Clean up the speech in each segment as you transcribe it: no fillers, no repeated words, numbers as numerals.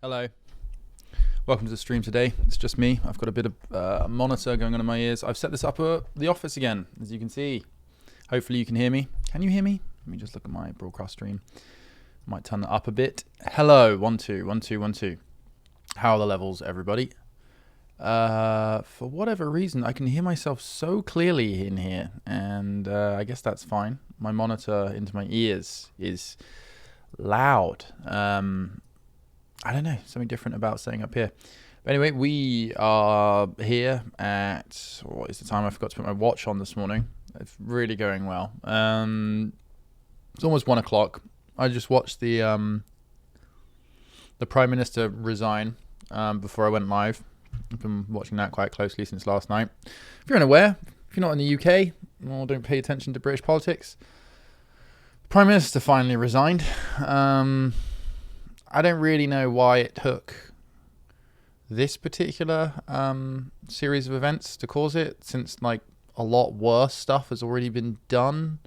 Hello. Welcome to the stream today. It's just me. I've got a bit of monitor going on in my ears. I've set this up at the office again, as you can see. Hopefully you can hear me. Can you hear me? Let me just look at my broadcast stream. Might turn that up a bit. Hello. 1 2 1 2 1 2. How are the levels, everybody? For whatever reason, I can hear myself so clearly in here, and I guess that's fine. My monitor into my ears is loud. I don't know, something different about staying up here. But anyway, we are here at, what is the time? I forgot to put my watch on this morning. It's really going well. It's almost 1 o'clock. I just watched the Prime Minister resign before I went live. I've been watching that quite closely since last night. If you're unaware, if you're not in the UK or don't pay attention to British politics, the Prime Minister finally resigned. I don't really know why it took this particular series of events to cause it, since like a lot worse stuff has already been done.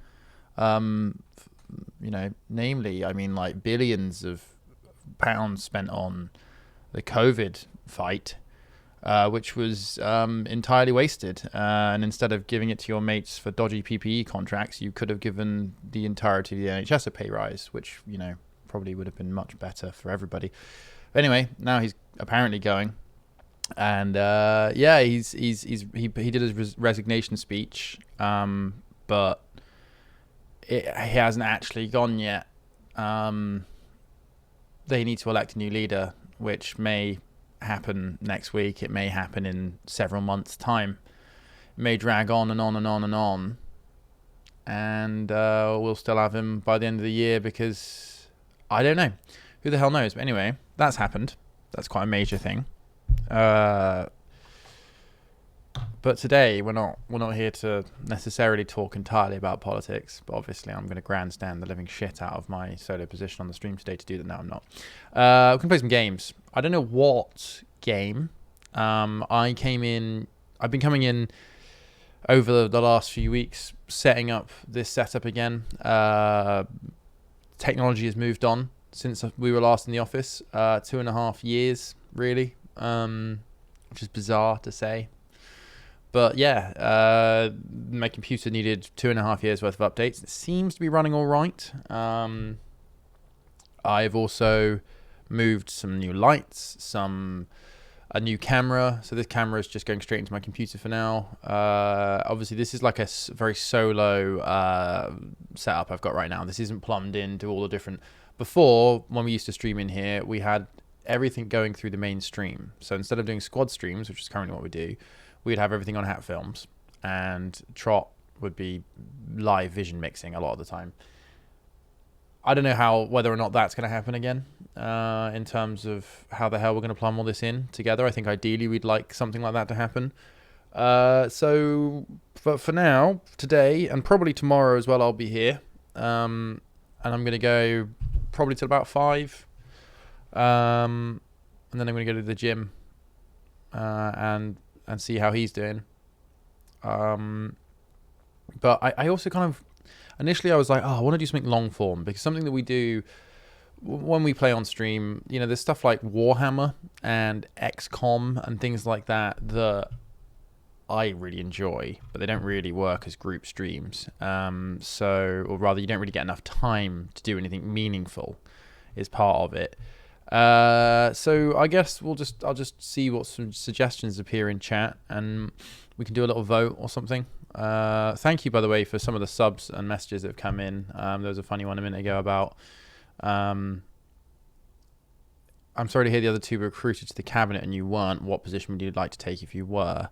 Namely, I mean, like billions of pounds spent on the COVID fight, which was entirely wasted. And instead of giving it to your mates for dodgy PPE contracts, you could have given the entirety of the NHS a pay rise, which, probably would have been much better for everybody. But anyway, now he's apparently going, and he did his resignation speech, but he hasn't actually gone yet. They need to elect a new leader, which may happen next week. It may happen in several months' time. It may drag on and on and on and on, and we'll still have him by the end of the year, because I don't know. Who the hell knows? But anyway, that's happened. That's quite a major thing. But today we're not here to necessarily talk entirely about politics. But obviously, I'm going to grandstand the living shit out of my solo position on the stream today to do that. No, I'm not. We can play some games. I don't know what game. I've been coming in over the last few weeks, setting up this setup again. Technology has moved on since we were last in the office. 2.5 years, really, which is bizarre to say. But yeah, my computer needed 2.5 years worth of updates. It seems to be running all right. I've also moved some new lights, a new camera. So this camera is just going straight into my computer for now. Obviously, this is like a very solo setup I've got right now. This isn't plumbed into all the different... Before, when we used to stream in here, we had everything going through the main stream. So instead of doing squad streams, which is currently what we do, we'd have everything on Hat Films, and Trot would be live vision mixing a lot of the time. I don't know whether or not that's going to happen again, in terms of how the hell we're going to plumb all this in together. I think ideally we'd like something like that to happen. So for now, today, and probably tomorrow as well, I'll be here. And I'm going to go probably till about 5. And then I'm going to go to the gym and see how he's doing. But I also kind of... Initially, I was like, I want to do something long form, because something that we do when we play on stream, there's stuff like Warhammer and XCOM and things like that I really enjoy, but they don't really work as group streams. Or rather, you don't really get enough time to do anything meaningful is part of it. So I guess I'll just see what some suggestions appear in chat, and we can do a little vote or something. Thank you, by the way, for some of the subs and messages that have come in. There was a funny one a minute ago about I'm sorry to hear the other two were recruited to the cabinet and you weren't. What position would you like to take if you were?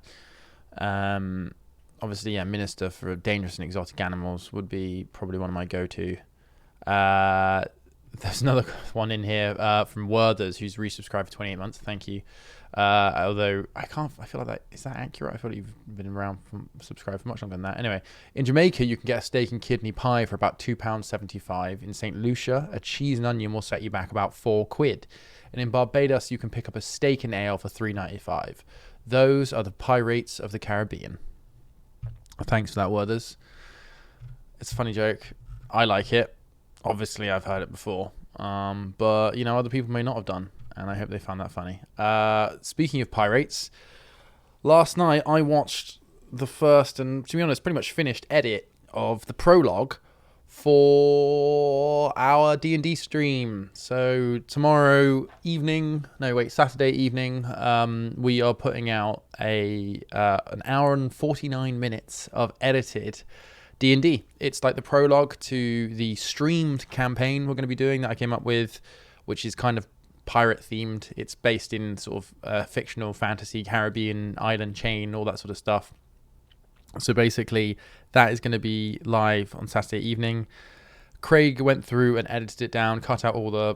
Obviously, yeah, Minister for Dangerous and Exotic Animals would be probably one of my go-to. There's another one in here from Werthers, who's resubscribed for 28 months. Thank you. Although I feel like that is that accurate? I thought you've been around subscribed for much longer than that. Anyway, in Jamaica, you can get a steak and kidney pie for about £2.75. In St. Lucia, a cheese and onion will set you back about £4. And in Barbados, you can pick up a steak and ale for £3.95. Those are the pie rates of the Caribbean. Thanks for that, Werthers. It's a funny joke. I like it. Obviously, I've heard it before. But, other people may not have done. and I hope they found that funny. Speaking of pirates, last night I watched the first and, to be honest, pretty much finished edit of the prologue for our D&D stream. So Saturday evening, we are putting out an hour and 49 minutes of edited D&D. It's like the prologue to the streamed campaign we're going to be doing that I came up with, which is kind of pirate themed. It's based in sort of fictional fantasy Caribbean island chain, all that sort of stuff. So basically that is going to be live on Saturday evening. Craig went through and edited it down, cut out all the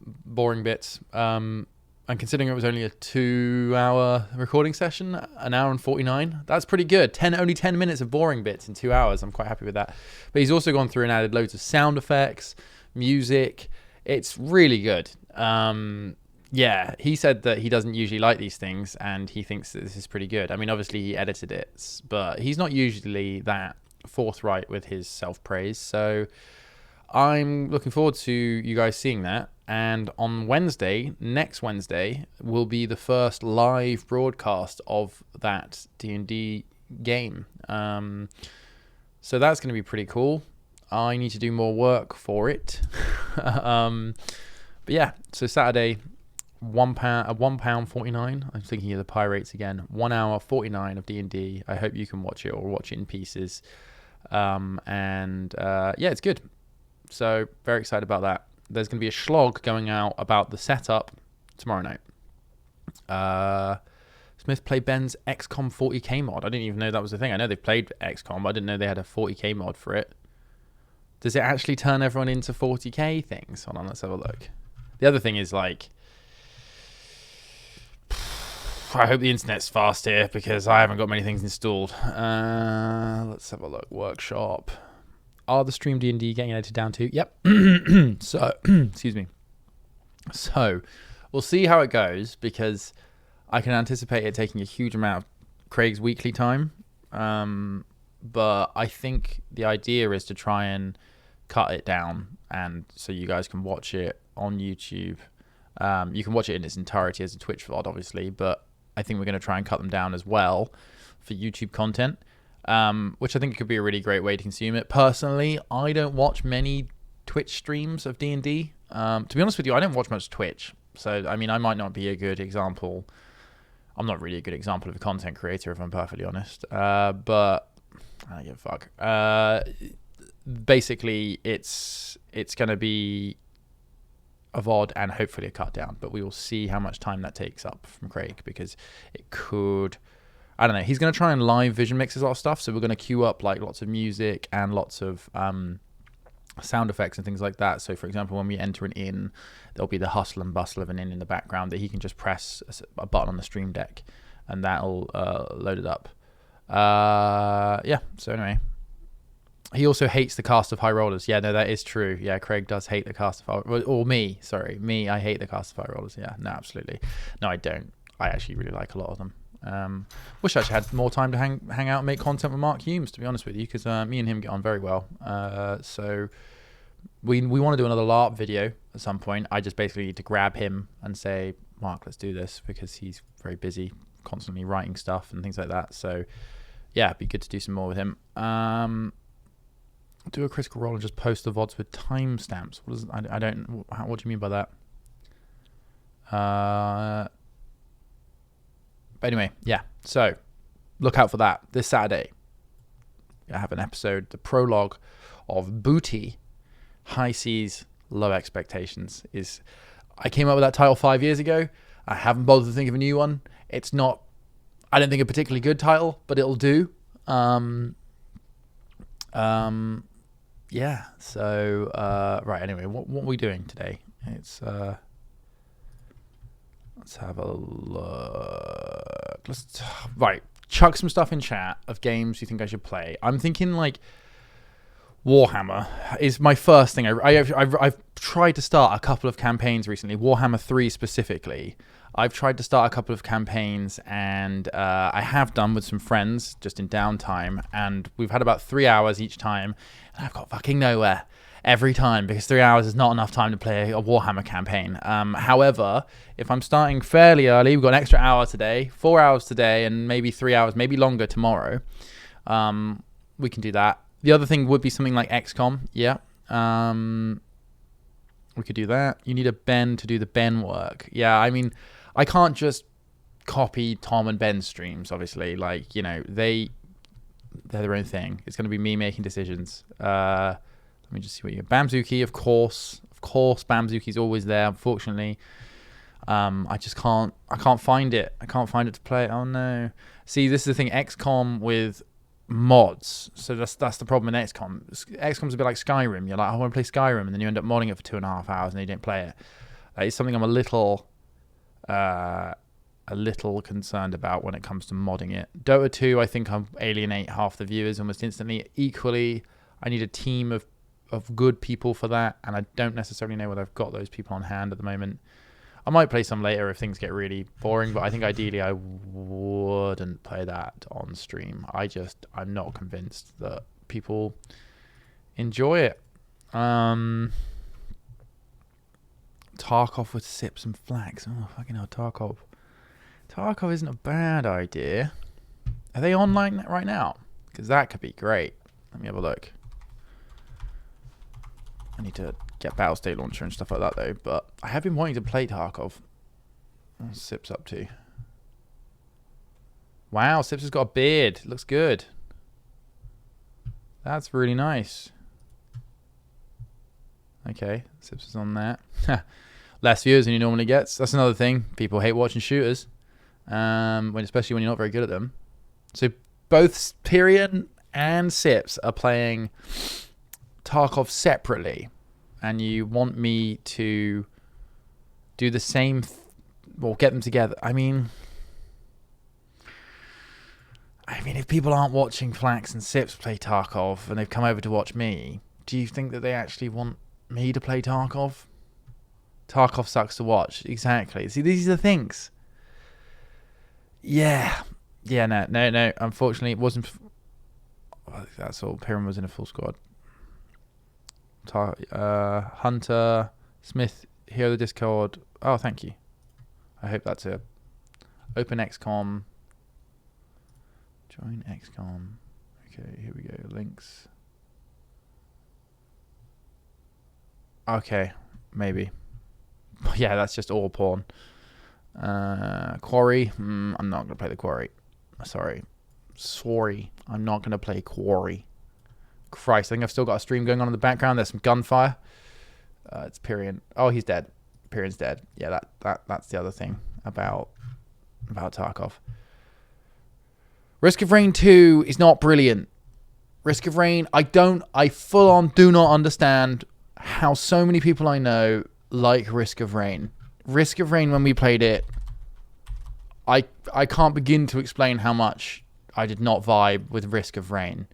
boring bits, and considering it was only a 2-hour recording session, an hour and 49, that's pretty good. Only 10 minutes of boring bits in 2 hours. I'm quite happy with that. But he's also gone through and added loads of sound effects, music. It's really good. Yeah, he said that he doesn't usually like these things and he thinks that this is pretty good. I mean, obviously he edited it, but he's not usually that forthright with his self-praise. So I'm looking forward to you guys seeing that. And on next Wednesday, will be the first live broadcast of that D&D game. So that's going to be pretty cool. I need to do more work for it. But yeah, so Saturday, £1.49. I'm thinking of the pirates again. 1 hour 49 of D&D. I hope you can watch it or watch it in pieces. Yeah, it's good. So very excited about that. There's going to be a slog going out about the setup tomorrow night. Smith played Ben's XCOM 40k mod. I didn't even know that was a thing. I know they've played XCOM, but I didn't know they had a 40k mod for it. Does it actually turn everyone into 40k things? Hold on, let's have a look. The other thing is, like, I hope the internet's fast here because I haven't got many things installed. Let's have a look. Workshop. Are the stream D&D getting edited down too? Yep. So, excuse me. So, we'll see how it goes because I can anticipate it taking a huge amount of Craig's weekly time. But I think the idea is to try and cut it down, and so you guys can watch it on YouTube. You can watch it in its entirety as a Twitch VOD, obviously, but I think we're going to try and cut them down as well for YouTube content, which I think could be a really great way to consume it. Personally, I don't watch many Twitch streams of D&D. To be honest with you, I don't watch much Twitch. So, I mean, I might not be a good example. I'm not really a good example of a content creator, if I'm perfectly honest. But I don't give a fuck. Basically, it's going to be a VOD and hopefully a cut down, but we will see how much time that takes up from Craig because it could, I don't know, he's going to try and live vision mix a lot of stuff, so we're going to queue up like lots of music and lots of sound effects and things like that. So for example, when we enter an inn, there'll be the hustle and bustle of an inn in the background that he can just press a button on the stream deck and that'll load it up. Yeah, so anyway, he also hates the cast of High Rollers. Yeah, no, that is true. Yeah, Craig does hate the cast of me, I hate the cast of High Rollers. Yeah, no, absolutely. No, I don't. I actually really like a lot of them. Wish I actually had more time to hang out and make content with Mark Humes, to be honest with you, because me and him get on very well. So we want to do another LARP video at some point. I just basically need to grab him and say, Mark, let's do this, because he's very busy, constantly writing stuff and things like that. So yeah, it'd be good to do some more with him. Do a critical role and just post the VODs with timestamps. I don't. What do you mean by that? But anyway, yeah. So look out for that this Saturday. I have an episode, the prologue of Booty, High Seas, Low Expectations. I came up with that title 5 years ago. I haven't bothered to think of a new one. It's not, I don't think, a particularly good title, but it'll do. Yeah, so right, anyway, what are we doing today? It's let's have a look. Right, chuck some stuff in chat of games you think I should play. I'm thinking like Warhammer is my first thing. I've tried to start a couple of campaigns recently, Warhammer 3 specifically. I've tried to start a couple of campaigns, and I have done with some friends just in downtime, and we've had about 3 hours each time, and I've got fucking nowhere. every time, because 3 hours is not enough time to play a Warhammer campaign. However, if I'm starting fairly early, we've got an extra hour today, 4 hours today, and maybe 3 hours, maybe longer tomorrow. We can do that. The other thing would be something like XCOM. Yeah. We could do that. You need a Ben to do the Ben work. Yeah, I mean, I can't just copy Tom and Ben's streams, obviously. Like, you know, they're their own thing. It's going to be me making decisions. Let me just see what you got. Bamzuki, of course. Of course, Bamzuki's always there, unfortunately. I can't find it. I can't find it to play. Oh, no. See, this is the thing. XCOM with mods. So that's the problem in XCOM. XCOM's a bit like Skyrim. You're like, I want to play Skyrim, and then you end up modding it for 2.5 hours and you don't play it. That is something I'm a little concerned about when it comes to modding it. Dota 2, I think I alienate half the viewers almost instantly. Equally, I need a team of good people for that, and I don't necessarily know whether I've got those people on hand at the moment. I might play some later if things get really boring, but I think ideally I wouldn't play that on stream. I'm not convinced that people enjoy it. Tarkov with sips and flags. Oh, fucking hell, Tarkov. Tarkov isn't a bad idea. Are they online right now? Because that could be great. Let me have a look. I need to get Battle State Launcher and stuff like that, though. But I have been wanting to play Tarkov. What's Sips up to? Wow, Sips has got a beard. Looks good. That's really nice. Okay, Sips is on that. Less viewers than he normally gets. That's another thing. People hate watching shooters, especially when you're not very good at them. So both Tyrion and Sips are playing Tarkov separately, and you want me to do the same get them together. I mean if people aren't watching Flax and Sips play Tarkov and they've come over to watch me, do you think that they actually want me to play Tarkov? Tarkov sucks to watch. Exactly. See, these are the things. No. Unfortunately, it wasn't. That's all. Pyram was in a full squad. Hunter Smith, here the Discord. Oh, thank you. I hope that's it. Open XCOM. Join XCOM. Okay, here we go. Links. Okay, maybe. Yeah, that's just all porn. Quarry. I'm not going to play the Quarry. Sorry, I'm not going to play Quarry. Christ, I think I've still got a stream going on in the background. There's some gunfire. It's Pyrion. Oh, he's dead. Pyrion's dead. Yeah, that's the other thing about Tarkov. Risk of Rain 2 is not brilliant. Risk of Rain, I full on do not understand how so many people I know like Risk of Rain. Risk of Rain, when we played it, I can't begin to explain how much I did not vibe with Risk of Rain.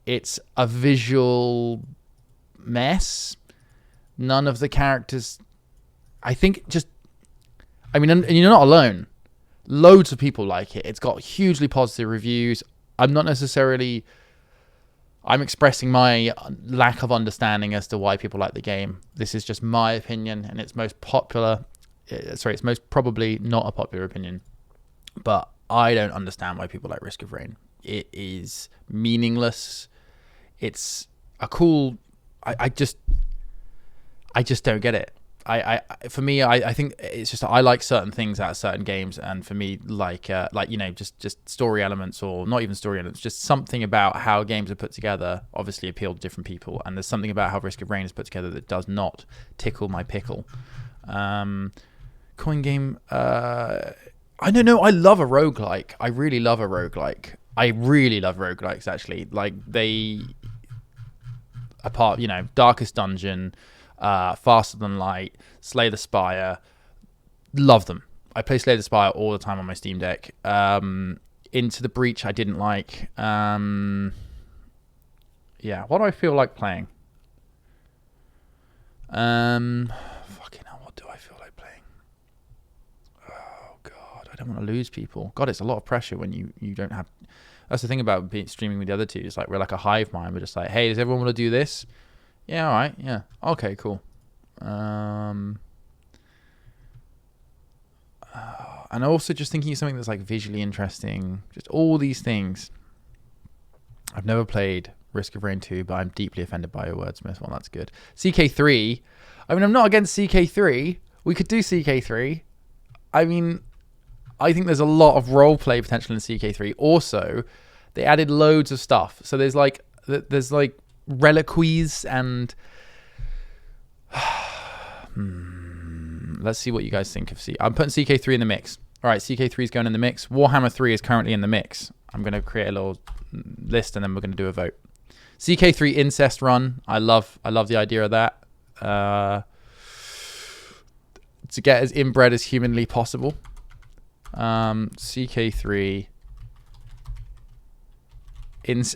It's a visual mess. None of the characters, I think, and you're not alone. Loads of people like it. It's got hugely positive reviews. I'm expressing my lack of understanding as to why people like the game. This is just my opinion, and it's most probably not a popular opinion. But I don't understand why people like Risk of Rain. It is meaningless. It's a cool. I just don't get it. For me, I think it's just I like certain things out of certain games, and for me, just story elements, or not even story elements, just something about how games are put together obviously appeal to different people, and there's something about how Risk of Rain is put together that does not tickle my pickle. Coin game. I don't know. I love a roguelike. I really love a roguelike. I really love roguelikes, actually. Like, Darkest Dungeon, Faster Than Light, Slay the Spire. Love them. I play Slay the Spire all the time on my Steam Deck. Into the Breach, I didn't like. What do I feel like playing? Fucking hell, what do I feel like playing? Oh, God, I don't want to lose people. God, it's a lot of pressure when you don't have... That's the thing about streaming with the other two. It's like we're like a hive mind. We're just like, hey, does everyone want to do this? Yeah, all right. Yeah. Okay, cool. And also just thinking of something that's like visually interesting. Just all these things. I've never played Risk of Rain 2, but I'm deeply offended by your wordsmith. Well, that's good. CK3. I mean, I'm not against CK3. We could do CK3. I mean, I think there's a lot of roleplay potential in CK3. Also, they added loads of stuff. So there's like reliquies and let's see what you guys think of I'm putting CK3 in the mix. All right, CK3 is going in the mix. Warhammer 3 is currently in the mix. I'm going to create a little list and then we're going to do a vote. CK3 incest run. I love the idea of that. To get as inbred as humanly possible. CK3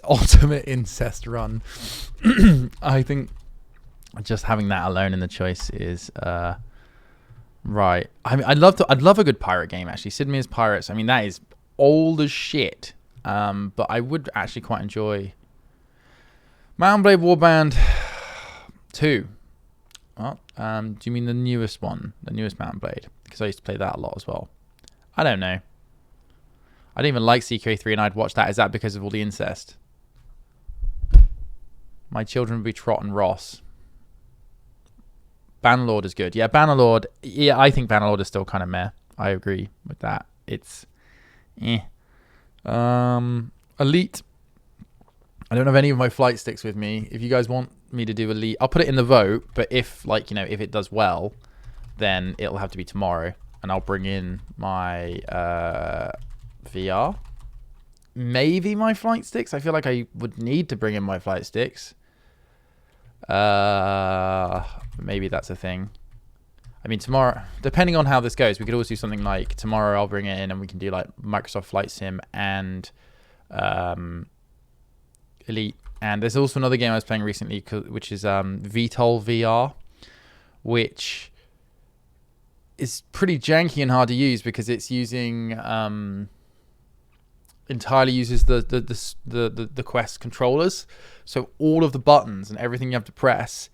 ultimate incest run. I think just having that alone in the choice is right. I mean, I'd love a good pirate game actually. Sid Meier's Pirates. I mean, that is old as shit. But I would actually quite enjoy Mount & Blade Warband 2. Well, do you mean the newest one? The newest Mount & Blade? Because I used to play that a lot as well. I don't know. I didn't even like CK3 and I'd watch that. Is that because of all the incest? My children would be Trot and Ross. Bannerlord is good. Yeah, Bannerlord. Yeah, I think Bannerlord is still kind of meh. I agree with that. It's Elite. I don't have any of my flight sticks with me. If you guys want me to do Elite, I'll put it in the vote. But if, like, if it does well, then it'll have to be tomorrow. And I'll bring in my VR. Maybe my flight sticks. I feel like I would need to bring in my flight sticks. Maybe that's a thing. I mean, tomorrow, depending on how this goes, we could always do something like tomorrow I'll bring it in and we can do like Microsoft Flight Sim and Elite. And there's also another game I was playing recently, which is VTOL VR, which is pretty janky and hard to use because it's using entirely uses the Quest controllers. So all of the buttons and everything you have to press,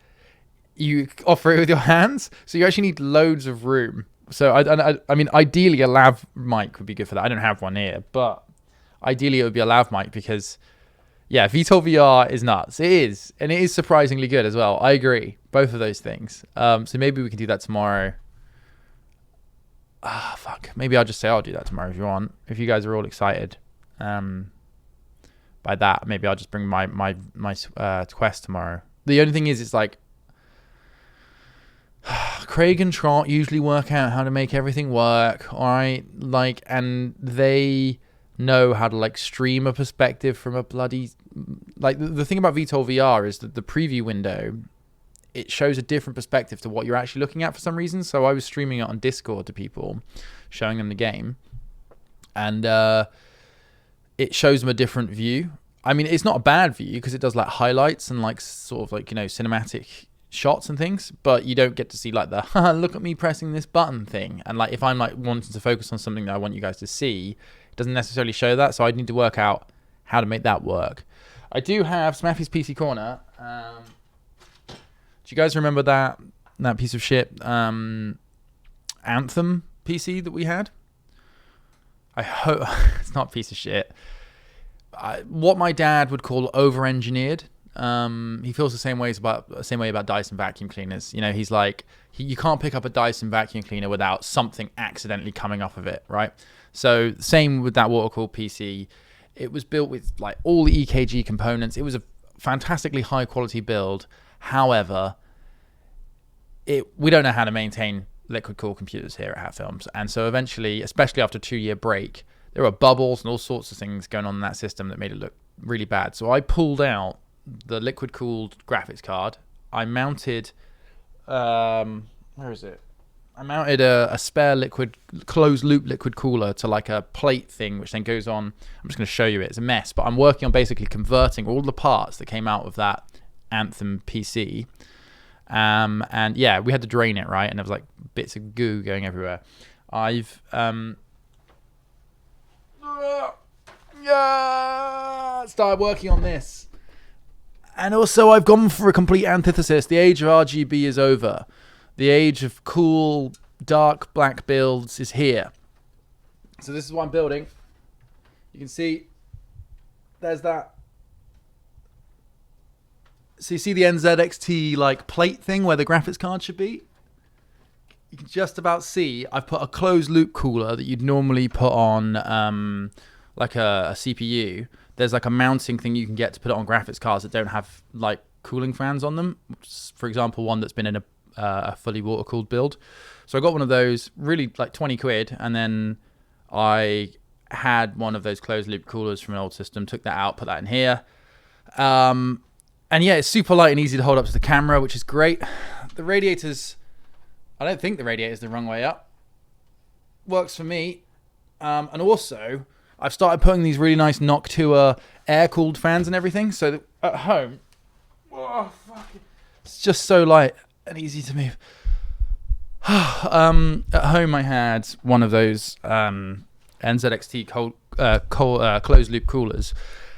you operate with your hands. So you actually need loads of room. So I mean, ideally a lav mic would be good for that. I don't have one here, but ideally it would be a lav mic because, yeah, VTOL VR is nuts. It is, and it is surprisingly good as well. I agree, both of those things. So maybe we can do that tomorrow. Fuck. Maybe I'll just say I'll do that tomorrow if you want. If you guys are all excited by that, maybe I'll just bring my Quest tomorrow. The only thing is, it's like Craig and Trot usually work out how to make everything work, all right? Like, and they know how to like stream a perspective from a bloody like the thing about VTOL VR is that the preview window, it shows a different perspective to what you're actually looking at for some reason. So I was streaming it on Discord to people, showing them the game, and it shows them a different view. I mean, it's not a bad view because it does like highlights and like sort of like, cinematic shots and things, but you don't get to see like the look at me pressing this button thing. And like if I'm like wanting to focus on something that I want you guys to see, it doesn't necessarily show that. So I need to work out how to make that work. I do have Smaffy's PC Corner. Do you guys remember that piece of shit Anthem PC that we had? I hope it's not a piece of shit. What my dad would call over-engineered. He feels the same way about Dyson vacuum cleaners. He's like, you can't pick up a Dyson vacuum cleaner without something accidentally coming off of it, right? So same with that water-cooled PC. It was built with like all the EKG components. It was a fantastically high-quality build. However, we don't know how to maintain liquid-cooled computers here at Hat Films, and so eventually, especially after a 2-year break, there were bubbles and all sorts of things going on in that system that made it look really bad. So I pulled out the liquid-cooled graphics card. I mounted, where is it? I mounted a spare closed-loop liquid cooler to like a plate thing, which then goes on. I'm just going to show you it. It's a mess, but I'm working on basically converting all the parts that came out of that Anthem PC. And yeah, we had to drain it, right? And there was like bits of goo going everywhere. I've started working on this. And also, I've gone for a complete antithesis. The age of RGB is over. The age of cool, dark black builds is here. So this is what I'm building. You can see there's that. So you see the NZXT like plate thing where the graphics card should be? You can just about see I've put a closed loop cooler that you'd normally put on like a CPU. There's like a mounting thing you can get to put it on graphics cards that don't have like cooling fans on them. For example, one that's been in a fully water cooled build. So I got one of those, really like 20 quid, and then I had one of those closed loop coolers from an old system, took that out, put that in here. And yeah, it's super light and easy to hold up to the camera, which is great. The radiators, I don't think the radiator's the wrong way up. Works for me. And also, I've started putting these really nice Noctua air-cooled fans and everything, so that at home, it's just so light and easy to move. At home, I had one of those NZXT closed-loop coolers,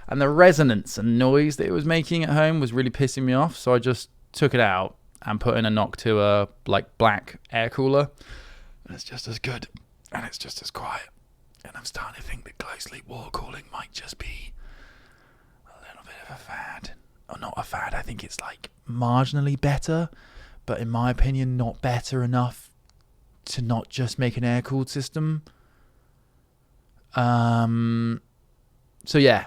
and the resonance and noise that it was making at home was really pissing me off, so I just took it out and put in a Noctua like black air cooler, and it's just as good, and it's just as quiet. And I'm starting to think that closed-loop water cooling might just be a little bit of a fad. Or not a fad, I think it's like marginally better, but in my opinion, not better enough to not just make an air-cooled system. So yeah,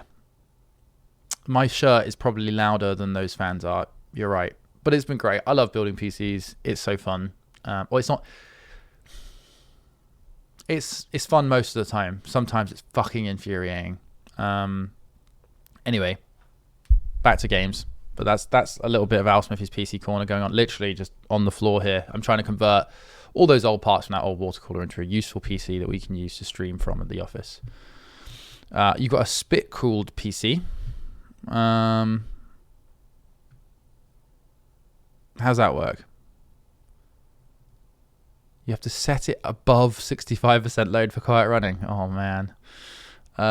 my shirt is probably louder than those fans are. You're right, but it's been great. I love building PCs. It's so fun. Well, it's not. It's fun most of the time. Sometimes it's fucking infuriating. Anyway, back to games. But that's a little bit of Al Smithy's PC corner going on. Literally just on the floor here. I'm trying to convert all those old parts from that old water cooler into a useful PC that we can use to stream from at the office. You've got a spit-cooled PC. How's that work? You have to set it above 65% load for quiet running. Oh, man. You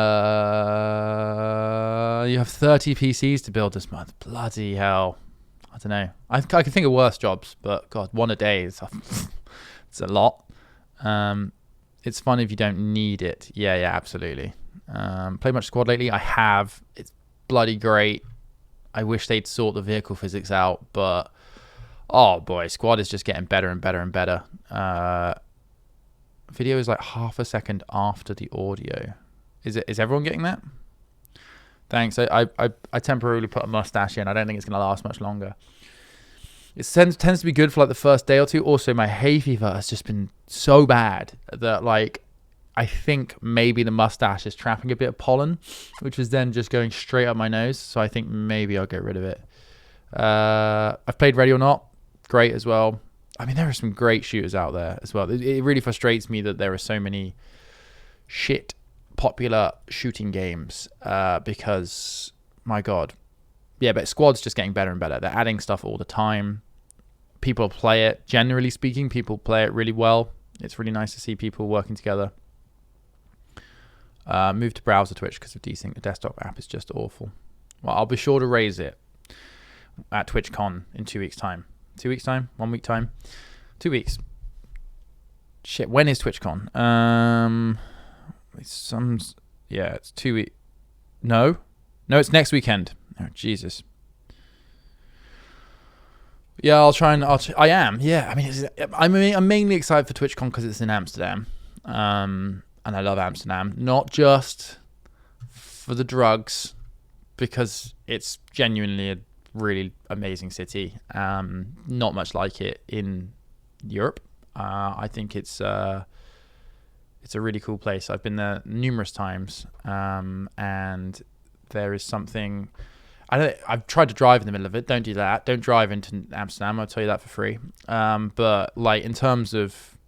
have 30 PCs to build this month. Bloody hell. I don't know. I can think of worse jobs, but God, one a day is it's a lot. It's fun if you don't need it. Yeah, absolutely. Played much squad lately? I have. It's bloody great. I wish they'd sort the vehicle physics out, but oh boy, squad is just getting better and better and better. Video is like half a second after the audio. Is everyone getting that? Thanks. I temporarily put a mustache in. I don't think it's going to last much longer. It tends to be good for like the first day or two. Also, my hay fever has just been so bad that like I think maybe the mustache is trapping a bit of pollen, which is then just going straight up my nose. So I think maybe I'll get rid of it. I've played Ready or Not. Great as well. I mean, there are some great shooters out there as well. It really frustrates me that there are so many shit popular shooting games because, my God. Yeah, but Squad's just getting better and better. They're adding stuff all the time. People play it. Generally speaking, people play it really well. It's really nice to see people working together. Move to browser Twitch because of desync. The desktop app is just awful. Well, I'll be sure to raise it at TwitchCon in 2 weeks' time. 2 weeks' time? 1 week time? 2 weeks. Shit, when is TwitchCon? It's 2 weeks. No, it's next weekend. Oh, Jesus. Yeah, I'll try and... I am, yeah. I mean, I'm mainly excited for TwitchCon because it's in Amsterdam. And I love Amsterdam. Not just for the drugs, because it's genuinely a really amazing city. Not much like it in Europe. I think it's a really cool place. I've been there numerous times, and there is something... I've tried to drive in the middle of it. Don't do that. Don't drive into Amsterdam. I'll tell you that for free. But like in terms of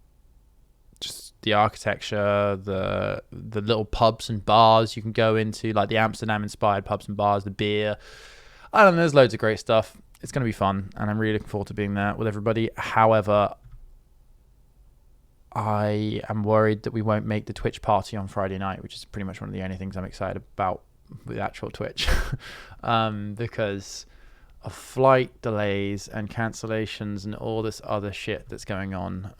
just the architecture, the little pubs and bars you can go into, like the Amsterdam-inspired pubs and bars, the beer. I don't know. There's loads of great stuff. It's going to be fun, and I'm really looking forward to being there with everybody. However, I am worried that we won't make the Twitch party on Friday night, which is pretty much one of the only things I'm excited about with actual Twitch, because of flight delays and cancellations and all this other shit that's going on.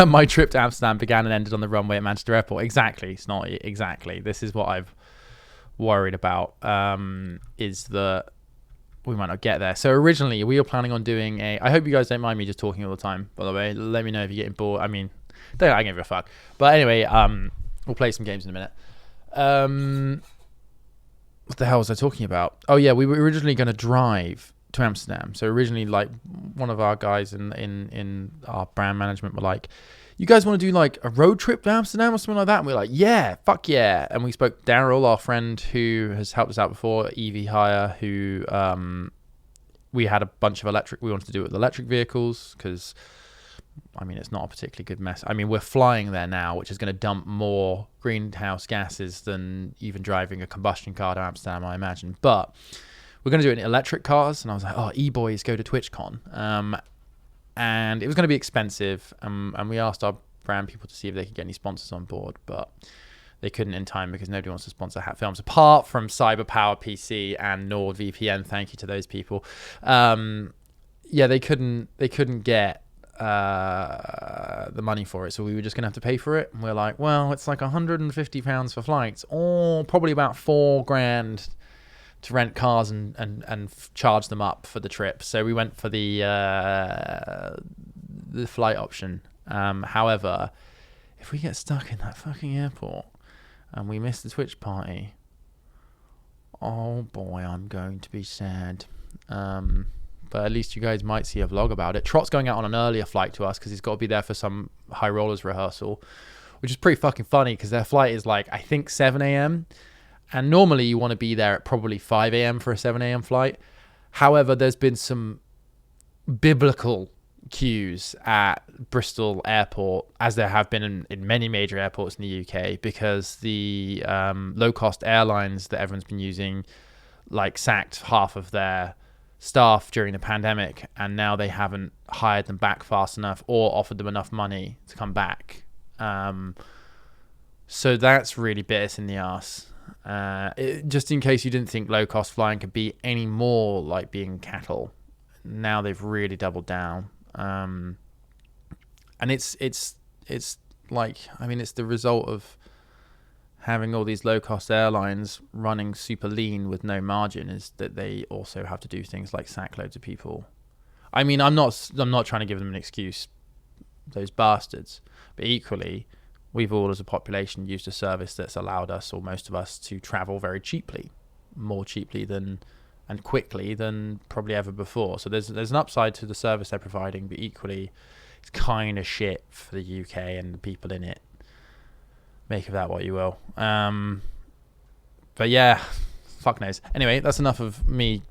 My trip to Amsterdam began and ended on the runway at Manchester Airport. Exactly. It's not exactly. This is what I've worried about, is that we might not get there. So originally we were planning on doing I hope you guys don't mind me just talking all the time, by the way. Let me know if you're getting bored. I mean, I give a fuck. But anyway, we'll play some games in a minute. What the hell was I talking about? Oh yeah, we were originally going to drive to Amsterdam. So originally, like, one of our guys in our brand management were like, you guys want to do like a road trip to Amsterdam or something like that? And we're like, yeah, fuck yeah. And we spoke to Daryl, our friend who has helped us out before, EV Hire, who we had a bunch of we wanted to do it with electric vehicles because, I mean, it's not a particularly good mess. I mean, we're flying there now, which is going to dump more greenhouse gases than even driving a combustion car to Amsterdam, I imagine. But we're going to do it in electric cars. And I was like, oh, e-boys go to TwitchCon. And it was going to be expensive. And we asked our brand people to see if they could get any sponsors on board. But they couldn't in time because nobody wants to sponsor Hat Films, apart from CyberPower PC and NordVPN. Thank you to those people. Yeah, they couldn't get the money for it, so we were just gonna have to pay for it. And we're like, well, it's like £150 for flights, or probably about $4,000 to rent cars and charge them up for the trip. So we went for the flight option. However, if we get stuck in that fucking airport and we miss the Twitch party, oh boy, I'm going to be sad. But at least you guys might see a vlog about it. Trot's going out on an earlier flight to us because he's got to be there for some High Rollers rehearsal, which is pretty fucking funny because their flight is like, I think 7 a.m. And normally you want to be there at probably 5 a.m. for a 7 a.m. flight. However, there's been some biblical queues at Bristol Airport, as there have been in many major airports in the UK, because the low-cost airlines that everyone's been using like sacked half of their staff during the pandemic, and now they haven't hired them back fast enough or offered them enough money to come back. So that's really bit us in the arse. Just in case you didn't think low-cost flying could be any more like being cattle, now they've really doubled down. And it's like, I mean, it's the result of having all these low-cost airlines running super lean with no margin, is that they also have to do things like sack loads of people. I mean, I'm not trying to give them an excuse, those bastards, but equally, we've all as a population used a service that's allowed us, or most of us, to travel very cheaply, more cheaply than and quickly than probably ever before. So there's an upside to the service they're providing, but equally, it's kind of shit for the UK and the people in it. Make of that what you will. But yeah, fuck knows. Anyway, that's enough of me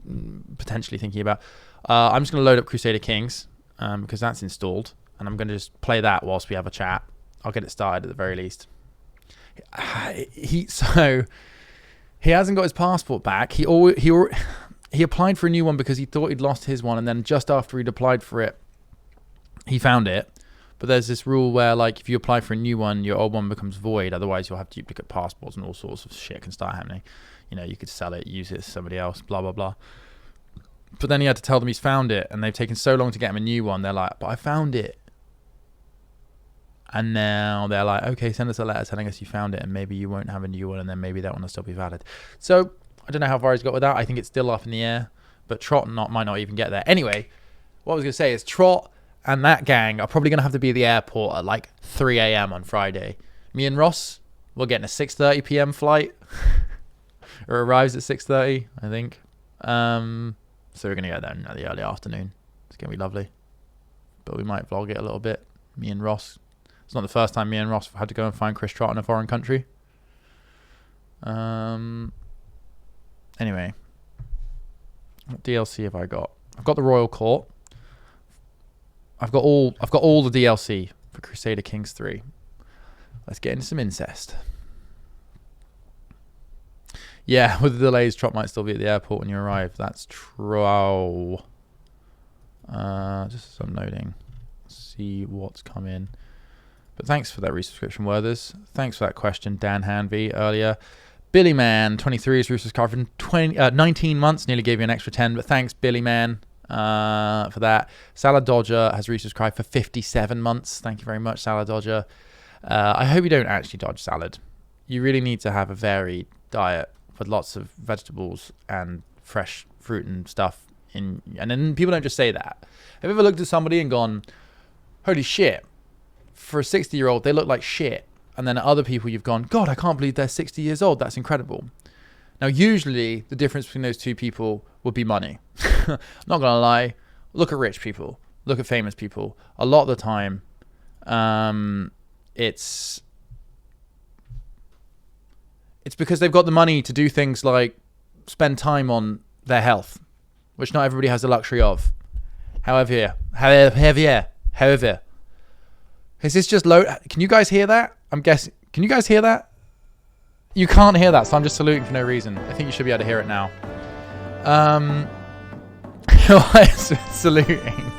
potentially thinking about. I'm just going to load up Crusader Kings because that's installed, and I'm going to just play that whilst we have a chat. I'll get it started at the very least. He hasn't got his passport back. He applied for a new one because he thought he'd lost his one, and then just after he'd applied for it, he found it. But there's this rule where, like, if you apply for a new one, your old one becomes void. Otherwise, you'll have duplicate passports and all sorts of shit can start happening. You know, you could sell it, use it to somebody else, blah, blah, blah. But then he had to tell them he's found it, and they've taken so long to get him a new one. They're like, but I found it. And now they're like, okay, send us a letter telling us you found it, and maybe you won't have a new one, and then maybe that one will still be valid. So I don't know how far he's got with that. I think it's still up in the air, but Trot might not even get there. Anyway, what I was going to say is Trot and that gang are probably going to have to be at the airport at like 3 a.m. on Friday. Me and Ross, we're getting a 6:30 p.m. flight. It arrives at 6:30, I think. So we're going to go there in the early afternoon. It's going to be lovely. But we might vlog it a little bit. Me and Ross. It's not the first time me and Ross have had to go and find Chris Trott in a foreign country. Anyway. What DLC have I got? I've got the Royal Court. I've got all the DLC for Crusader Kings 3. Let's get into some incest. Yeah, with the delays, Trot might still be at the airport when you arrive. That's true. Just as I'm loading. See what's come in. But thanks for that resubscription, Werthers. Thanks for that question, Dan Hanvey, earlier. Billy Man 23 is Roosters card for 19 months. Nearly gave you an extra 10, but thanks Billy Man for that. Salad Dodger has Roosters cry for 57 months. Thank you very much, Salad Dodger. I hope you don't actually dodge salad. You really need to have a varied diet with lots of vegetables and fresh fruit and stuff. And then people don't just say that. Have you ever looked at somebody and gone, holy shit, for a 60-year-old, they look like shit. And then other people you've gone, God, I can't believe they're 60 years old. That's incredible. Now, usually the difference between those two people would be money. I'm not going to lie. Look at rich people. Look at famous people. A lot of the time, it's because they've got the money to do things like spend time on their health, which not everybody has the luxury of. However, is this just low? Can you guys hear that? I'm guessing. Can you guys hear that? You can't hear that, so I'm just saluting for no reason. I think you should be able to hear it now. Why is it saluting?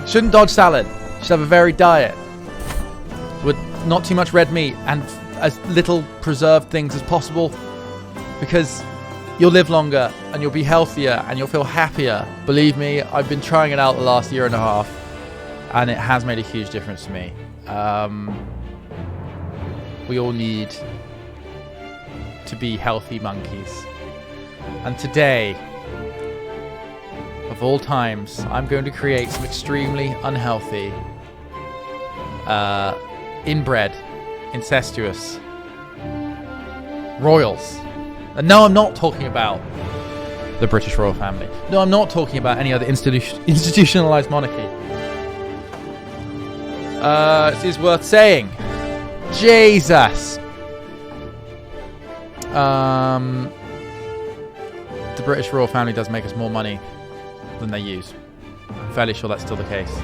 Shouldn't dodge salad. Should have a varied diet with not too much red meat and as little preserved things as possible, because you'll live longer and you'll be healthier and you'll feel happier. Believe me, I've been trying it out the last year and a half, and it has made a huge difference to me. We all need to be healthy monkeys. And today, of all times, I'm going to create some extremely unhealthy, inbred, incestuous royals. And no, I'm not talking about the British royal family. No, I'm not talking about any other institutionalized monarchy. It is worth saying. Jesus. The British royal family does make us more money than they use. I'm fairly sure that's still the case.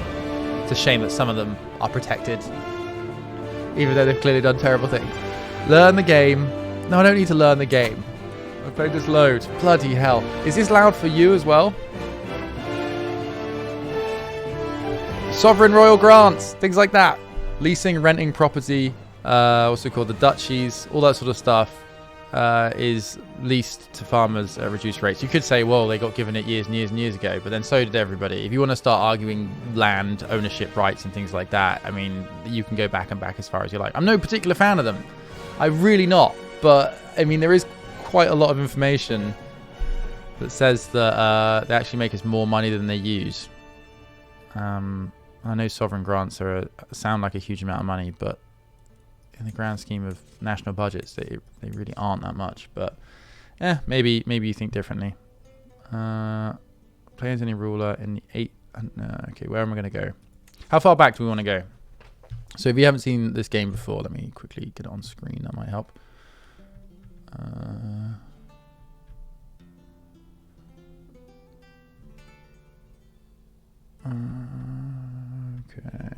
It's a shame that some of them are protected, even though they've clearly done terrible things. Learn the game. No, I don't need to learn the game. I've played this loads. Bloody hell. Is this loud for you as well? Sovereign royal grants, things like that. Leasing, renting property, also called the duchies, all that sort of stuff is leased to farmers at reduced rates. You could say, well, they got given it years and years and years ago, but then so did everybody. If you want to start arguing land ownership rights and things like that, I mean, you can go back and back as far as you like. I'm no particular fan of them. I'm really not. But, I mean, there is quite a lot of information that says that they actually make us more money than they use. I know sovereign grants sound like a huge amount of money, but in the grand scheme of national budgets, they really aren't that much. But maybe you think differently. Players any ruler in the 8. Okay, where am I going to go? How far back do we want to go? So if you haven't seen this game before, let me quickly get it on screen. That might help. Okay.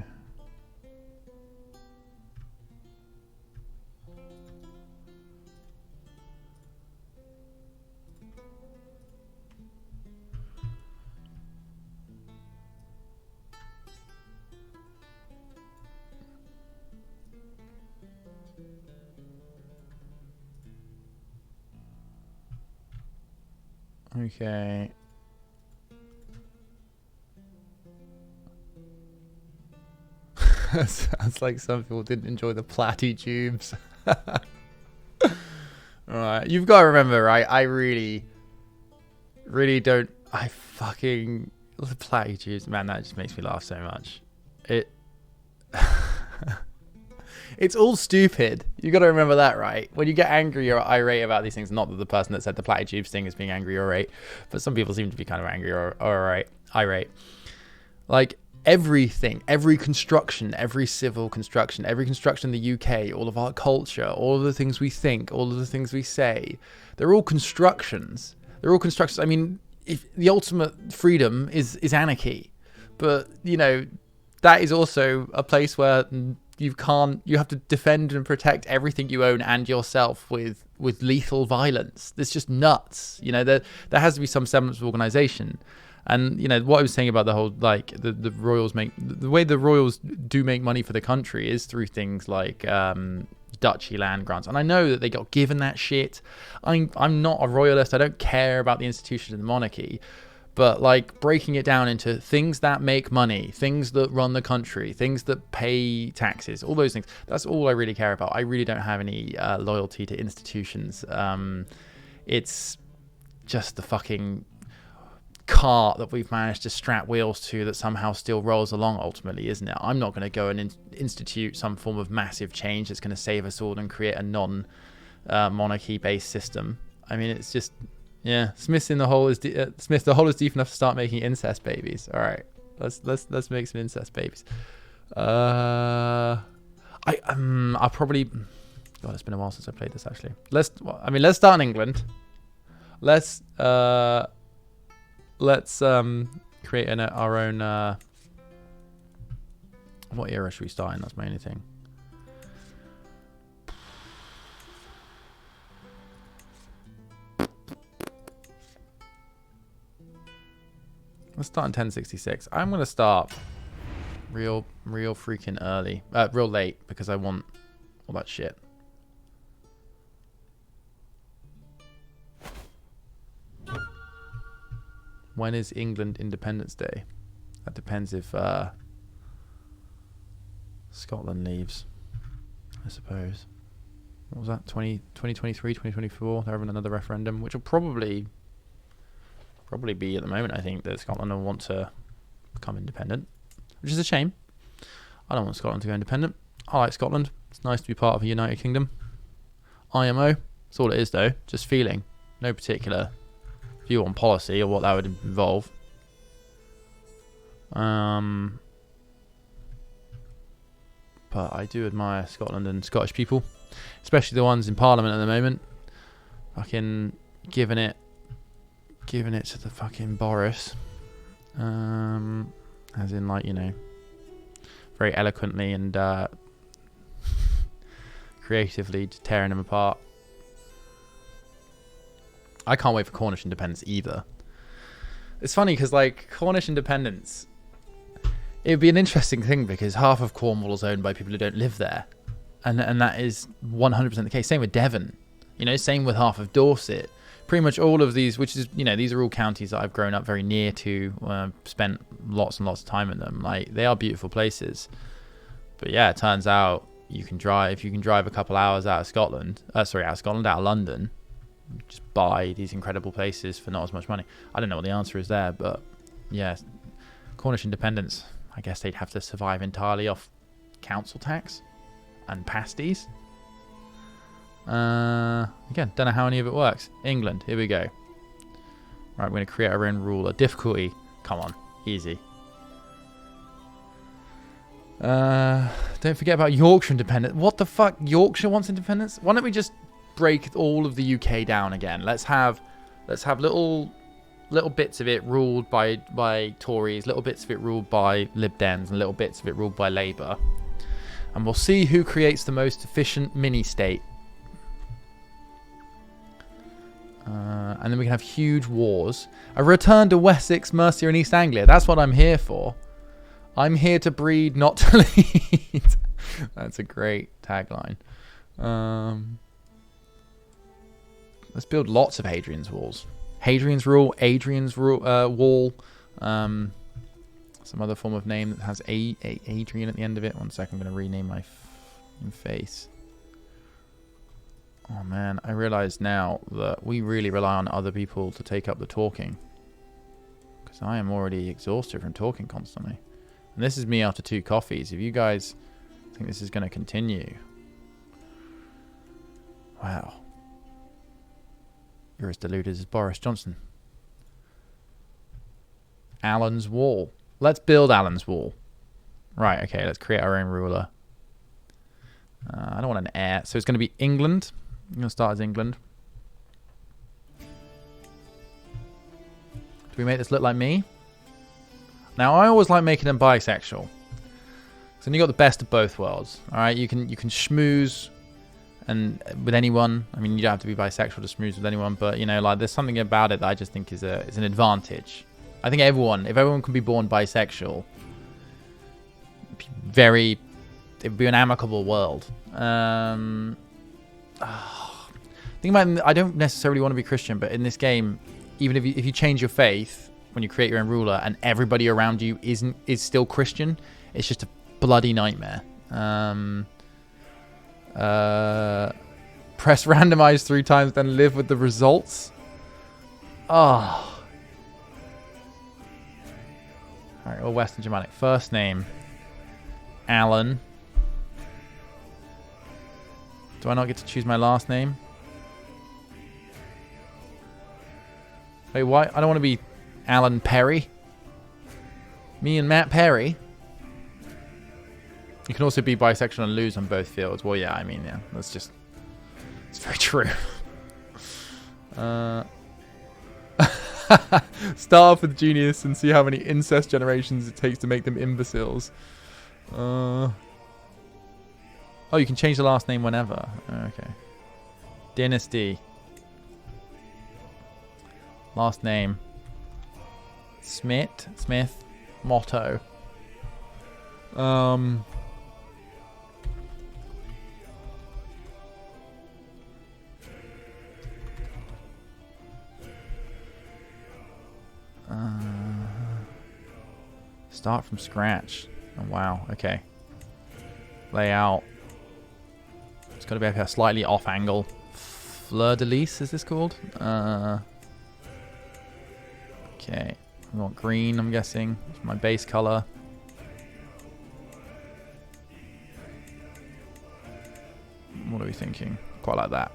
Okay. Sounds like some people didn't enjoy the platy tubes. Alright, you've got to remember, right? I really don't. The platy tubes, man, that just makes me laugh so much. It's all stupid. You got to remember that, right? When you get angry or irate about these things, not that the person that said the platitubes thing is being angry or irate, but some people seem to be kind of angry or irate. Like everything, every construction, every civil construction, every construction in the UK, all of our culture, all of the things we think, all of the things we say, they're all constructions. They're all constructions. I mean, if the ultimate freedom is anarchy, but you know, that is also a place where you have to defend and protect everything you own and yourself with lethal violence. It's just nuts. You know, there has to be some semblance of organization. And, you know, what I was saying about the whole, like, the royals the way the royals do make money for the country is through things like duchy land grants. And I know that they got given that shit. I'm not a royalist. I don't care about the institution of the monarchy. But like breaking it down into things that make money, things that run the country, things that pay taxes, all those things. That's all I really care about. I really don't have any loyalty to institutions. It's just the fucking cart that we've managed to strap wheels to that somehow still rolls along ultimately, isn't it? I'm not going to go and institute some form of massive change that's going to save us all and create a non-monarchy based system. I mean, it's just, yeah, Smith the hole is deep enough to start making incest babies. All right, let's make some incest babies. I'll probably, God, it's been a while since I played this actually. Let's start in England. Let's create our own. What era should we start in? That's my only thing. Let's start in 1066. I'm gonna start real freaking early, real late, because I want all that shit. When is England Independence Day? That depends if Scotland leaves, I suppose. What was that? 2023, 2024? They're having another referendum, which will probably be at the moment. I think that Scotland will want to become independent, which is a shame. I don't want Scotland to go independent. I like Scotland. It's nice to be part of a United Kingdom. IMO. That's all it is, though. Just feeling. No particular view on policy or what that would involve. But I do admire Scotland and Scottish people, especially the ones in Parliament at the moment. Fucking giving it to the fucking Boris, as in, like, you know, very eloquently and creatively tearing them apart. I can't wait for Cornish independence either. It's funny because, like, Cornish independence, it would be an interesting thing because half of Cornwall is owned by people who don't live there, and that is 100% the case. Same with Devon, you know, same with half of Dorset. Pretty much all of these, which is, you know, these are all counties that I've grown up very near to, spent lots and lots of time in them. Like, they are beautiful places. But yeah, it turns out you can drive a couple hours out of London, just buy these incredible places for not as much money. I don't know what the answer is there, but yeah, Cornish independence, I guess they'd have to survive entirely off council tax and pasties. Again, don't know how any of it works. England, here we go. Right, we're going to create our own ruler. Difficulty, come on, easy. Don't forget about Yorkshire independence. What the fuck? Yorkshire wants independence? Why don't we just break all of the UK down again? Let's have little bits of it ruled by Tories, little bits of it ruled by Lib Dems, and little bits of it ruled by Labour. And we'll see who creates the most efficient mini-state. And then we can have huge wars. A return to Wessex, Mercia, and East Anglia. That's what I'm here for. I'm here to breed, not to lead. That's a great tagline. Let's build lots of Hadrian's walls. Hadrian's Wall. Some other form of name that has Adrian at the end of it. One sec, I'm going to rename my face. Oh man, I realise now that we really rely on other people to take up the talking. Because I am already exhausted from talking constantly. And this is me after 2 coffees. If you guys think this is going to continue... Wow. You're as deluded as Boris Johnson. Allen's Wall. Let's build Allen's Wall. Right, okay, let's create our own ruler. I don't want an heir. So it's going to be England. I'm going to start as England. Do we make this look like me? Now, I always like making them bisexual. So then you got the best of both worlds. All right, you can schmooze and with anyone. I mean, you don't have to be bisexual to schmooze with anyone, but you know, like, there's something about it that I just think is an advantage. I think if everyone can be born bisexual, very it would be an amicable world. Think about it, I don't necessarily want to be Christian, but in this game, even if you change your faith when you create your own ruler and everybody around you is still Christian, it's just a bloody nightmare. Press randomize 3 times, then live with the results. Oh. Alright, all Western Germanic. First name, Alan. Do I not get to choose my last name? Wait, why? I don't want to be Alan Perry. Me and Matt Perry. You can also be bisexual and lose on both fields. Well, yeah, I mean, yeah. That's just... It's very true. Start off with genius and see how many incest generations it takes to make them imbeciles. Oh, you can change the last name whenever. Okay. Dynasty. Last name. Smith. Motto. Start from scratch. Oh, wow. Okay. Layout. It's got to be a slightly off angle. Fleur de lis, is this called? Okay. We want green, I'm guessing. It's my base color. What are we thinking? Quite like that.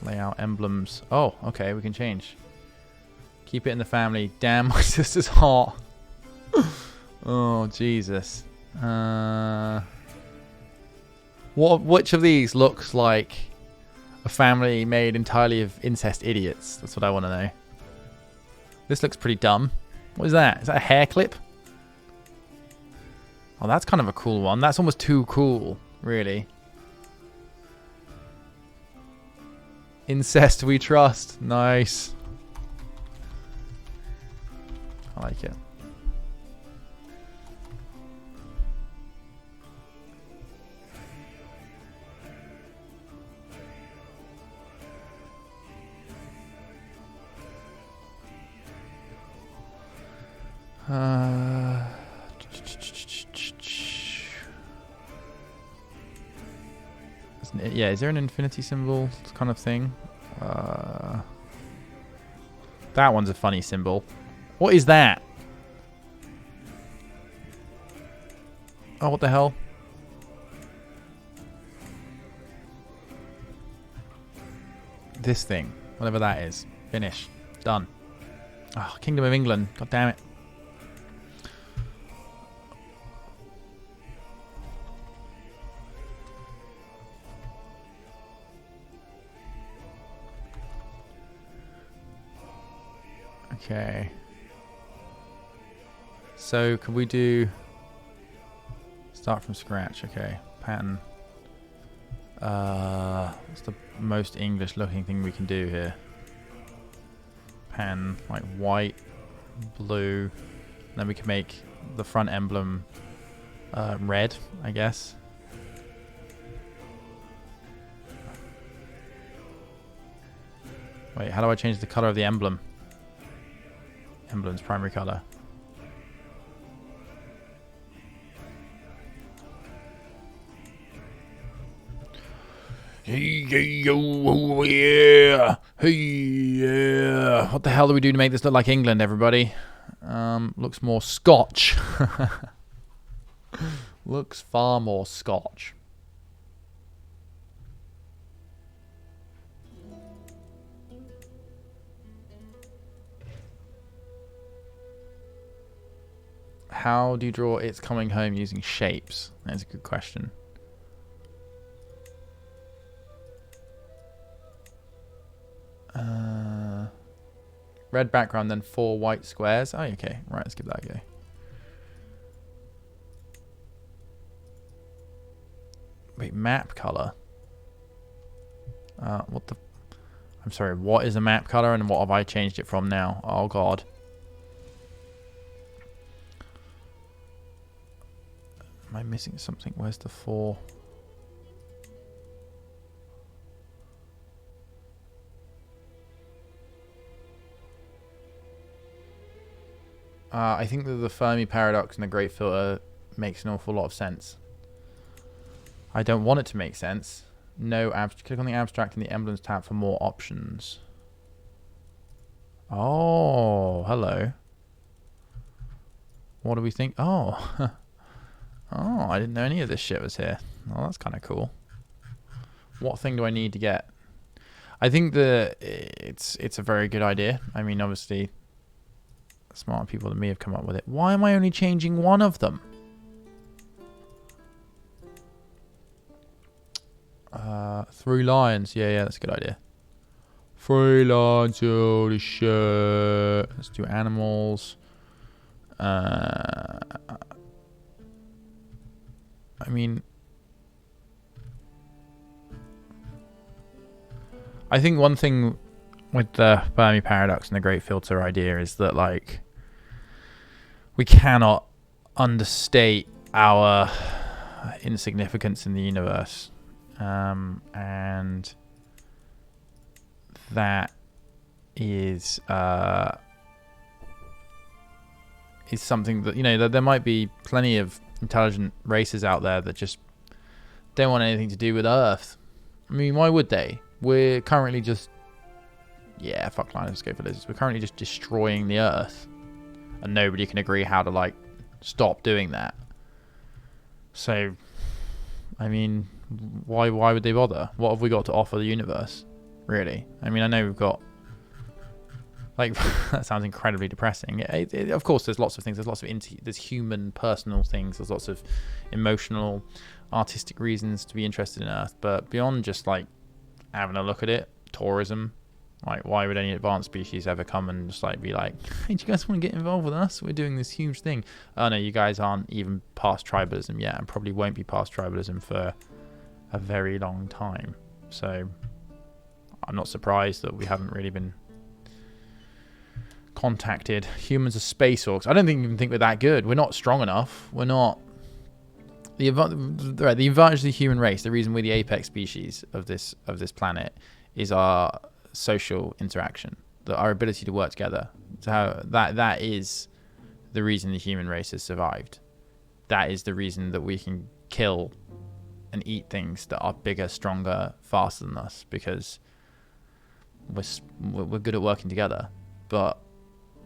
Layout, emblems. Oh, okay, we can change. Keep it in the family. Damn, my sister's hot. Oh, Jesus. Which of these looks like a family made entirely of incest idiots? That's what I want to know. This looks pretty dumb. What is that? Is that a hair clip? Oh, that's kind of a cool one. That's almost too cool, really. Incest we trust. Nice. I like it. Yeah, is there an infinity symbol kind of thing? That one's a funny symbol. What is that? Oh, what the hell? This thing. Whatever that is. Finish. Done. Oh, Kingdom of England. God damn it. Okay. So, could we do... Start from scratch, okay. Pattern. What's the most English looking thing we can do here? Pattern, like white, blue. Then we can make the front emblem red, I guess. Wait, how do I change the color of the emblem? Emblem's primary color. Hey, yo, yeah. Hey, yeah. What the hell do we do to make this look like England, everybody? Looks more Scotch. Looks far more Scotch. How do you draw It's Coming Home using shapes? That's a good question. Red background, then 4 white squares. Oh, okay. Right, let's give that a go. Wait, map color. What the... I'm sorry, what is a map color and what have I changed it from now? Oh, God. Am I missing something? Where's the 4? I think that the Fermi paradox and the Great Filter makes an awful lot of sense. I don't want it to make sense. No, click on the abstract in the emblems tab for more options. Oh, hello. What do we think? Oh, oh, I didn't know any of this shit was here. Oh, that's kind of cool. What thing do I need to get? I think that it's a very good idea. I mean, obviously, smarter people than me have come up with it. Why am I only changing one of them? 3 lions. Yeah, that's a good idea. 3 lions, holy shit. Let's do animals. I mean, I think one thing with the Fermi paradox and the Great Filter idea is that, like, we cannot understate our insignificance in the universe. And that is something that, you know, there might be plenty of intelligent races out there that just don't want anything to do with Earth. I mean, why would they? We're currently just, yeah, fuck lions, let's go for lizards. We're currently just destroying the Earth, and nobody can agree how to, like, stop doing that. So, I mean, why would they bother? What have we got to offer the universe, really? I mean, I know we've got, like, that sounds incredibly depressing. Of course, there's lots of things. There's lots of there's human, personal things. There's lots of emotional, artistic reasons to be interested in Earth. But beyond just, like, having a look at it, tourism, like, why would any advanced species ever come and just, like, be like, hey, do you guys want to get involved with us? We're doing this huge thing. Oh, no, you guys aren't even past tribalism yet, and probably won't be past tribalism for a very long time. So I'm not surprised that we haven't really been contacted. Humans are space orcs. I don't even think we're that good. We're not strong enough. We're not. The advantage of the human race, the reason we're the apex species of this planet, is our social interaction, our ability to work together. So that is the reason the human race has survived. That is the reason that we can kill and eat things that are bigger, stronger, faster than us, because we're good at working together. But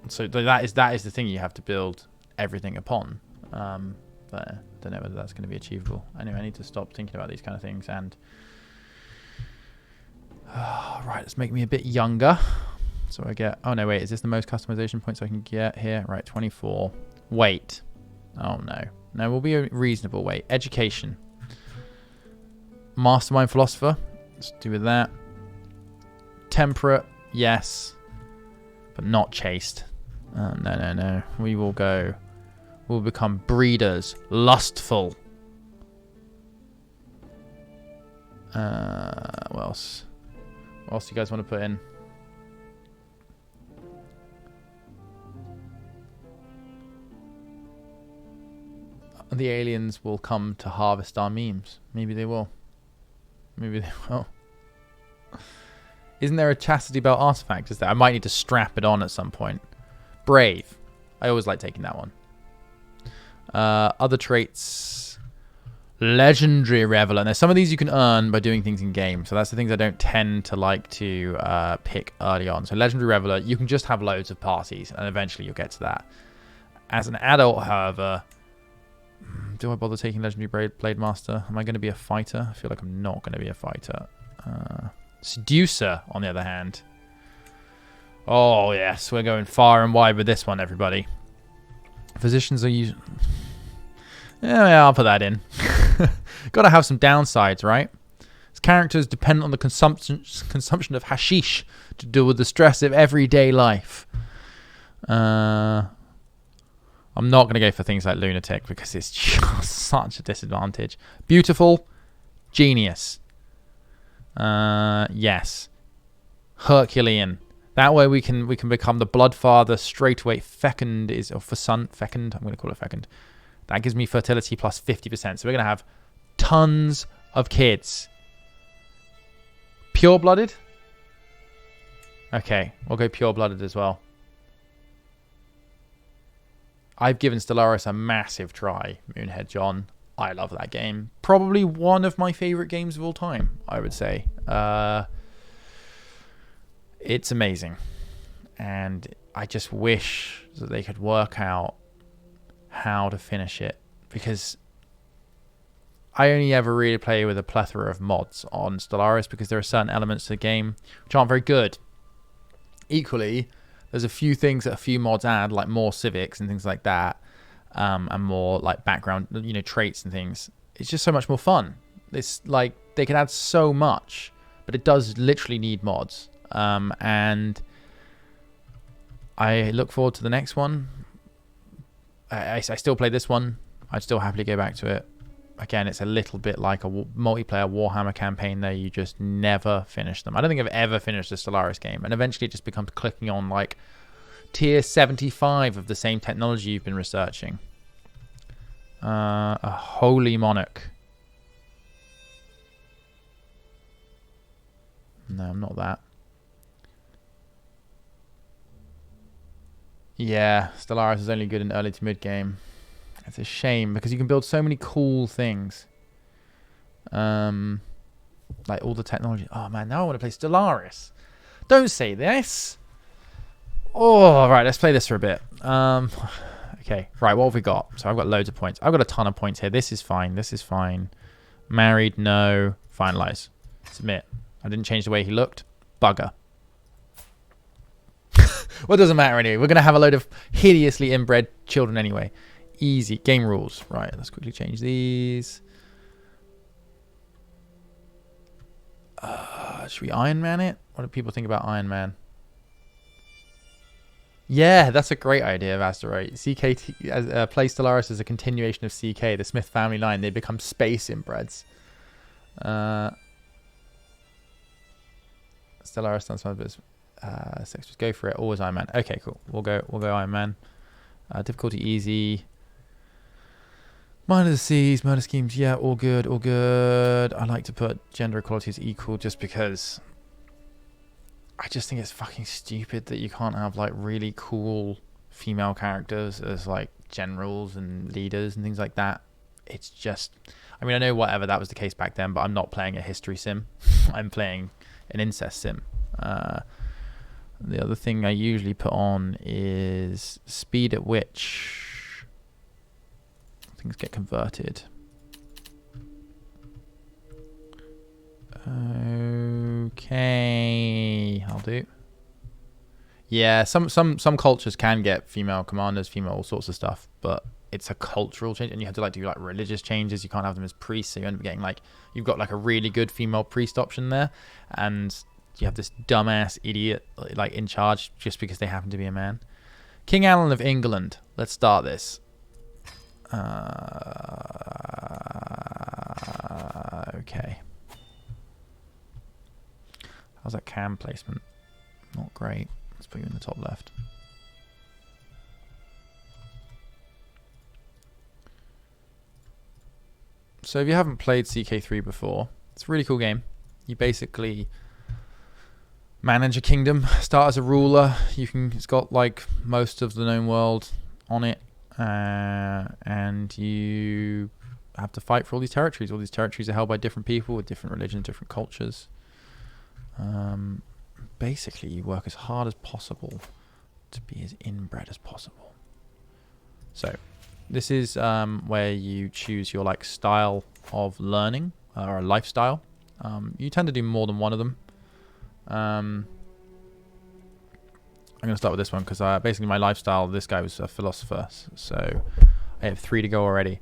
so that is the thing you have to build everything upon. But I don't know whether that's going to be achievable. Anyway, I need to stop thinking about these kind of things. And right, let's make me a bit younger. So I get, oh no, wait, is this the most customization points I can get here? Right, 24. Weight. Oh no. No, we'll be a reasonable weight. Education. Mastermind philosopher. Let's do with that. Temperate. Yes. But not chaste. No. We will go. We'll become breeders. Lustful. What else? What else do you guys want to put in? The aliens will come to harvest our memes. Maybe they will. Maybe they will. Isn't there a chastity belt artifact? Is there? I might need to strap it on at some point. Brave. I always like taking that one. Other traits. Legendary Reveler. Now, some of these you can earn by doing things in game. So that's the things I don't tend to like to pick early on. So Legendary Reveler, you can just have loads of parties, and eventually you'll get to that. As an adult, however, do I bother taking Legendary Blade Master? Am I going to be a fighter? I feel like I'm not going to be a fighter. Seducer, on the other hand. Oh, yes. We're going far and wide with this one, everybody. Physicians are usually... Yeah, I'll put that in. Got to have some downsides, right? His character is dependent on the consumption of hashish to deal with the stress of everyday life. I'm not going to go for things like lunatic because it's just such a disadvantage. Beautiful, genius. Yes. Herculean. That way we can become the Bloodfather straight away. Fecund is, or for son, Fecund. I'm going to call it Fecund. That gives me fertility plus 50%. So we're going to have tons of kids. Pure-blooded? Okay, we'll go pure-blooded as well. I've given Stellaris a massive try, Moonhead John. I love that game. Probably one of my favorite games of all time, I would say. It's amazing. And I just wish that they could work out how to finish it. Because I only ever really play with a plethora of mods on Stellaris because there are certain elements to the game which aren't very good. Equally, there's a few things that a few mods add, like more civics and things like that, and more like background, traits and things. It's just so much more fun. It's like they can add so much, but it does literally need mods. And I look forward to the next one. I still play this one. I'd still happily go back to it. Again, it's a little bit like a multiplayer Warhammer campaign there. You just never finish them. I don't think I've ever finished a Stellaris game. And eventually it just becomes clicking on like tier 75 of the same technology you've been researching. A Holy Monarch. No, I'm not that. Yeah, Stellaris is only good in early to mid game. It's a shame because you can build so many cool things. Like all the technology. Oh man, now I want to play Stellaris. Don't say this. Oh, right, let's play this for a bit. Okay, right, what have we got? So I've got loads of points. I've got a ton of points here. This is fine. This is fine. Married, no. Finalize. Submit. I didn't change the way he looked. Bugger. Well, it doesn't matter anyway. We're going to have a load of hideously inbred children anyway. Easy. Game rules. Right, let's quickly change these. Should we Iron Man it? What do people think about Iron Man? Yeah, that's a great idea, Vasteroid. CK play Stellaris as a continuation of CK, the Smith family line. They become space inbreds. Stellaris stands for sex. Just go for it. Always Iron Man. Okay, cool. We'll go Iron Man. Difficulty easy. Minor C's, murder schemes. Yeah, all good, all good. I like to put gender equality as equal just because I just think it's fucking stupid that you can't have like really cool female characters as like generals and leaders and things like that. It's just, I mean, I know whatever that was the case back then, but I'm not playing a history sim. I'm playing an incest sim. The other thing I usually put on is speed at which things get converted. Okay, I'll do. Yeah, some cultures can get female commanders, female all sorts of stuff, but it's a cultural change, and you have to like do like religious changes. You can't have them as priests, so you end up getting like you've got like a really good female priest option there, and you have this dumbass idiot like in charge just because they happen to be a man. King Alan of England. Let's start this. Okay. How's that cam placement? Not great. Let's put you in the top left. So if you haven't played CK3 before, it's a really cool game. You basically manage a kingdom, start as a ruler. It's got like most of the known world on it, and you have to fight for all these territories. All these territories are held by different people with different religions, different cultures. Basically, you work as hard as possible to be as inbred as possible. So this is where you choose your like style of learning or a lifestyle. You tend to do more than one of them. I'm going to start with this one because basically my lifestyle, this guy was a philosopher, so I have 3 to go already.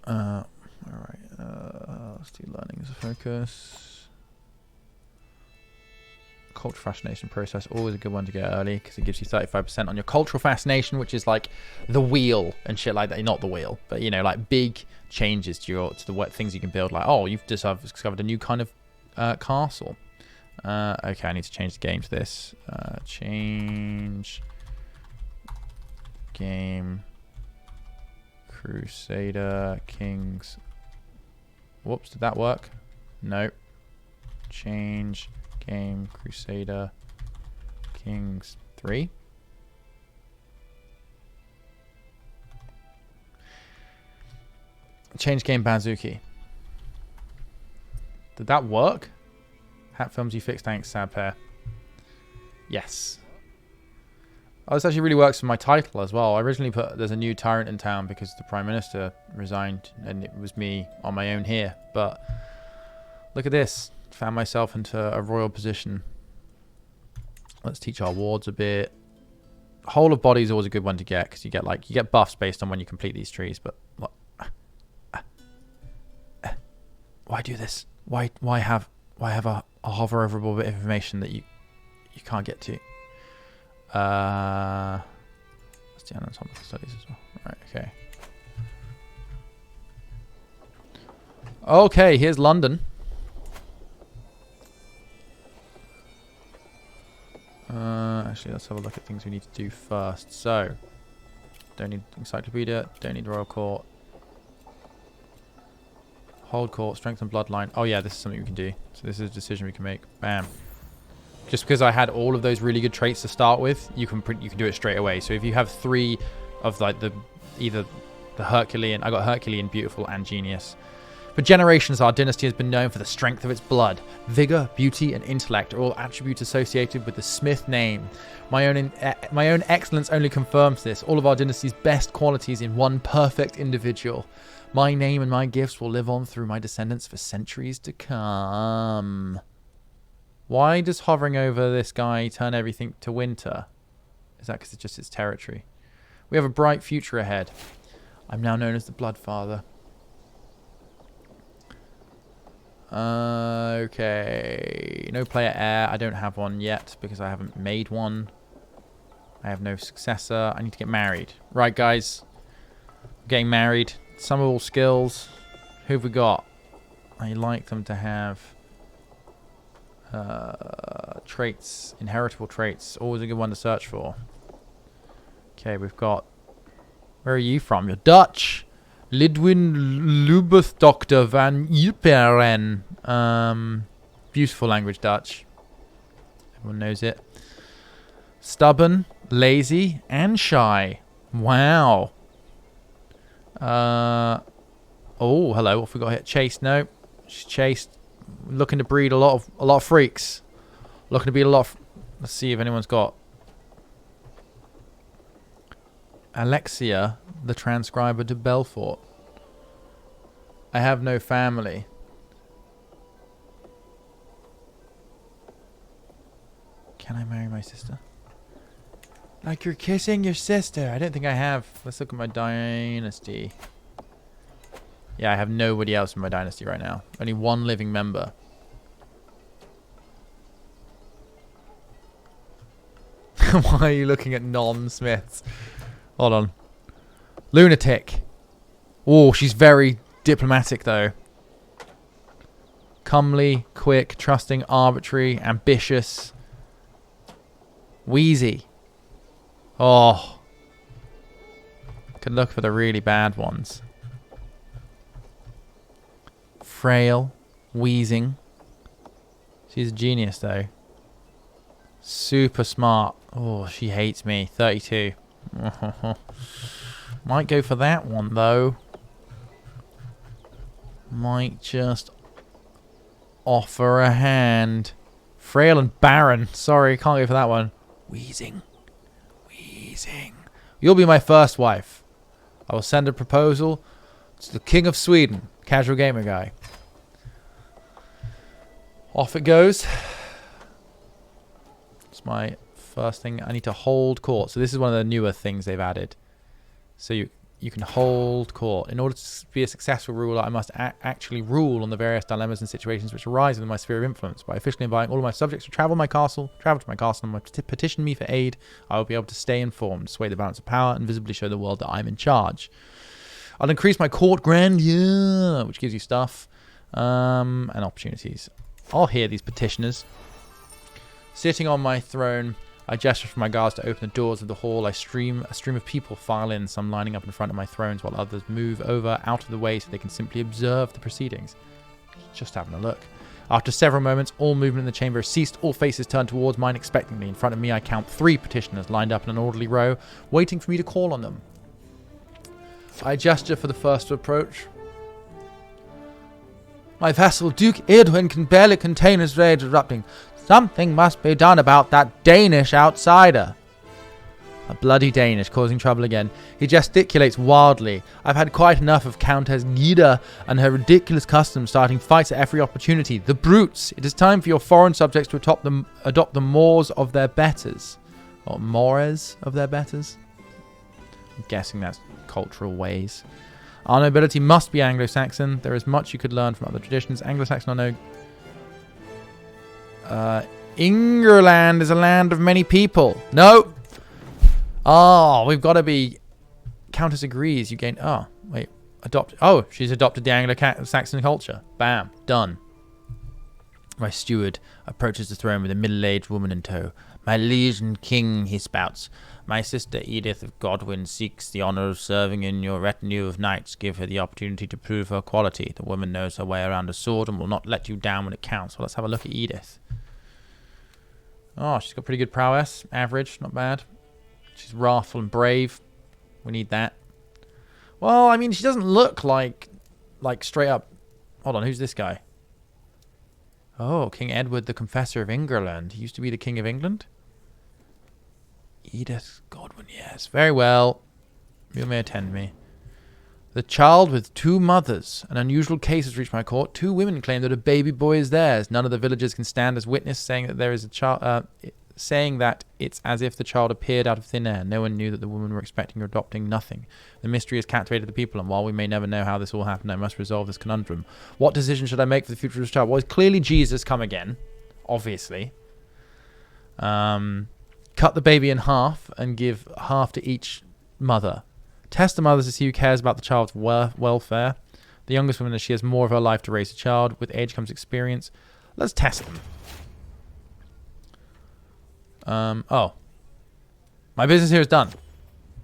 All right, let's do learning as a focus. Cultural fascination process, always a good one to get early because it gives you 35% on your cultural fascination, which is like the wheel and shit like that. Not the wheel, but you know, like big changes to the what things you can build. Like, oh, you've discovered a new kind of castle. Okay, I need to change the game to this. Change game Crusader Kings. Whoops, did that work? No. Change game Crusader Kings 3. Change game Banzuki. Did that work? Hat films you fixed, thanks, sad pair. Yes. Oh, this actually really works for my title as well. I originally put there's a new tyrant in town because the Prime Minister resigned and it was me on my own here. But look at this. Found myself into a royal position. Let's teach our wards a bit. Whole of body is always a good one to get because you get buffs based on when you complete these trees. But what? Why do this? Why have a hoverable bit of information that you can't get to? Let's do anatomical studies as well. Right, okay. Okay, here's London. Actually, let's have a look at things we need to do first. So, don't need encyclopedia, don't need royal court. Hold court, strengthen bloodline. Oh yeah, this is something we can do. So this is a decision we can make. Bam. Just because I had all of those really good traits to start with, you can do it straight away. So if you have 3 of like either the Herculean, I got Herculean, Beautiful, and Genius. For generations, our dynasty has been known for the strength of its blood. Vigor, beauty, and intellect are all attributes associated with the Smith name. My own excellence only confirms this. All of our dynasty's best qualities in one perfect individual. My name and my gifts will live on through my descendants for centuries to come. Why does hovering over this guy turn everything to winter? Is that because it's just its territory? We have a bright future ahead. I'm now known as the Bloodfather. Okay. No player heir. I don't have one yet because I haven't made one. I have no successor. I need to get married. Right, guys. I'm getting married. Some of all skills. Who have we got? I like them to have traits, inheritable traits. Always a good one to search for. Okay, we've got... Where are you from? You're Dutch. Lidwin Lubeth Dr. van Yperen. Beautiful language, Dutch. Everyone knows it. Stubborn, lazy, and shy. Wow. Oh, hello. What have we got here? Chaste. No, she's chaste. Looking to breed a lot of freaks. Looking to breed a lot of... Let's see if anyone's got... Alexia, the transcriber to Belfort. I have no family. Can I marry my sister? Like you're kissing your sister. I don't think I have. Let's look at my dynasty. Yeah, I have nobody else in my dynasty right now. Only one living member. Why are you looking at non-Smiths? Hold on. Lunatic. Oh, she's very diplomatic, though. Comely, quick, trusting, arbitrary, ambitious. Wheezy. Oh. Could look for the really bad ones. Frail. Wheezing. She's a genius, though. Super smart. Oh, she hates me. 32. Might go for that one, though. Might just offer a hand. Frail and barren. Sorry, can't go for that one. Wheezing. Wheezing. You'll be my first wife. I will send a proposal to the King of Sweden. Casual gamer guy. Off it goes. It's my first thing. I need to hold court. So this is one of the newer things they've added. So you can hold court. In order to be a successful ruler, I must actually rule on the various dilemmas and situations which arise within my sphere of influence. By officially inviting all of my subjects to travel to my castle, and petition me for aid, I will be able to stay informed, sway the balance of power, and visibly show the world that I'm in charge. I'll increase my court grandeur, which gives you stuff and opportunities. I'll hear these petitioners. Sitting on my throne, I gesture for my guards to open the doors of the hall. A stream of people file in, some lining up in front of my thrones, while others move over out of the way so they can simply observe the proceedings. Just having a look. After several moments, all movement in the chamber has ceased. All faces turn towards mine expectantly. In front of me, I count 3 petitioners lined up in an orderly row, waiting for me to call on them. I gesture for the first to approach. My vassal, Duke Edwin, can barely contain his rage erupting. Something must be done about that Danish outsider. A bloody Danish causing trouble again. He gesticulates wildly. I've had quite enough of Countess Gida and her ridiculous customs starting fights at every opportunity. The brutes! It is time for your foreign subjects to adopt the mores of their betters. Or mores of their betters? I'm guessing that's cultural ways. Our nobility must be Anglo-Saxon. There is much you could learn from other traditions. Anglo-Saxon or no... England is a land of many people. No! Oh, we've got to be... Countess agrees. You gain... Oh, wait. Adopt... Oh, she's adopted the Anglo-Saxon culture. Bam. Done. My steward approaches the throne with a middle-aged woman in tow. My liege and king, he spouts. My sister Edith of Godwin seeks the honor of serving in your retinue of knights. Give her the opportunity to prove her quality. The woman knows her way around a sword and will not let you down when it counts. Well, let's have a look at Edith. Oh, she's got pretty good prowess. Average, not bad. She's wrathful and brave. We need that. Well, I mean, she doesn't look like straight up... Hold on, who's this guy? Oh, King Edward, the Confessor of England. He used to be the King of England? Edith Godwin, yes. Very well. You may attend me. The child with 2 mothers. An unusual case has reached my court. 2 women claim that a baby boy is theirs. None of the villagers can stand as witness, saying that there is a child... saying that it's as if the child appeared out of thin air. No one knew that the women were expecting or adopting nothing. The mystery has captivated the people, and while we may never know how this all happened, I must resolve this conundrum. What decision should I make for the future of this child? Well, it's clearly Jesus come again, obviously. Cut the baby in half and give half to each mother. Test the mothers to see who cares about the child's welfare. The youngest woman, as she has more of her life to raise a child. With age comes experience. Let's test them. Oh. My business here is done.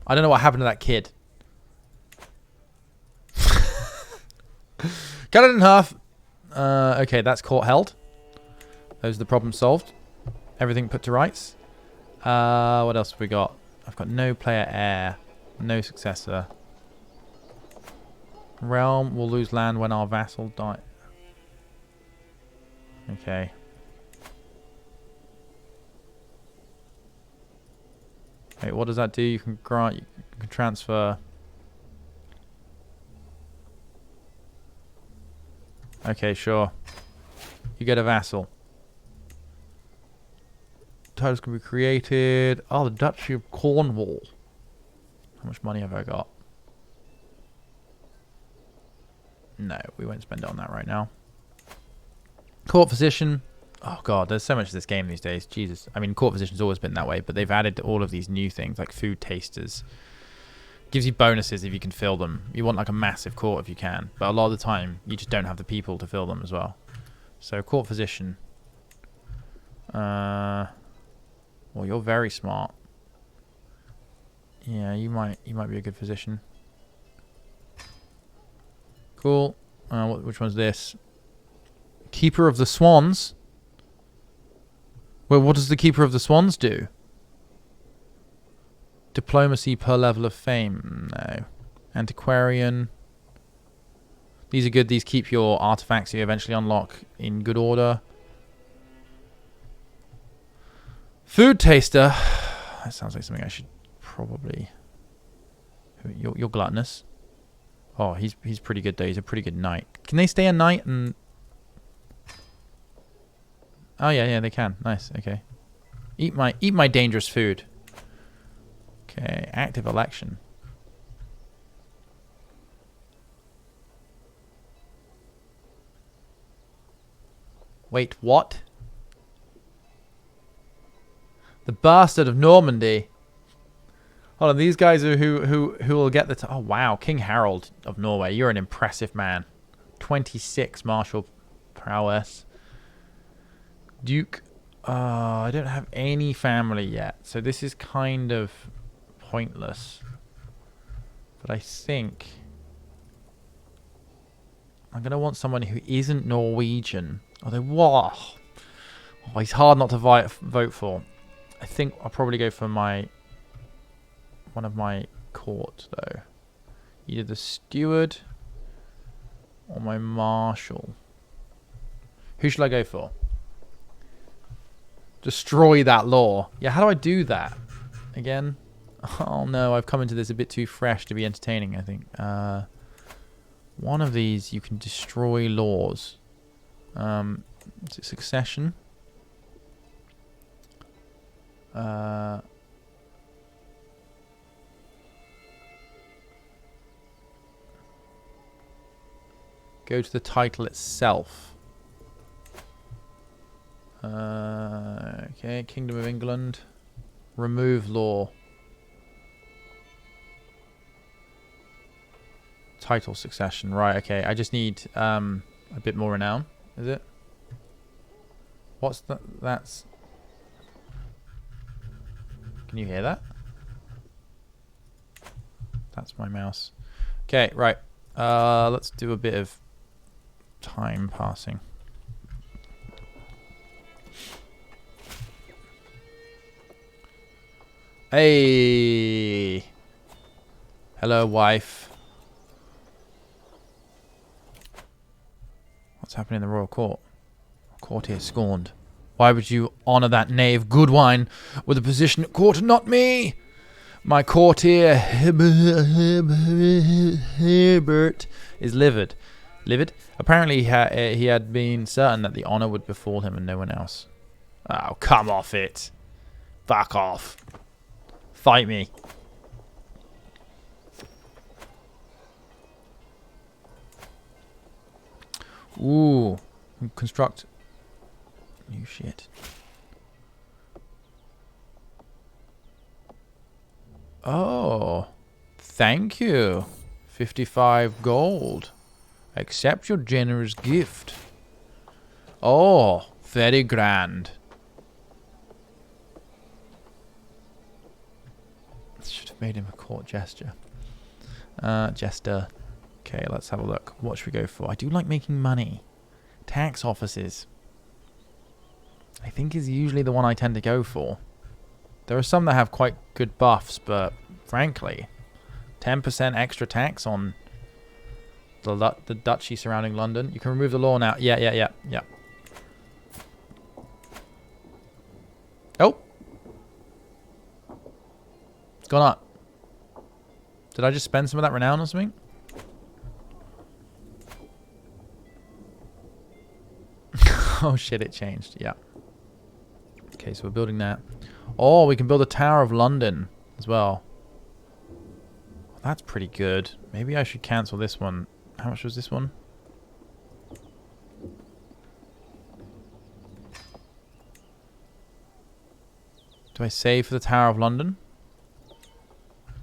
I don't know what happened to that kid. Cut it in half. Okay, that's court held. Those are the problems solved. Everything put to rights. What else have we got? I've got no player heir. No successor. Realm will lose land when our vassal die. Okay. Wait, what does that do? You can grant, you can transfer. Okay, sure. You get a vassal. Titles can be created. Oh, the Duchy of Cornwall. How much money have I got? No, we won't spend it on that right now. Court physician. Oh god, there's so much of this game these days. Jesus. I mean, court physician's always been that way, but they've added all of these new things, like food tasters. Gives you bonuses if you can fill them. You want like a massive court if you can, but a lot of the time, you just don't have the people to fill them as well. So, court physician. Well, you're very smart. Yeah, you might be a good physician. Cool. Which one's this? Keeper of the Swans. Well, what does the Keeper of the Swans do? Diplomacy per level of fame. No. Antiquarian. These are good. These keep your artifacts you eventually unlock in good order. Food taster. That sounds like something I should probably... You're gluttonous. Oh, he's pretty good though. He's a pretty good knight. Can they stay a knight and... Oh yeah, they can. Nice. Okay. Eat my dangerous food. Okay, active election. Wait, what? The bastard of Normandy. Hold on, these guys are who will get the... Oh wow, King Harold of Norway. You're an impressive man. 26 martial prowess. Duke I don't have any family yet, so this is kind of pointless. But I think I'm going to want someone who isn't Norwegian. Although, whoa. Oh, he's hard not to vote for. I think I'll probably go for one of my court, though. Either the steward or my marshal. Who should I go for? Destroy that law. Yeah, how do I do that? Again? Oh no, I've come into this a bit too fresh to be entertaining, I think. One of these, you can destroy laws. Is it succession? Go to the title itself. Okay, Kingdom of England. Remove law. Title succession. Right, okay. I just need a bit more renown. Is it? What's that? That's... Can you hear that? That's my mouse. Okay, right. Let's do a bit of time passing. Hey! Hello, wife. What's happening in the royal court? Courtier scorned. Why would you honour that knave Goodwine with a position at court and not me? My courtier Herbert is livid. Livid? Apparently he had been certain that the honour would befall him and no one else. Oh, come off it. Fuck off. Fight me. Ooh. Construct new shit. Oh. Thank you. 55 gold. Accept your generous gift. Oh, very grand. Should have made him a court gesture. Jester. Okay, let's have a look. What should we go for? I do like making money. Tax offices. I think is usually the one I tend to go for. There are some that have quite good buffs, but frankly, 10% extra tax on the duchy surrounding London. You can remove the law now. Yeah. Oh! It's gone up. Did I just spend some of that renown on something? Oh shit, it changed. Yeah. Okay, so we're building that. Oh, we can build a Tower of London as well. That's pretty good. Maybe I should cancel this one. How much was this one? Do I save for the Tower of London?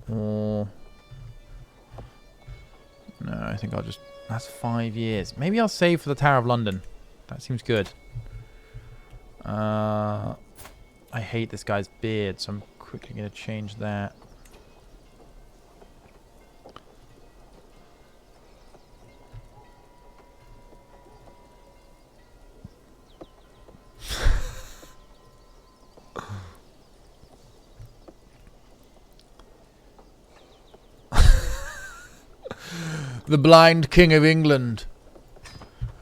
Or... No, I think I'll just... That's 5 years. Maybe I'll save for the Tower of London. That seems good. I hate this guy's beard, so I'm quickly going to change that. The blind king of England.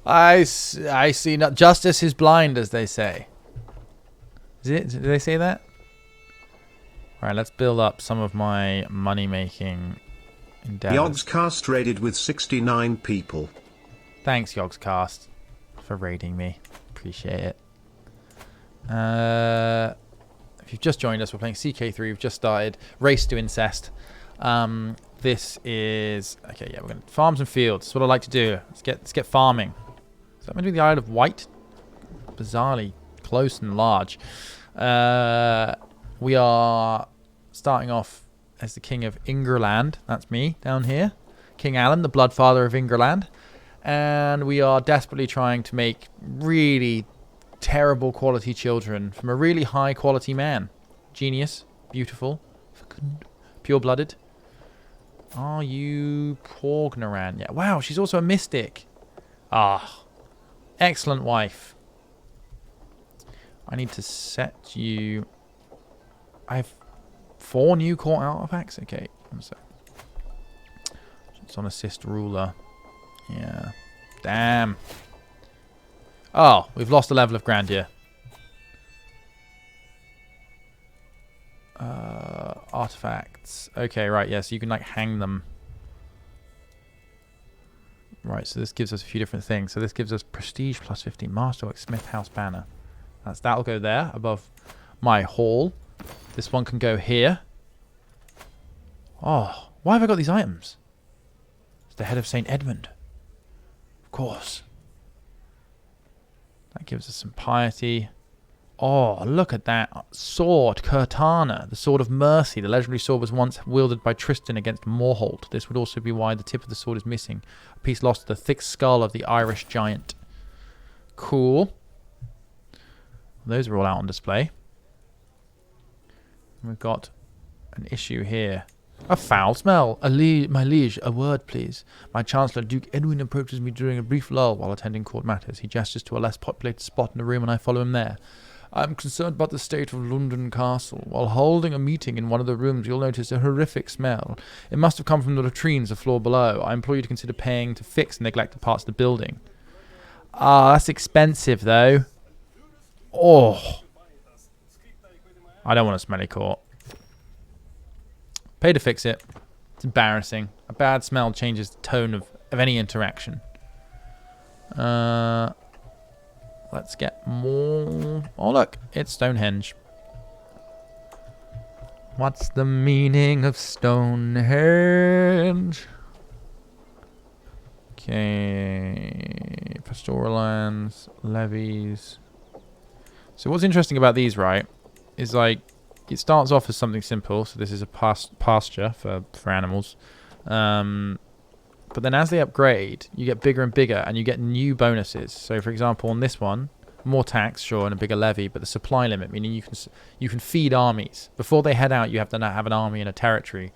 I see not justice is blind, as they say. Is it? Did they say that? All right, let's build up some of my money-making endeavors. Yogscast raided with 69 people. Thanks, Yogscast, for raiding me. Appreciate it. If you've just joined us, we're playing CK3. We've just started Race to Incest. This is okay. Yeah, we're going to farms and fields. That's what I like to do. Let's get farming. Is that meant to be the Isle of Wight? Bizarrely close and large. We are starting off as the king of Ingerland. That's me down here. King Alan, the bloodfather of Ingerland. And we are desperately trying to make really terrible quality children from a really high quality man. Genius. Beautiful. Fecund. Pure-blooded. Are you Porgnaran? Yeah. Wow, she's also a mystic. Ah. Excellent wife. I need to set you... I have 4 new court artifacts? Okay. It's on assist ruler. Yeah. Damn. Oh, we've lost a level of grandeur. Artifacts. Okay, right, yeah, so you can like hang them. Right, so this gives us a few different things. So this gives us prestige plus 15, masterwork, smith house banner. That'll go there above my hall. This one can go here. Oh, why have I got these items? It's the head of St. Edmund. Of course. That gives us some piety. Oh, look at that sword, Curtana, the sword of mercy. The legendary sword was once wielded by Tristan against Morholt. This would also be why the tip of the sword is missing. A piece lost to the thick skull of the Irish giant. Cool. Those are all out on display. We've got an issue here. A foul smell. My liege, a word, please. My Chancellor, Duke Edwin, approaches me during a brief lull while attending court matters. He gestures to a less populated spot in the room and I follow him there. I'm concerned about the state of London Castle. While holding a meeting in one of the rooms, you'll notice a horrific smell. It must have come from the latrines, the floor below. I implore you to consider paying to fix neglected parts of the building. Ah, that's expensive, though. Oh. I don't want a smelly court. Pay to fix it. It's embarrassing. A bad smell changes the tone of any interaction. Let's get more. Oh, look. It's Stonehenge. What's the meaning of Stonehenge? Okay. Pastoral lands. Levies. So what's interesting about these, right, is like, it starts off as something simple. So this is a pasture for animals. But then as they upgrade, you get bigger and bigger and you get new bonuses. So for example, on this one, more tax, sure, and a bigger levy, but the supply limit, meaning you can feed armies. Before they head out, you have to have an army in a territory.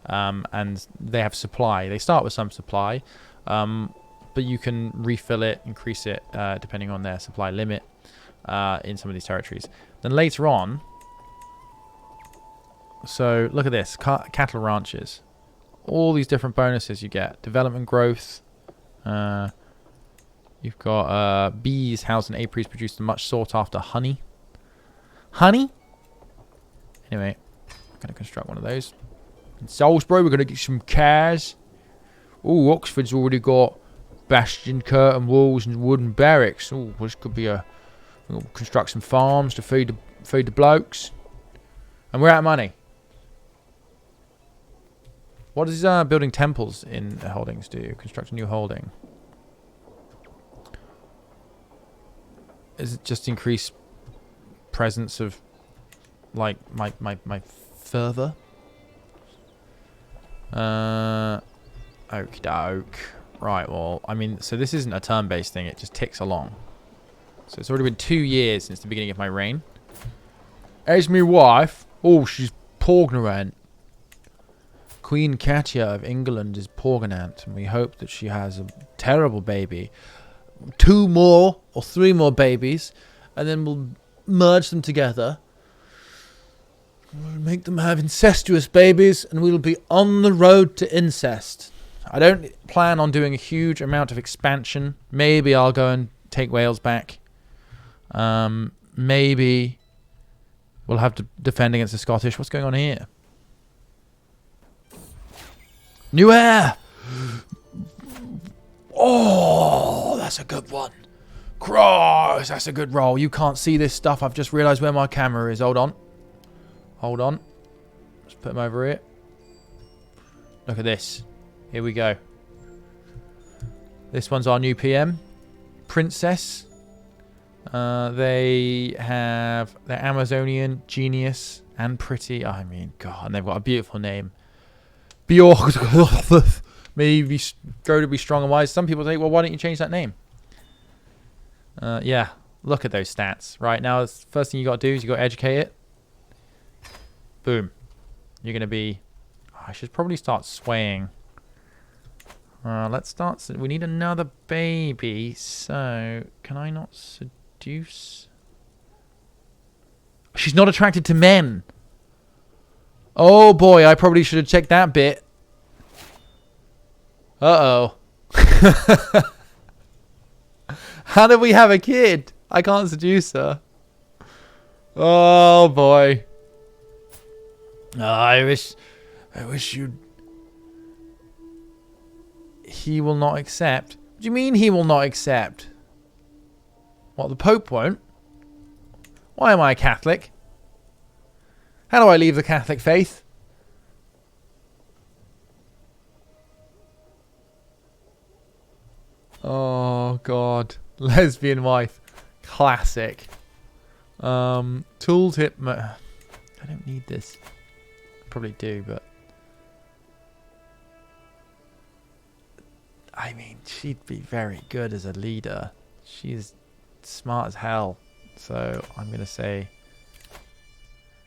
And they have supply. They start with some supply, but you can refill it, increase it, depending on their supply limit in some of these territories. Then later on, so look at this, cattle ranches. All these different bonuses you get. Development growth. You've got bees housed in apiaries produce the much sought after honey. Honey? Anyway, I'm going to construct one of those. In Salisbury, we're going to get some cars. Oh, Oxford's already got bastion, curtain walls, and wooden barracks. Oh, this could be a... We'll construct some farms to feed the blokes. And we're out of money. What does building temples in holdings do? Construct a new holding. Is it just increase presence of like my further? Okie doke. Right, well, I mean, so this isn't a turn-based thing, it just ticks along. So it's already been 2 years since the beginning of my reign. As my wife, oh, she's Porgnarant. Queen Katia of England is Porganant, and we hope that she has a terrible baby. 2 more or 3 more babies, and then we'll merge them together. We'll make them have incestuous babies, and we'll be on the road to incest. I don't plan on doing a huge amount of expansion. Maybe I'll go and take Wales back. Maybe we'll have to defend against the Scottish. What's going on here? New heir! Oh, that's a good one. Christ, that's a good roll. You can't see this stuff. I've just realised where my camera is. Hold on. Hold on. Let's put him over here. Look at this. Here we go. This one's our new PM. Princess. They're Amazonian, genius, and pretty. I mean, God, and they've got a beautiful name. Bjork. Maybe grow to be strong and wise. Some people say, well, why don't you change that name? Yeah, Look at those stats. Right now, the first thing you got to do is you got to educate it. Boom. You're going to be... Oh, I should probably start swaying. Let's start... We need another baby. So, can I not seduce? She's not attracted to men. Oh boy, I probably should have checked that bit. Uh-oh. How do we have a kid? I can't seduce her. Oh boy. Oh, I wish you'd... He will not accept. What do you mean he will not accept? What, the Pope won't? Why am I a Catholic? How do I leave the Catholic faith? Oh God. Lesbian wife. Classic. Tooltip. I don't need this. Probably do, but I mean, she'd be very good as a leader. She's smart as hell. So I'm going to say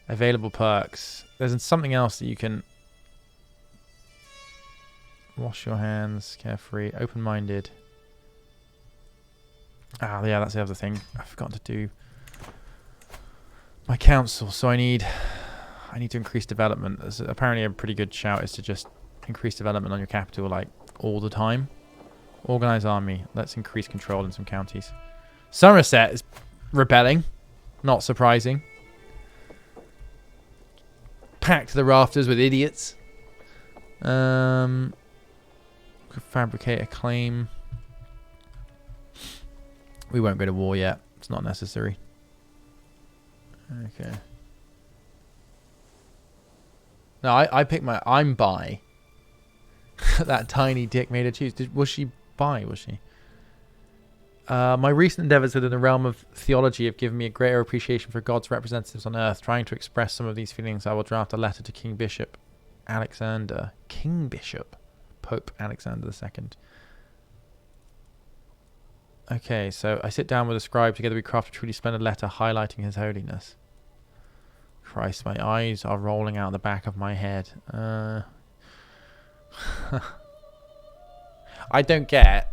available perks. There's something else that you can... Wash your hands, carefree, open-minded. Ah, yeah, that's the other thing. I forgot to do my council. So I need to increase development. There's apparently a pretty good shout is to just increase development on your capital like all the time. Organize army. Let's increase control in some counties. Somerset is rebelling. Not surprising. Packed to the rafters with idiots. Fabricate a claim. We won't go to war yet. It's not necessary. Okay. No, I picked my... I'm bi. That tiny dick made her choose. Was she bi, was she? My recent endeavors within the realm of theology have given me a greater appreciation for God's representatives on earth. Trying to express some of these feelings, I will draft a letter to King Bishop Alexander. King Bishop? Pope Alexander II. Okay, so I sit down with a scribe. Together we craft a truly splendid letter highlighting his holiness. Christ, my eyes are rolling out the back of my head. I don't get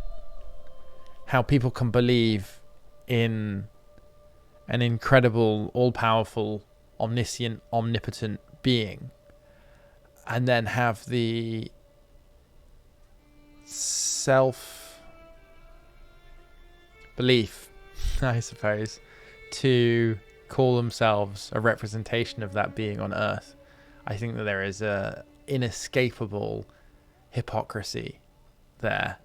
how people can believe in an incredible, all-powerful, omniscient, omnipotent being and then have the self-belief, I suppose, to call themselves a representation of that being on earth. I think that there is a inescapable hypocrisy there.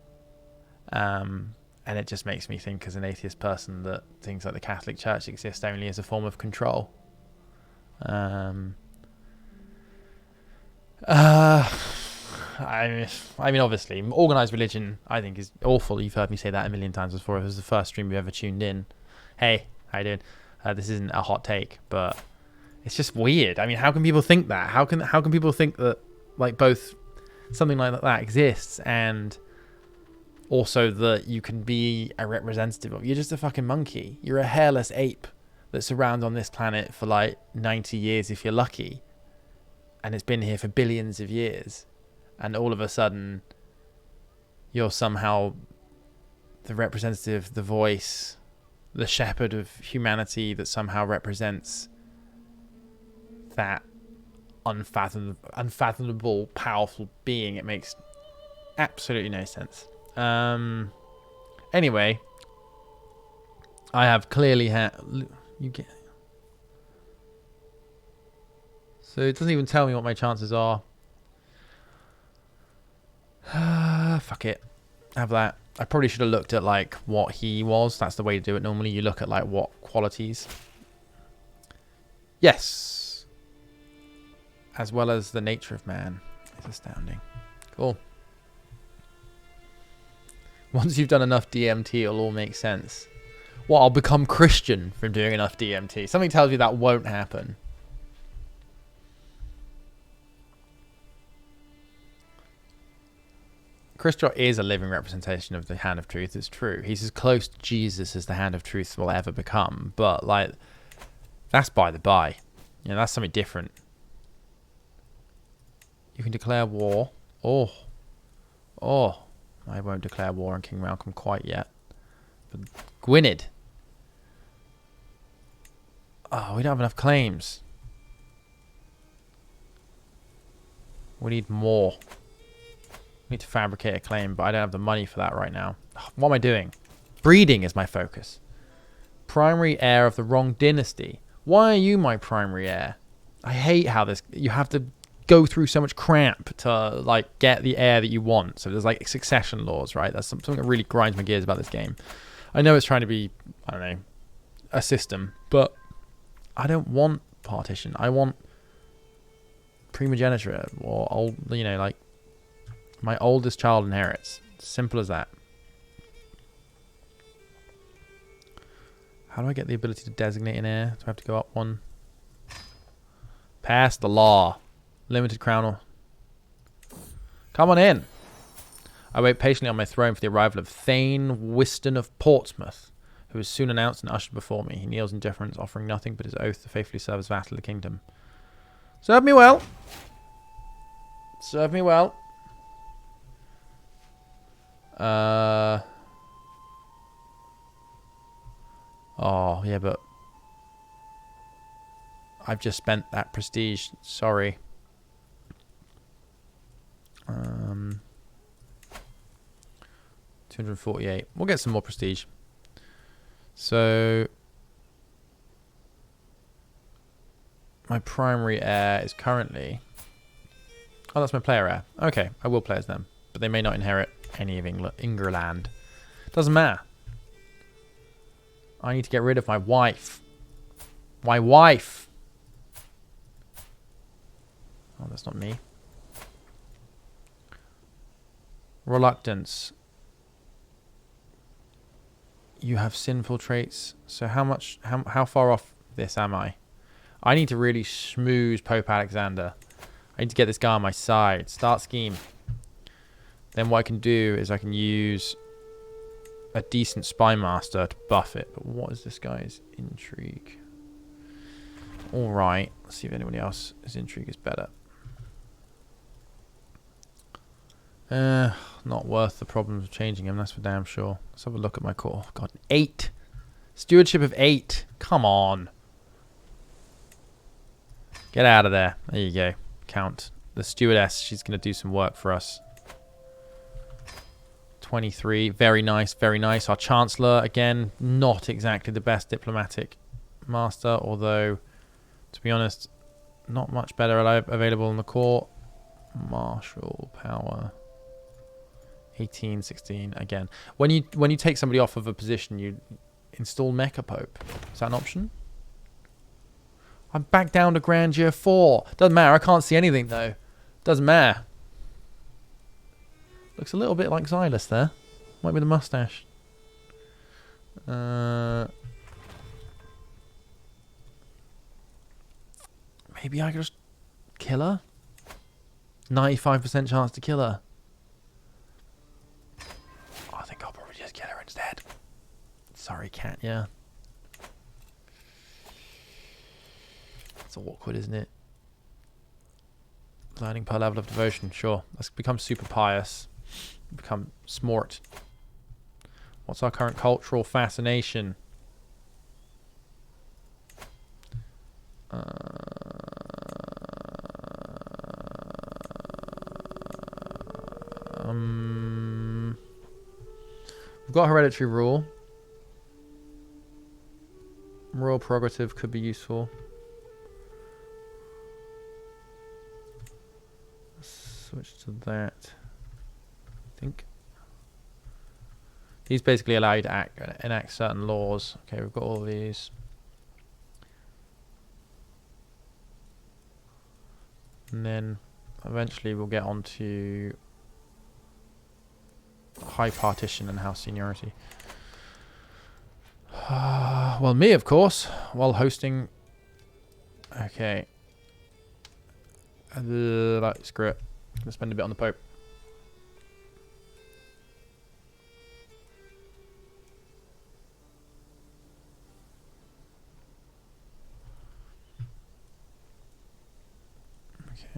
And it just makes me think as an atheist person that things like the Catholic Church exist only as a form of control. I mean, obviously, organised religion, I think, is awful. You've heard me say that a million times before. If it was the first stream you ever tuned in. Hey, how you doing? This isn't a hot take, but it's just weird. I mean, how can people think that? How can people think that, like, both something like that exists and also that you can be a representative of? You're just a fucking monkey. You're a hairless ape that's around on this planet for like 90 years if you're lucky. And it's been here for billions of years. And all of a sudden, you're somehow the representative, the voice, the shepherd of humanity that somehow represents that unfathomable, powerful being. It makes absolutely no sense. Anyway, I have clearly had... You get... So it doesn't even tell me what my chances are. Fuck it. Have that. I probably should have looked at like what he was. That's the way to do it. Normally you look at like what qualities. Yes. As well as the nature of man. It's astounding. Cool. Once you've done enough DMT, it'll all make sense. What, I'll become Christian from doing enough DMT? Something tells me that won't happen. Christoph is a living representation of the Hand of Truth. It's true. He's as close to Jesus as the Hand of Truth will ever become. But, like, that's by the by. You know, that's something different. You can declare war. Oh. I won't declare war on King Malcolm quite yet. But Gwynedd. Oh, we don't have enough claims. We need more. We need to fabricate a claim, but I don't have the money for that right now. What am I doing? Breeding is my focus. Primary heir of the wrong dynasty. Why are you my primary heir? I hate how this... You have to go through so much crap to, like, get the heir that you want. So there's, like, succession laws, right? That's something that really grinds my gears about this game. I know it's trying to be, I don't know, a system, but I don't want partition. I want primogeniture, or old, you know, like, my oldest child inherits. Simple as that. How do I get the ability to designate an heir? Do I have to go up one? Pass the law. Limited crown. Come on in. I wait patiently on my throne for the arrival of Thane Whiston of Portsmouth, who is soon announced and ushered before me. He kneels in deference, offering nothing but his oath to faithfully serve as vassal of the kingdom. Serve me well. Serve me well. Oh, yeah, but I've just spent that prestige. Sorry. 248. We'll get some more prestige. So my primary heir is currently... Oh, that's my player heir. Okay, I will play as them. But they may not inherit any of England. Doesn't matter. I need to get rid of my wife. My wife! Oh, that's not me. Reluctance. You have sinful traits. So how far off this am I? I need to really schmooze Pope Alexander. I need to get this guy on my side. Start scheme. Then what I can do is I can use a decent spy master to buff it. But what is this guy's intrigue? Alright. Let's see if anybody else's intrigue is better. Not worth the problems of changing him, that's for damn sure. Let's have a look at my core. God, 8. Stewardship of 8. Come on. Get out of there. There you go. Count. The stewardess, she's going to do some work for us. 23. Very nice, very nice. Our Chancellor, again, not exactly the best diplomatic master, although, to be honest, not much better available in the court. Martial power. 18, 16, again. When you take somebody off of a position, you install Mecha Pope. Is that an option? I'm back down to Grandeur 4. Doesn't matter, I can't see anything though. Doesn't matter. Looks a little bit like Xylus there. Might be the mustache. Maybe I could just kill her? 95% chance to kill her. I think I'll probably just kill her instead. Sorry, cat, yeah. It's awkward, isn't it? Learning per level of devotion, sure. Let's become super pious. Become smart. What's our current cultural fascination? We've got hereditary rule. Royal prerogative could be useful. Switch to that. I think. He's basically allowed you to enact certain laws. Okay, we've got all these. And then eventually we'll get on to high partition and house seniority. Well, me, of course, while hosting. Okay. Screw it. Let's spend a bit on the Pope.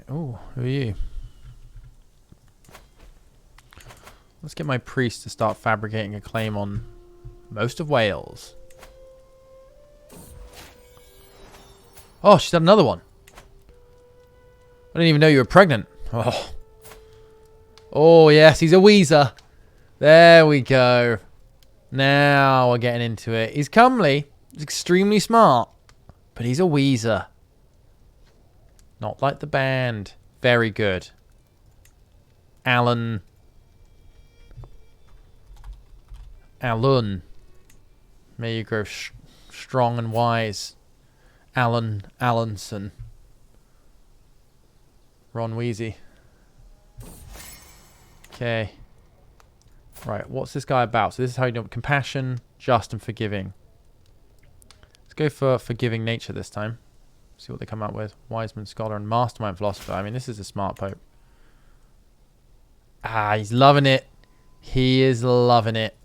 Oh, who are you? Let's get my priest to start fabricating a claim on most of Wales. Oh, she's had another one. I didn't even know you were pregnant. Oh. Oh, yes, he's a wheezer. There we go. Now we're getting into it. He's comely. He's extremely smart. But he's a wheezer. Not like the band. Very good. Alan. May you grow strong and wise. Alan Allenson. Ron Weasley. Okay. Right, what's this guy about? So this is how you know compassion, just and forgiving. Let's go for forgiving nature this time. See what they come out with. Wiseman, scholar, and mastermind philosopher. I mean, this is a smart pope. Ah, he's loving it. He is loving it.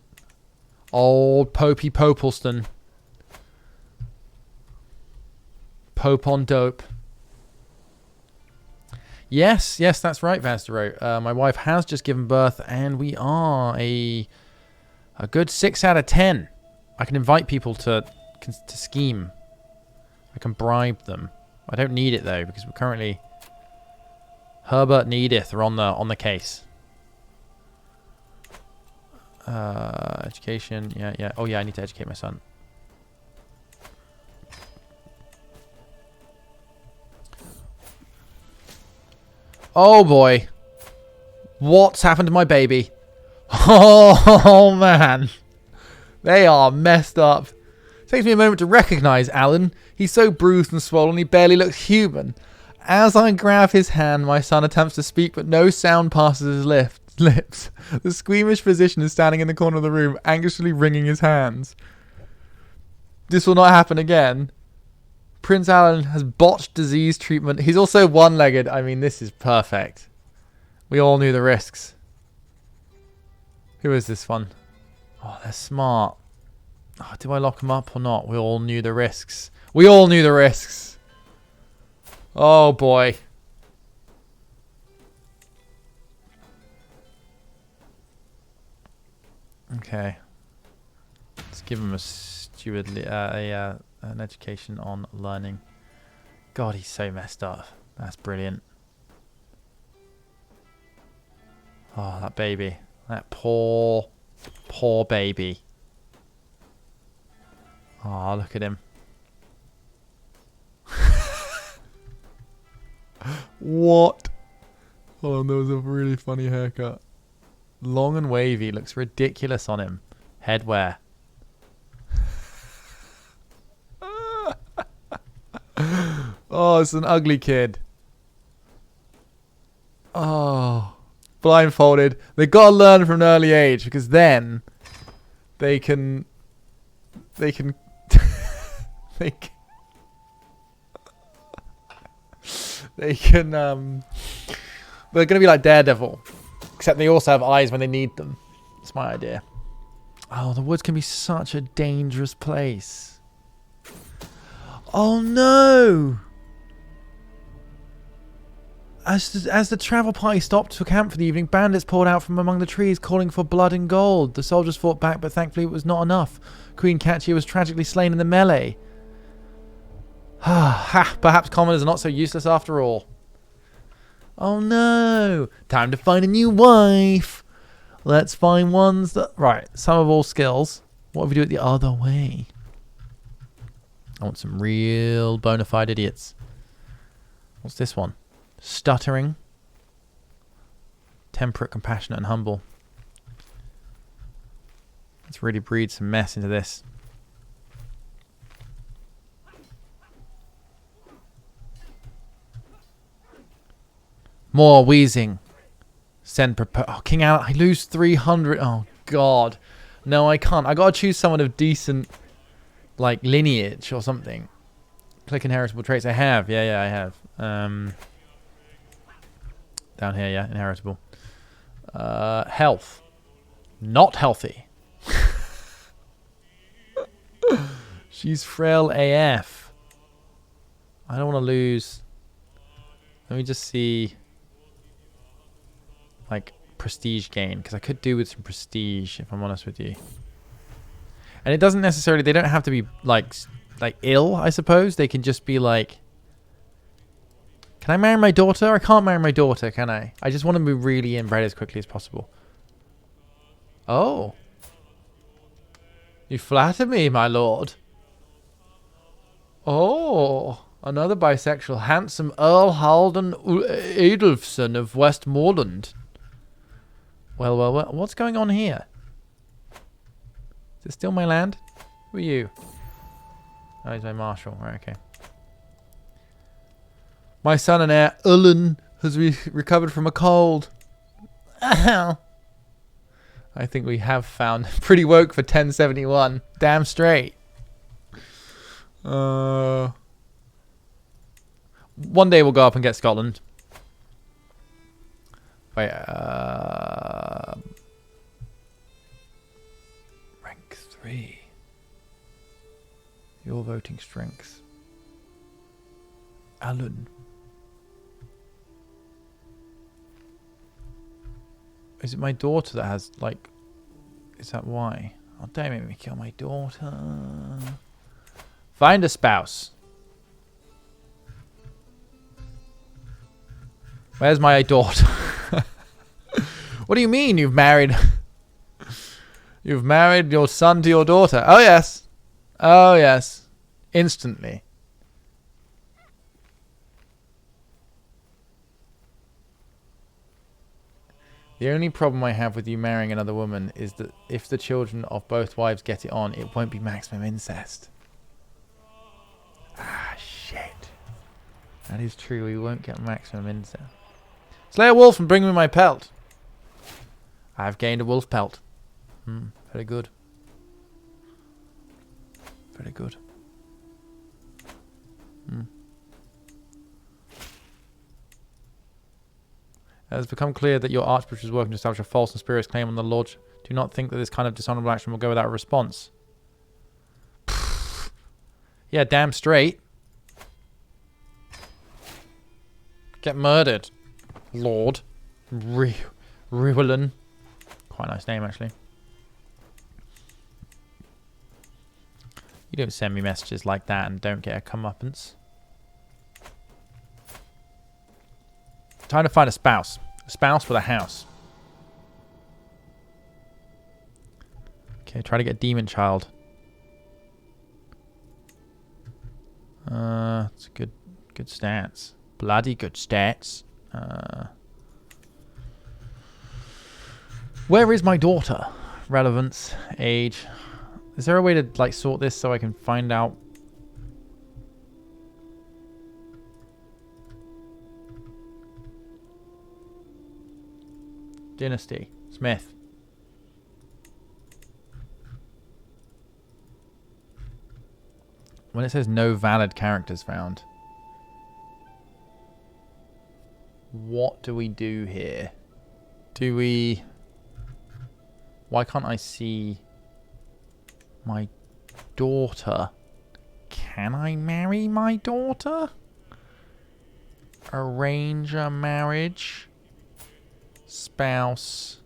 Old Popey Popelston. Pope on dope. Yes, that's right, Vasterow. My wife has just given birth, and we are a good 6 out of 10. I can invite people to scheme. I can bribe them. I don't need it though, because we're currently Herbert and Edith are on the case. Education, yeah. Oh yeah, I need to educate my son. Oh boy. What's happened to my baby? Oh man. They are messed up. It takes me a moment to recognize Alan. He's so bruised and swollen he barely looks human. As I grab his hand, my son attempts to speak, but no sound passes his lips. The squeamish physician is standing in the corner of the room, anxiously wringing his hands. This will not happen again. Prince Alan has botched disease treatment. He's also one-legged. I mean, this is perfect. We all knew the risks. Who is this one? Oh, they're smart. Oh, do I lock them up or not? We all knew the risks. We all knew the risks. Oh, boy. Okay. Let's give him a an education on learning. God, he's so messed up. That's brilliant. Oh, that baby. That poor baby. Oh, look at him. What? Oh, that was a really funny haircut. Long and wavy. Looks ridiculous on him. Headwear. Oh, it's an ugly kid. Oh. Blindfolded. They've got to learn from an early age, because then they can they're going to be like Daredevil, except they also have eyes when they need them. It's my idea. Oh, the woods can be such a dangerous place. Oh no! As the travel party stopped to camp for the evening, bandits poured out from among the trees, calling for blood and gold. The soldiers fought back, but thankfully it was not enough. Queen Katia was tragically slain in the melee. Perhaps commoners are not so useless after all. Oh no! Time to find a new wife. Let's find ones that... Right, some of all skills. What if we do it the other way? I want some real bona fide idiots. What's this one? Stuttering. Temperate, compassionate, and humble. Let's really breed some mess into this. More wheezing. Send oh, King Alan. I lose 300. Oh, God. No, I can't. I got to choose someone of decent, like, lineage or something. Click inheritable traits. I have. Yeah, I have. Down here, yeah. Inheritable. Health. Not healthy. She's frail AF. I don't want to lose Let me just see, like, prestige gain, because I could do with some prestige, if I'm honest with you. And it doesn't necessarily, they don't have to be, like ill, I suppose. They can just be, like... Can I marry my daughter? I can't marry my daughter, can I? I just want to be really inbred as quickly as possible. Oh. You flatter me, my lord. Oh, another bisexual, handsome Earl Halden Adolfson of Westmoreland. Well, what's going on here? Is it still my land? Who are you? Oh, he's my marshal. Right, okay. My son and heir, Ullen, has recovered from a cold. Ow. I think we have found pretty woke for 1071. Damn straight. One day we'll go up and get Scotland. Wait, rank 3. Your voting strength. Alan. Is it my daughter that has, like... Is that why? Oh, don't make me kill my daughter. Find a spouse. Where's my daughter? What do you mean you've married... You've married your son to your daughter? Oh, yes. Oh, yes. Instantly. The only problem I have with you marrying another woman is that if the children of both wives get it on, it won't be maximum incest. Ah, shit. That is true. We won't get maximum incest. Slay a wolf and bring me my pelt. I have gained a wolf pelt. Very good. Very good. It has become clear that your archbishop is working to establish a false and spurious claim on the lodge. Do not think that this kind of dishonorable action will go without a response. Yeah, damn straight. Get murdered, Lord Rewelin. Quite a nice name, actually. You don't send me messages like that and don't get a comeuppance. Time to find a spouse. A spouse with a house. Okay, try to get demon child. It's good stats. Bloody good stats. Where is my daughter? Relevance, age. Is there a way to like sort this so I can find out? Dynasty. Smith. When it says no valid characters found, what do we do here? Do we... Why can't I see my daughter? Can I marry my daughter? Arrange a marriage? Spouse.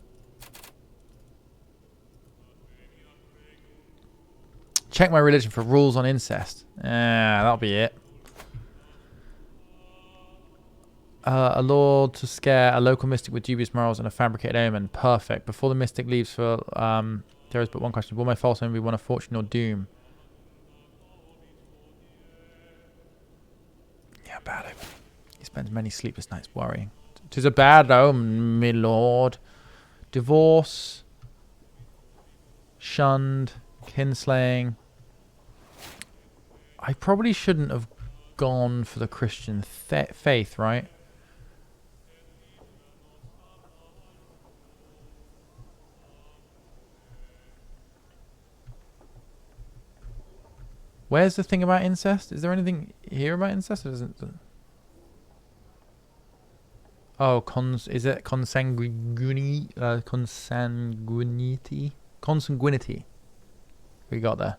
Check my religion for rules on incest. That'll be it. A lord to scare a local mystic with dubious morals and a fabricated omen. Perfect. Before the mystic leaves for... there is but one question. Will my false omen be one of fortune or doom? Yeah, bad omen. He spends many sleepless nights worrying. 'Tis a bad omen, my lord. Divorce. Shunned. Kinslaying. I probably shouldn't have gone for the Christian faith, right? Where's the thing about incest? Is there anything here about incest? Or isn't it? Oh, is it consanguinity? Consanguinity? Consanguinity. We got there.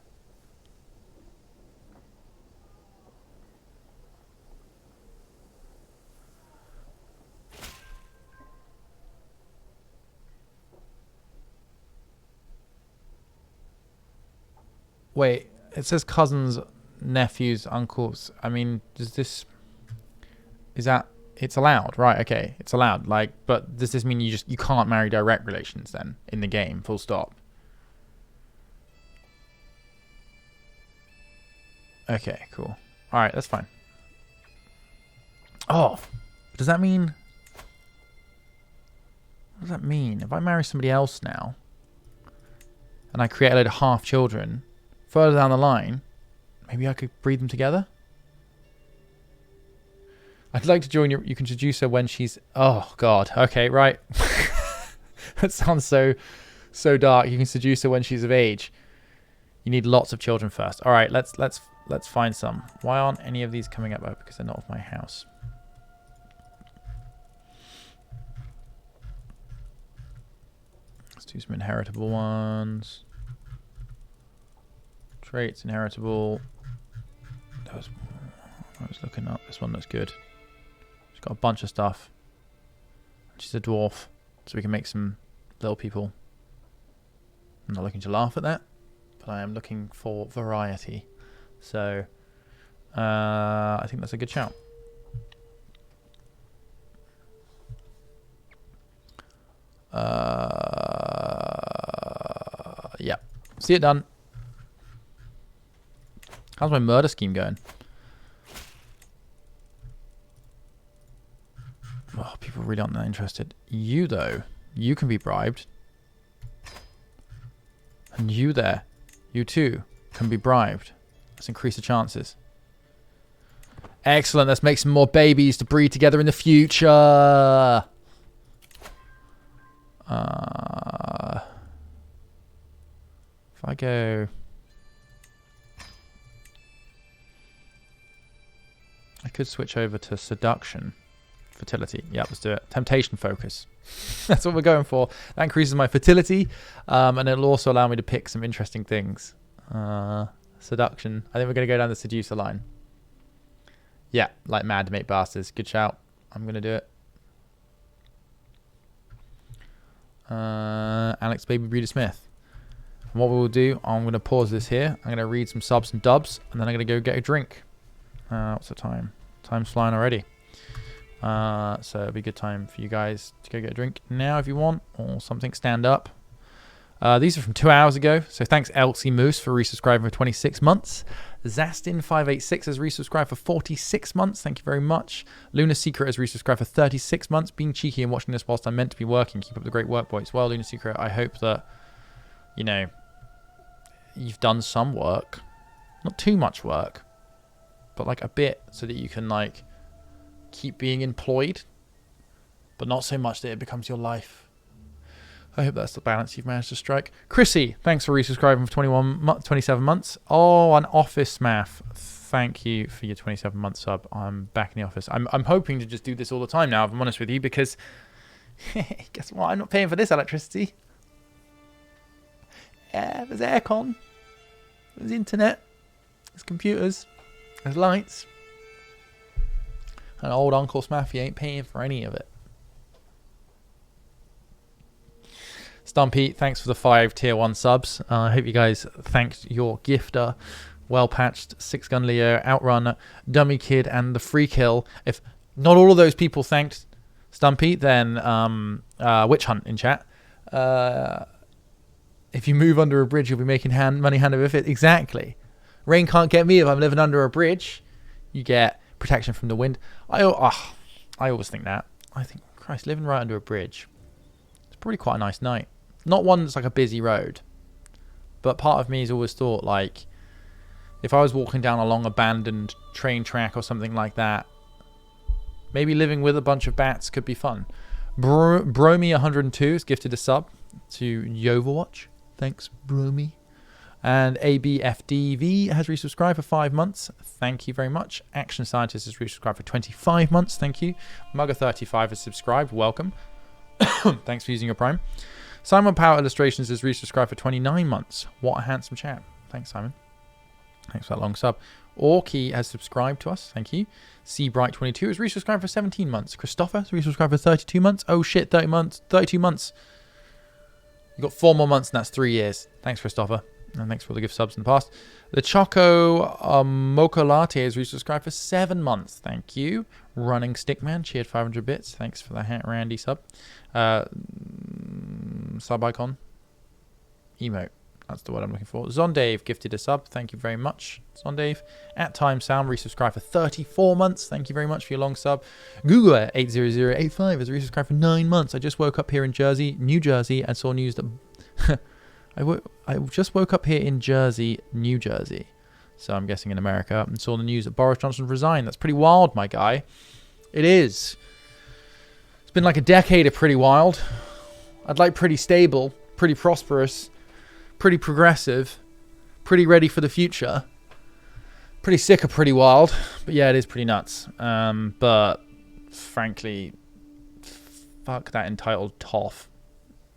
Wait, it says cousins, nephews, uncles. I mean, does this... Is that... It's allowed, right? Okay, it's allowed. Like, but does this mean you can't marry direct relations then in the game? Full stop. Okay, cool. All right, that's fine. Oh, does that mean? What does that mean? If I marry somebody else now, and I create a load of half children, further down the line, maybe I could breed them together. I'd like to join you can seduce her when she's... Oh, God. Okay, right. That sounds so dark. You can seduce her when she's of age. You need lots of children first. All right, let's find some. Why aren't any of these coming up? Oh, because they're not of my house. Let's do some inheritable ones. Traits, inheritable. I was looking up. This one looks good. She's got a bunch of stuff. She's a dwarf, so we can make some little people. I'm not looking to laugh at that, but I am looking for variety. So, I think that's a good shout. Yeah. See it done. How's my murder scheme going? Oh, people really aren't that interested. You, though, you can be bribed. And you there, you too, can be bribed. Let's increase the chances. Excellent. Let's make some more babies to breed together in the future. If I go... I could switch over to seduction. Fertility. Yeah, let's do it. Temptation focus. That's what we're going for. That increases my fertility. And it'll also allow me to pick some interesting things. Seduction. I think we're going to go down the seducer line. Yeah, like mad to make bastards. Good shout. I'm going to do it. Alex Baby Breeder Smith. And what we will do, I'm going to pause this here. I'm going to read some subs and dubs. And then I'm going to go get a drink. What's the time? Time's flying already. So it'll be a good time for you guys to go get a drink now if you want, or something. Stand up. These are from 2 hours ago. So thanks Elsie Moose for resubscribing for 26 months. Zastin586 has resubscribed for 46 months. Thank you very much. Luna Secret has resubscribed for 36 months. Being cheeky and watching this whilst I'm meant to be working. Keep up the great work, boys. Well, Luna Secret, I hope that, you know, you've done some work. Not too much work, but like a bit, so that you can like keep being employed, but not so much that it becomes your life. I hope that's the balance you've managed to strike. Chrissy, thanks for resubscribing for 27 months. Oh, an office math. Thank you for your 27-month sub. I'm back in the office. I'm hoping to just do this all the time now, if I'm honest with you, because guess what? I'm not paying for this electricity. Yeah, there's aircon. There's internet. There's computers. There's lights. And old Uncle Smaffy ain't paying for any of it. Stumpy, thanks for the 5 tier 1 subs. I hope you guys thanked your gifter. Well patched, 6-Gun Leo, Outrun, Dummy Kid, and the Free Kill. If not all of those people thanked Stumpy, then Witch Hunt in chat. If you move under a bridge, you'll be making money hand over fist. Exactly. Rain can't get me if I'm living under a bridge. You get protection from the wind. I always think that. I think, Christ, living right under a bridge. It's probably quite a nice night. Not one that's like a busy road. But part of me has always thought, like, if I was walking down a long abandoned train track or something like that, maybe living with a bunch of bats could be fun. Bromy102 has gifted a sub to Yoverwatch. Thanks, Bromy. And ABFDV has resubscribed for 5 months. Thank you very much. Action Scientist has resubscribed for 25 months. Thank you. Mugger35 has subscribed. Welcome. Thanks for using your Prime. Simon Power Illustrations has resubscribed for 29 months. What a handsome chap. Thanks, Simon. Thanks for that long sub. Orky has subscribed to us. Thank you. Seabright22 has resubscribed for 17 months. Christopher has resubscribed for 32 months. Oh shit, 30 months. 32 months. You've got 4 more months and that's 3 years. Thanks, Christopher. And thanks for all the gift subs in the past. The Choco Mocha Latte has resubscribed for 7 months. Thank you. Running Stickman, cheered 500 bits. Thanks for the hat, Randy sub. Sub icon. Emote. That's the word I'm looking for. Zondave gifted a sub. Thank you very much, Zondave. At Time Sound resubscribed for 34 months. Thank you very much for your long sub. Google 80085 has resubscribed for 9 months. I just woke up here in Jersey, New Jersey, and saw news that I just woke up here in Jersey, New Jersey. So I'm guessing in America, and saw the news that Boris Johnson resigned. That's pretty wild, my guy. It is. It's been like a decade of pretty wild. I'd like pretty stable, pretty prosperous, pretty progressive, pretty ready for the future. Pretty sick of pretty wild. But yeah, it is pretty nuts. But frankly, fuck that entitled toff.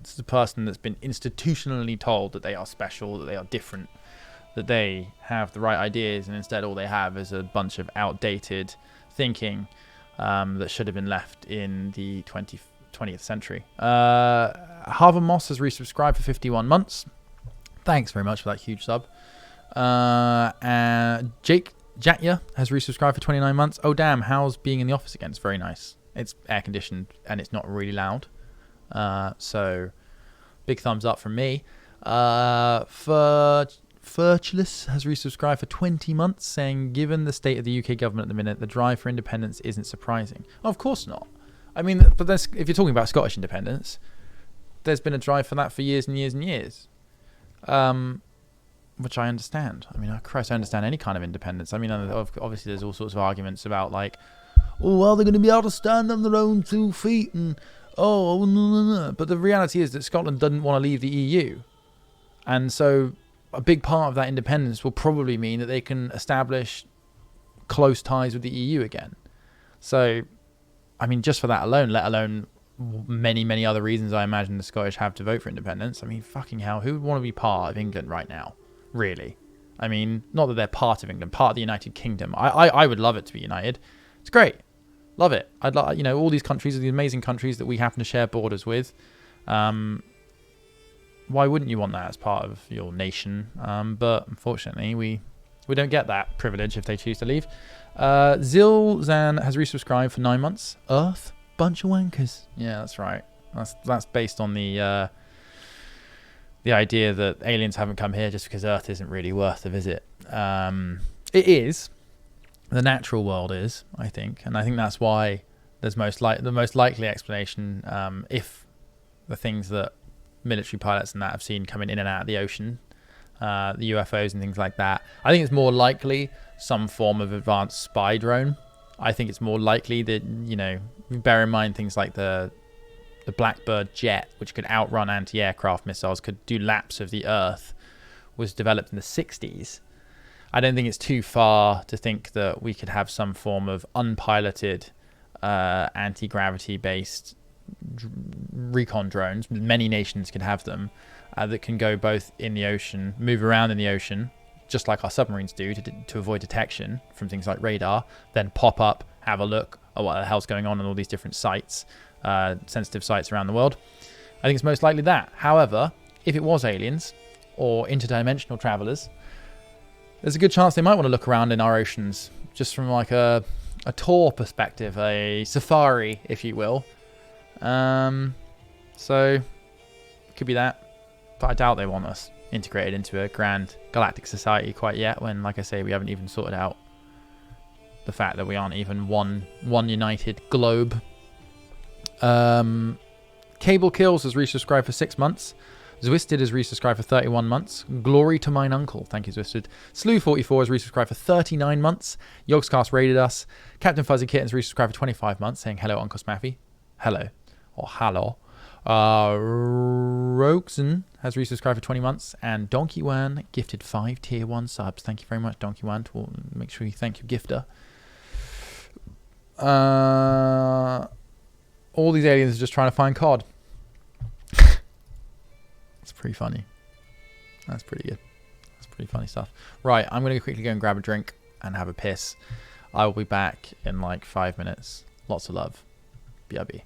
This is a person that's been institutionally told that they are special, that they are different, that they have the right ideas, and instead all they have is a bunch of outdated thinking that should have been left in the 20th century. Harvard Moss has resubscribed for 51 months. Thanks very much for that huge sub. And Jake Jatya has resubscribed for 29 months. Oh damn, how's being in the office again? It's very nice. It's air conditioned and it's not really loud. So big thumbs up from me. Furchulous has resubscribed for 20 months, saying, given the state of the UK government at the minute, the drive for independence isn't surprising. Oh, of course not. I mean, but if you're talking about Scottish independence, there's been a drive for that for years and years and years. Which I understand. I mean, Christ, I understand any kind of independence. I mean, obviously there's all sorts of arguments about like, oh, well, they're going to be able to stand on their own 2 feet and no. But the reality is that Scotland doesn't want to leave the EU. And so a big part of that independence will probably mean that they can establish close ties with the EU again. So, I mean, just for that alone, let alone many, many other reasons I imagine the Scottish have to vote for independence. I mean, fucking hell, who would want to be part of England right now? Really? I mean, not that they're part of England, part of the United Kingdom. I would love it to be united. It's great. Love it. I'd like, all these countries are the amazing countries that we happen to share borders with. Why wouldn't you want that as part of your nation? But unfortunately, we don't get that privilege if they choose to leave. Zilzan has resubscribed for 9 months. Earth, bunch of wankers. Yeah, that's right. That's based on the idea that aliens haven't come here just because Earth isn't really worth the visit. It is. The natural world is, I think, and I think that's why there's the most likely explanation. If the things that military pilots and that have seen coming in and out of the ocean, the UFOs and things like that, I think it's more likely some form of advanced spy drone. I think it's more likely that, bear in mind things like the Blackbird jet, which could outrun anti-aircraft missiles, could do laps of the Earth, was developed in the 60s. I don't think it's too far to think that we could have some form of unpiloted anti-gravity based recon drones. Many nations could have them that can go both in the ocean, move around in the ocean, just like our submarines do to avoid detection from things like radar, then pop up, have a look at what the hell's going on all these different sites, sensitive sites around the world. I think it's most likely that. However, if it was aliens or interdimensional travelers, there's a good chance they might want to look around in our oceans just from like a tour perspective, a safari, if you will. So it could be that, but I doubt they want us integrated into a grand galactic society quite yet, when, like I say, we haven't even sorted out the fact that we aren't even one united globe. Cable Kills has resubscribed for 6 months. Zwisted has resubscribed for 31 months. Glory to mine uncle. Thank you, Zwisted. Slew44 has resubscribed for 39 months. Yogscast rated us. Captain Fuzzy Kittens resubscribed for 25 months, saying hello, Uncle Smaffy. Hello. Or hello. Roxen has resubscribed for 20 months. And Donkey Wan gifted 5 tier 1 subs. Thank you very much, Donkey Wan. Make sure you thank your gifter. All these aliens are just trying to find COD. That's pretty funny. That's pretty good. That's pretty funny stuff. Right, I'm going to quickly go and grab a drink and have a piss. I will be back in like 5 minutes. Lots of love. BRB.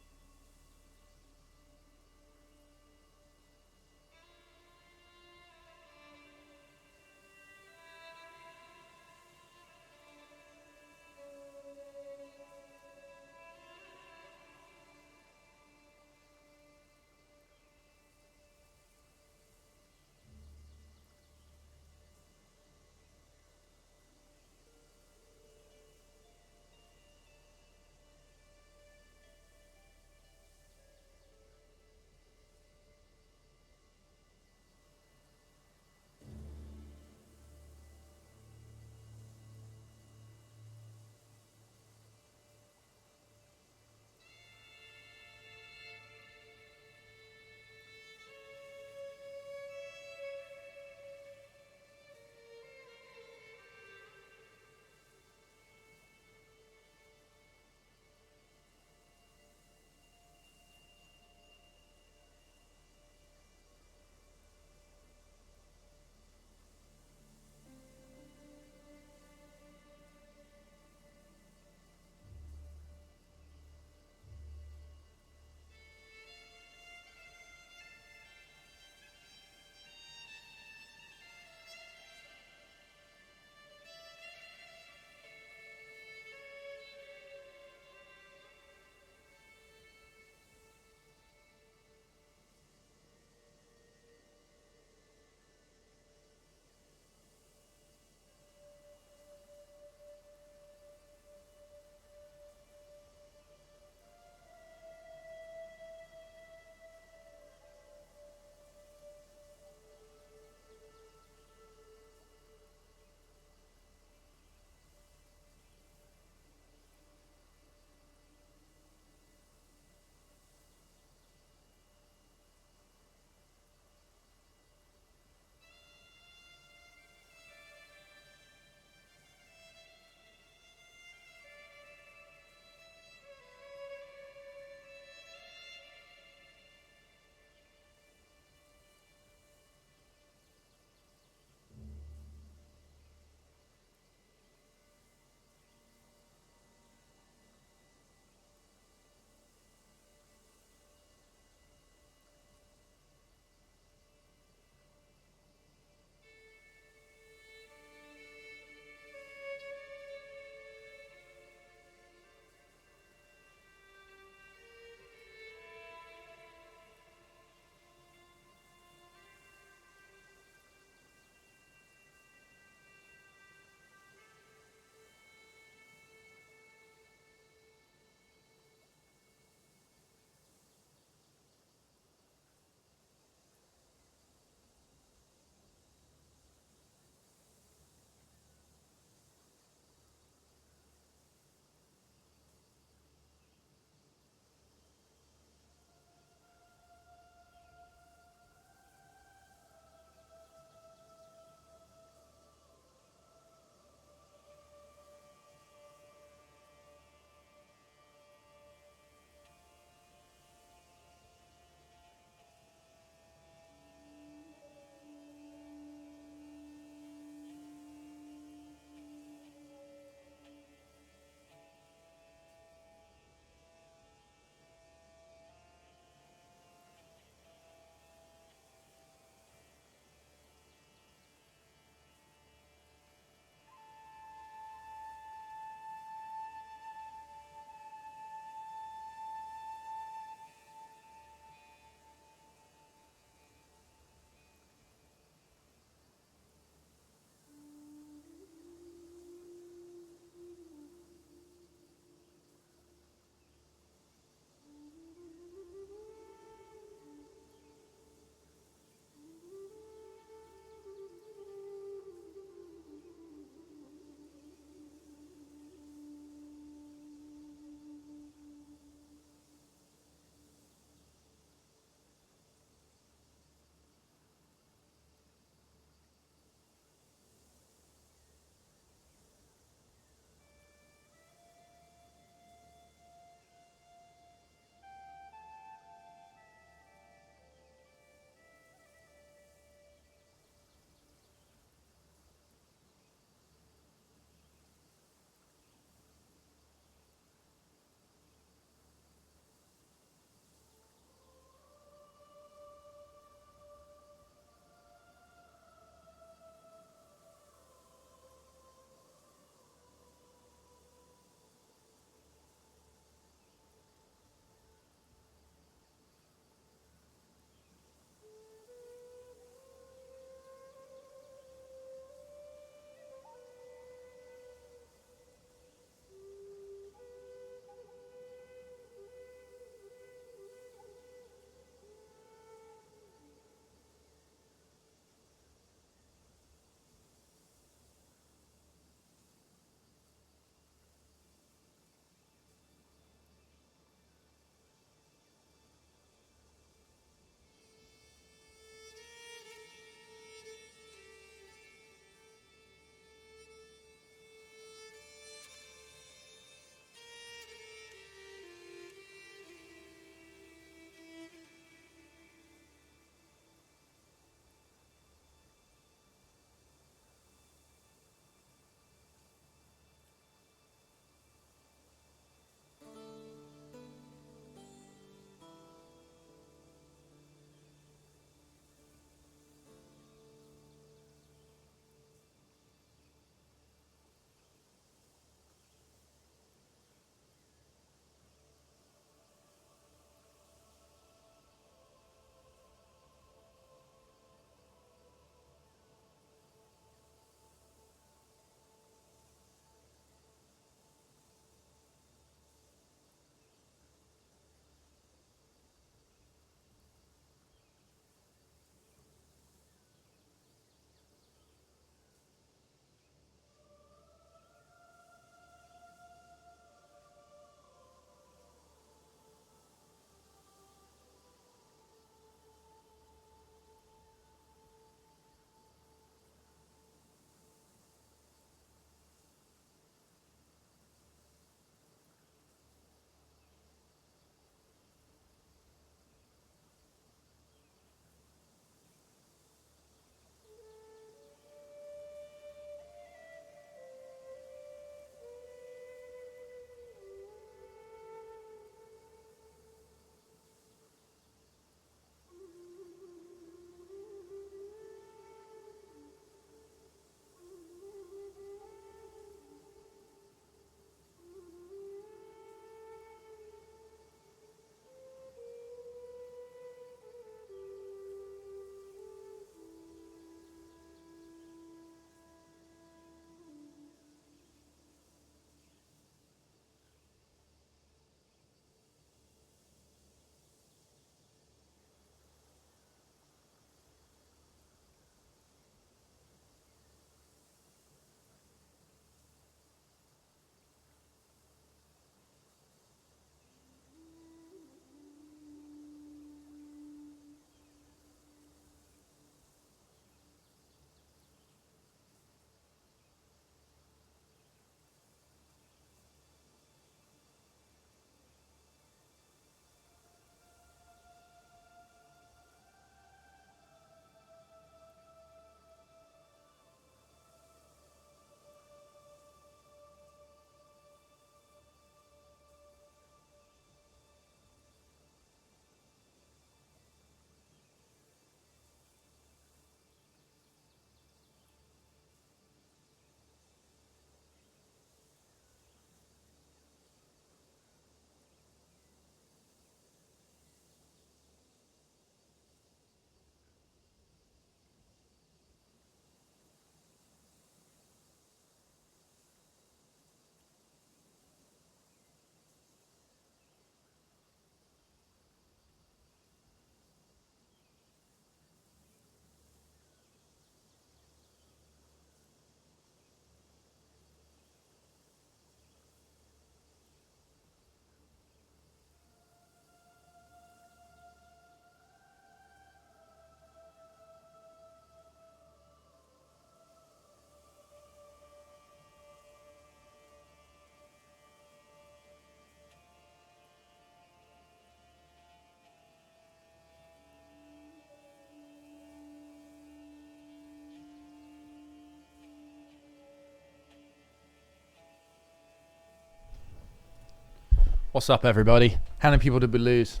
What's up, everybody? How many people did we lose?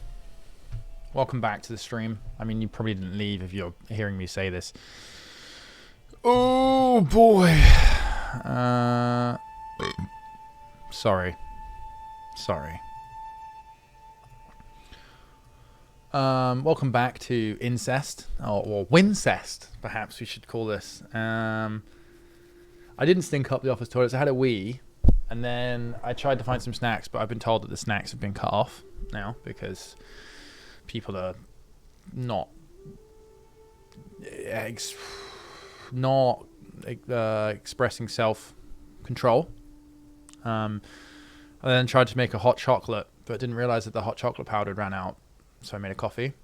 Welcome back to the stream. I mean, you probably didn't leave if you're hearing me say this. Oh, boy. Sorry. Welcome back to Incest, or Wincest, perhaps we should call this. I didn't stink up the office toilets. I had a wee. And then I tried to find some snacks, but I've been told that the snacks have been cut off now because people are not expressing self-control. I then tried to make a hot chocolate, but didn't realize that the hot chocolate powder ran out. So I made a coffee,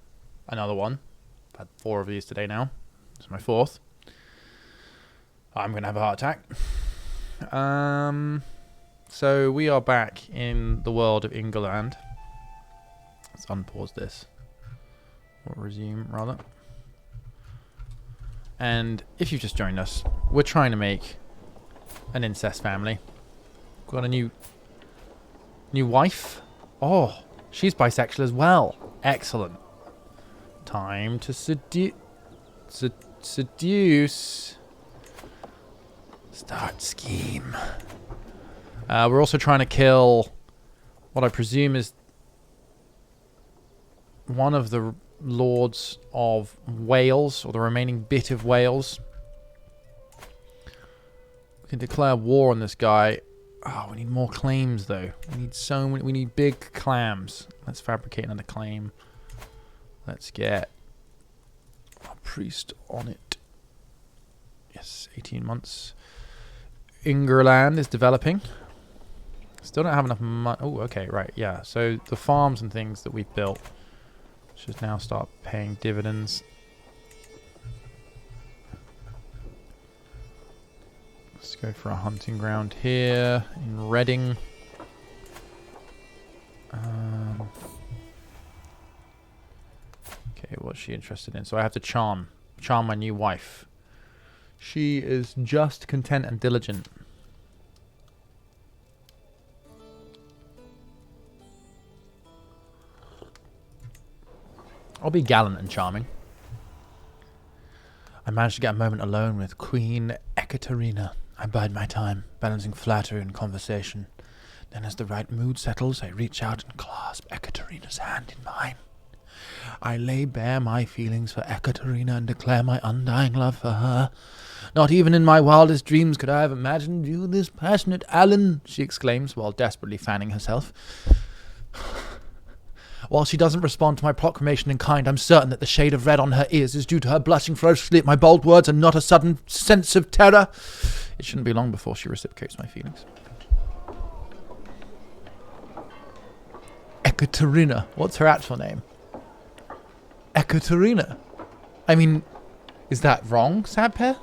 another one. I've had 4 of these today now. This is my 4th. I'm going to have a heart attack. So we are back in the world of England. Let's unpause this. Or resume, rather. And if you've just joined us, we're trying to make an incest family. Got a new wife. Oh, she's bisexual as well. Excellent. Time to seduce. Start scheme. We're also trying to kill what I presume is one of the lords of Wales, or the remaining bit of Wales. We can declare war on this guy. Oh, we need more claims, though. We need so many. We need big clams. Let's fabricate another claim. Let's get a priest on it. Yes, 18 months. Ingerland is developing. Still don't have enough money. Oh, okay, right, yeah. So the farms and things that we've built should now start paying dividends. Let's go for a hunting ground here in Reading. Okay, what's she interested in? So I have to charm my new wife. She is just, content, and diligent. I'll be gallant and charming. I managed to get a moment alone with Queen Ekaterina. I bide my time, balancing flattery and conversation. Then as the right mood settles, I reach out and clasp Ekaterina's hand in mine. I lay bare my feelings for Ekaterina and declare my undying love for her. Not even in my wildest dreams could I have imagined you this passionate Alan, she exclaims while desperately fanning herself. While she doesn't respond to my proclamation in kind, I'm certain that the shade of red on her ears is due to her blushing ferociously at my bold words and not a sudden sense of terror. It shouldn't be long before she reciprocates my feelings. Ekaterina. What's her actual name? Ekaterina. I mean, is that wrong, Sadpear?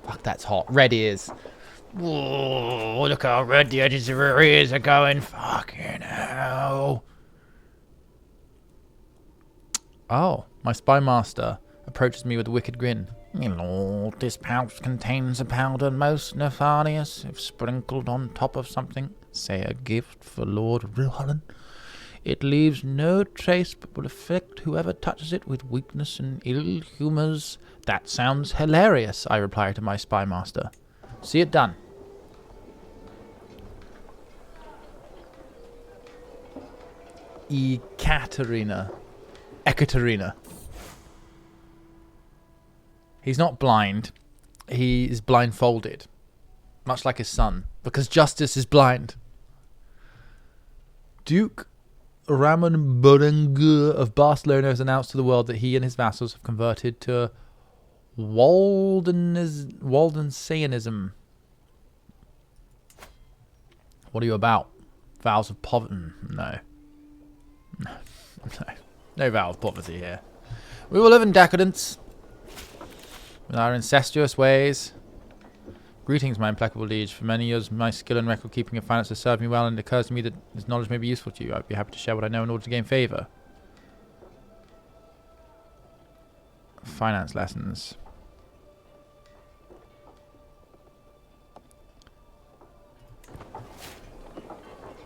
Fuck, that's hot. Red ears. Whoa, look how red the edges of her ears are going. Fucking hell. Oh, my spy master approaches me with a wicked grin. My lord, this pouch contains a powder most nefarious, if sprinkled on top of something, say a gift for Lord Rilholland. It leaves no trace but will affect whoever touches it with weakness and ill humours. That sounds hilarious, I reply to my spy master. See it done. Ekaterina. He's not blind. He is blindfolded. Much like his son. Because justice is blind. Duke Ramon Berenguer of Barcelona has announced to the world that he and his vassals have converted to Waldensianism. What are you about? Vows of poverty? No. No vow of poverty here. We will live in decadence with our incestuous ways. Greetings, my implacable liege. For many years, my skill and record keeping of finance has served me well, and it occurs to me that this knowledge may be useful to you. I'd be happy to share what I know in order to gain favour. Finance lessons.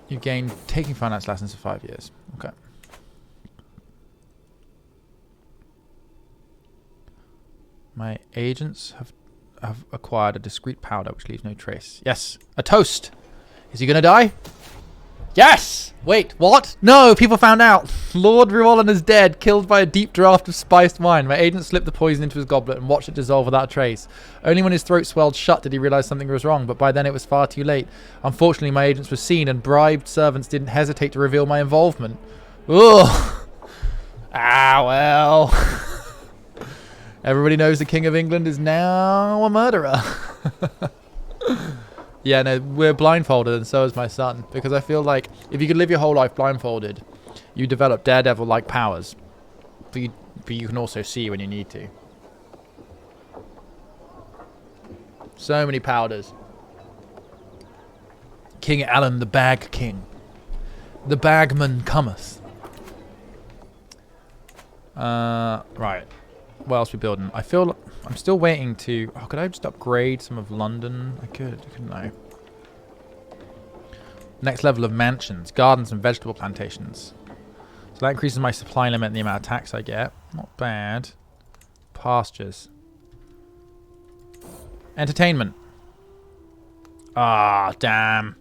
You gain taking finance lessons for 5 years. Okay. My agents have acquired a discreet powder which leaves no trace. Yes. A toast. Is he going to die? Yes! Wait, what? No, people found out. Lord Rewallen is dead, killed by a deep draught of spiced wine. My agent slipped the poison into his goblet and watched it dissolve without a trace. Only when his throat swelled shut did he realize something was wrong, but by then it was far too late. Unfortunately, my agents were seen, and bribed servants didn't hesitate to reveal my involvement. Ugh. Ah, well. Everybody knows the King of England is now a murderer. Yeah, no, we're blindfolded, and so is my son. Because I feel like if you could live your whole life blindfolded, you develop Daredevil-like powers. But you can also see when you need to. So many powders. King Alan, the Bag King. The Bagman cometh. Right. What else are we building? I feel I'm still waiting to... Oh, could I just upgrade some of London? I could, couldn't I? Next level of mansions, gardens and vegetable plantations. So that increases my supply limit and the amount of tax I get. Not bad. Pastures. Entertainment. Ah, damn.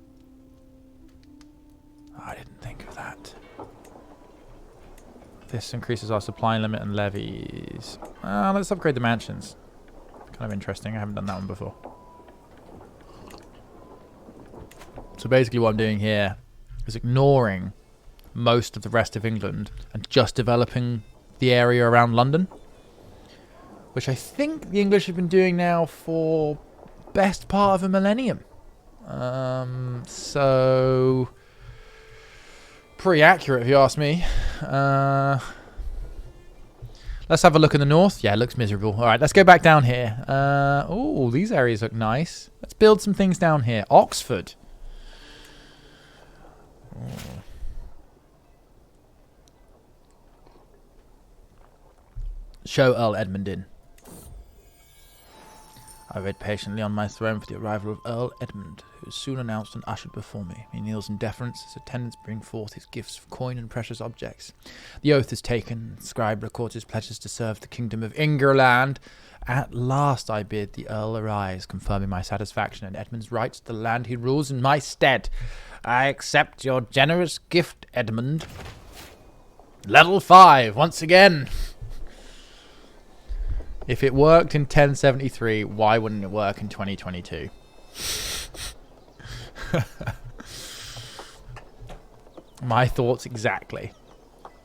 I didn't think of that. This increases our supply limit and levies. Let's upgrade the mansions. Kind of interesting. I haven't done that one before. So basically what I'm doing here is ignoring most of the rest of England and just developing the area around London. Which I think the English have been doing now for best part of a millennium. So... pretty accurate if you ask me. Let's have a look in the north. Yeah, it looks miserable. All right, let's go back down here. Oh, these areas look nice. Let's build some things down here. Oxford. Oh. Show Earl Edmund in. I wait patiently on my throne for the arrival of Earl Edmund, who is soon announced and ushered before me. He kneels in deference, his attendants bring forth his gifts of coin and precious objects. The oath is taken, the scribe records his pledges to serve the kingdom of Ingerland. At last I bid the Earl arise, confirming my satisfaction and Edmund's rights to the land he rules in my stead. I accept your generous gift, Edmund. Level 5, once again. If it worked in 1073, why wouldn't it work in 2022? My thoughts exactly.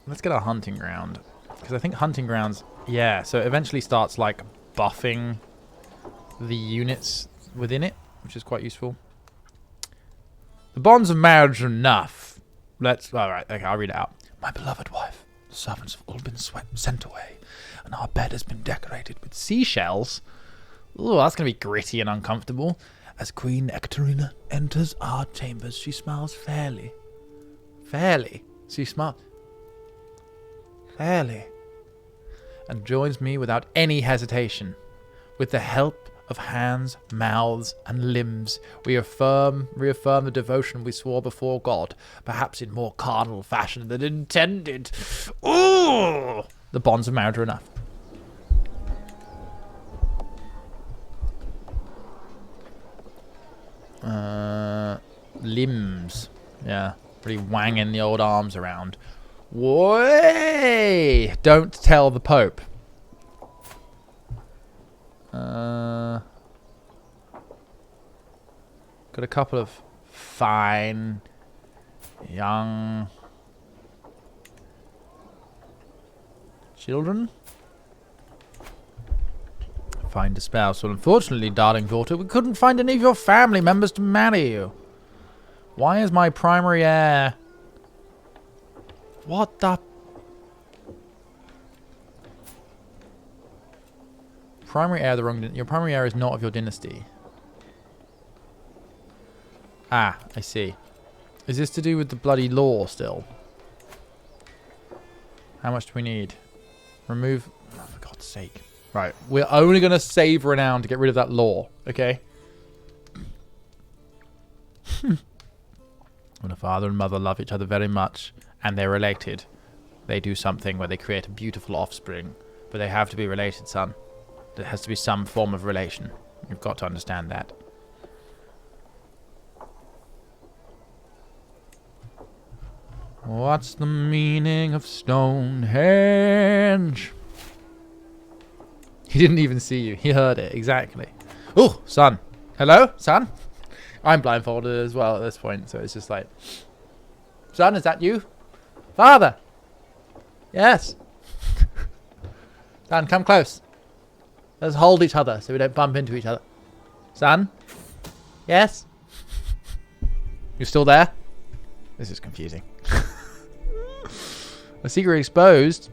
Let's get a hunting ground. Because I think hunting grounds... Yeah, so it eventually starts, like, buffing the units within it, which is quite useful. The bonds of marriage are enough. Alright, okay, I'll read it out. My beloved wife, the servants have all been sent away, and our bed has been decorated with seashells. Ooh, that's going to be gritty and uncomfortable. As Queen Ekaterina enters our chambers, she smiles fairly. Fairly? She smiles... Fairly. And joins me without any hesitation. With the help of hands, mouths, and limbs, we reaffirm the devotion we swore before God, perhaps in more carnal fashion than intended. Ooh! The bonds of marriage are enough. Limbs. Yeah, pretty wanging the old arms around. Way! Don't tell the Pope. Got a couple of fine young children. Find a spouse. Well, unfortunately, darling daughter, we couldn't find any of your family members to marry you. Why is my primary heir... What the... Primary heir, the wrong... Your primary heir is not of your dynasty. Ah, I see. Is this to do with the bloody law still? How much do we need? Remove... Oh, for God's sake. Right, we're only going to save renown to get rid of that law, okay? When a father and mother love each other very much and they're related, they do something where they create a beautiful offspring. But they have to be related, son. There has to be some form of relation. You've got to understand that. What's the meaning of Stonehenge? He didn't even see you. He heard it. Exactly. Oh, son. Hello, son? I'm blindfolded as well at this point, so it's just like... Son, is that you? Father! Yes. Son, come close. Let's hold each other so we don't bump into each other. Son? Yes? You still there? This is confusing. A secret exposed.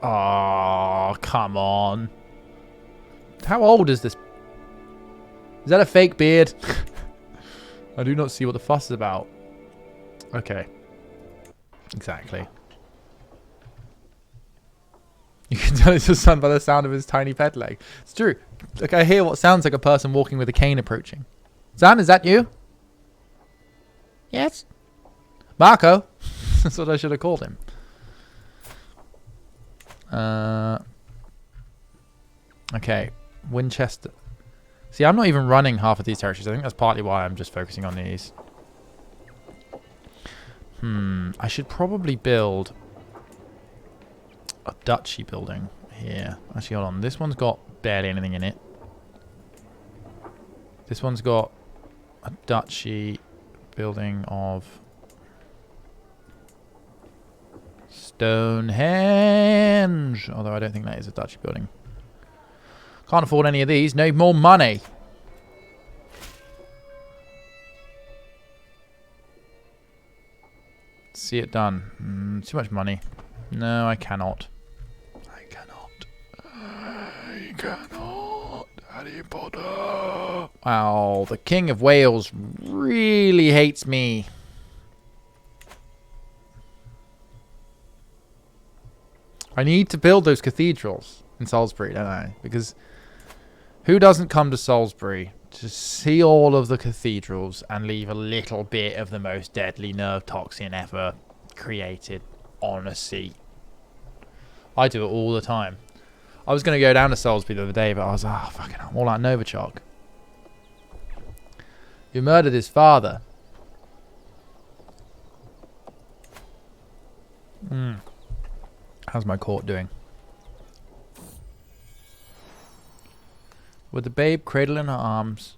Oh, come on. How old is this? Is that a fake beard? I do not see what the fuss is about. Okay. Exactly. You can tell it's your son by the sound of his tiny pet leg. It's true. Like, I hear what sounds like a person walking with a cane approaching. Son, is that you? Yes. Marco. That's what I should have called him. Okay. Winchester. See, I'm not even running half of these territories. I think that's partly why I'm just focusing on these. I should probably build a duchy building here. Actually, hold on. This one's got barely anything in it. This one's got a duchy building of Stonehenge. Although I don't think that is a duchy building. Can't afford any of these. Need more money. See it done. Too much money. No, I cannot. I cannot. I cannot. Harry Potter. Wow, the King of Wales really hates me. I need to build those cathedrals in Salisbury, don't I? Because who doesn't come to Salisbury to see all of the cathedrals and leave a little bit of the most deadly nerve toxin ever created on a seat? I do it all the time. I was going to go down to Salisbury the other day, but I was like, oh, fucking hell, I'm all out Novichok. You murdered his father. How's my court doing? With the babe cradled in her arms,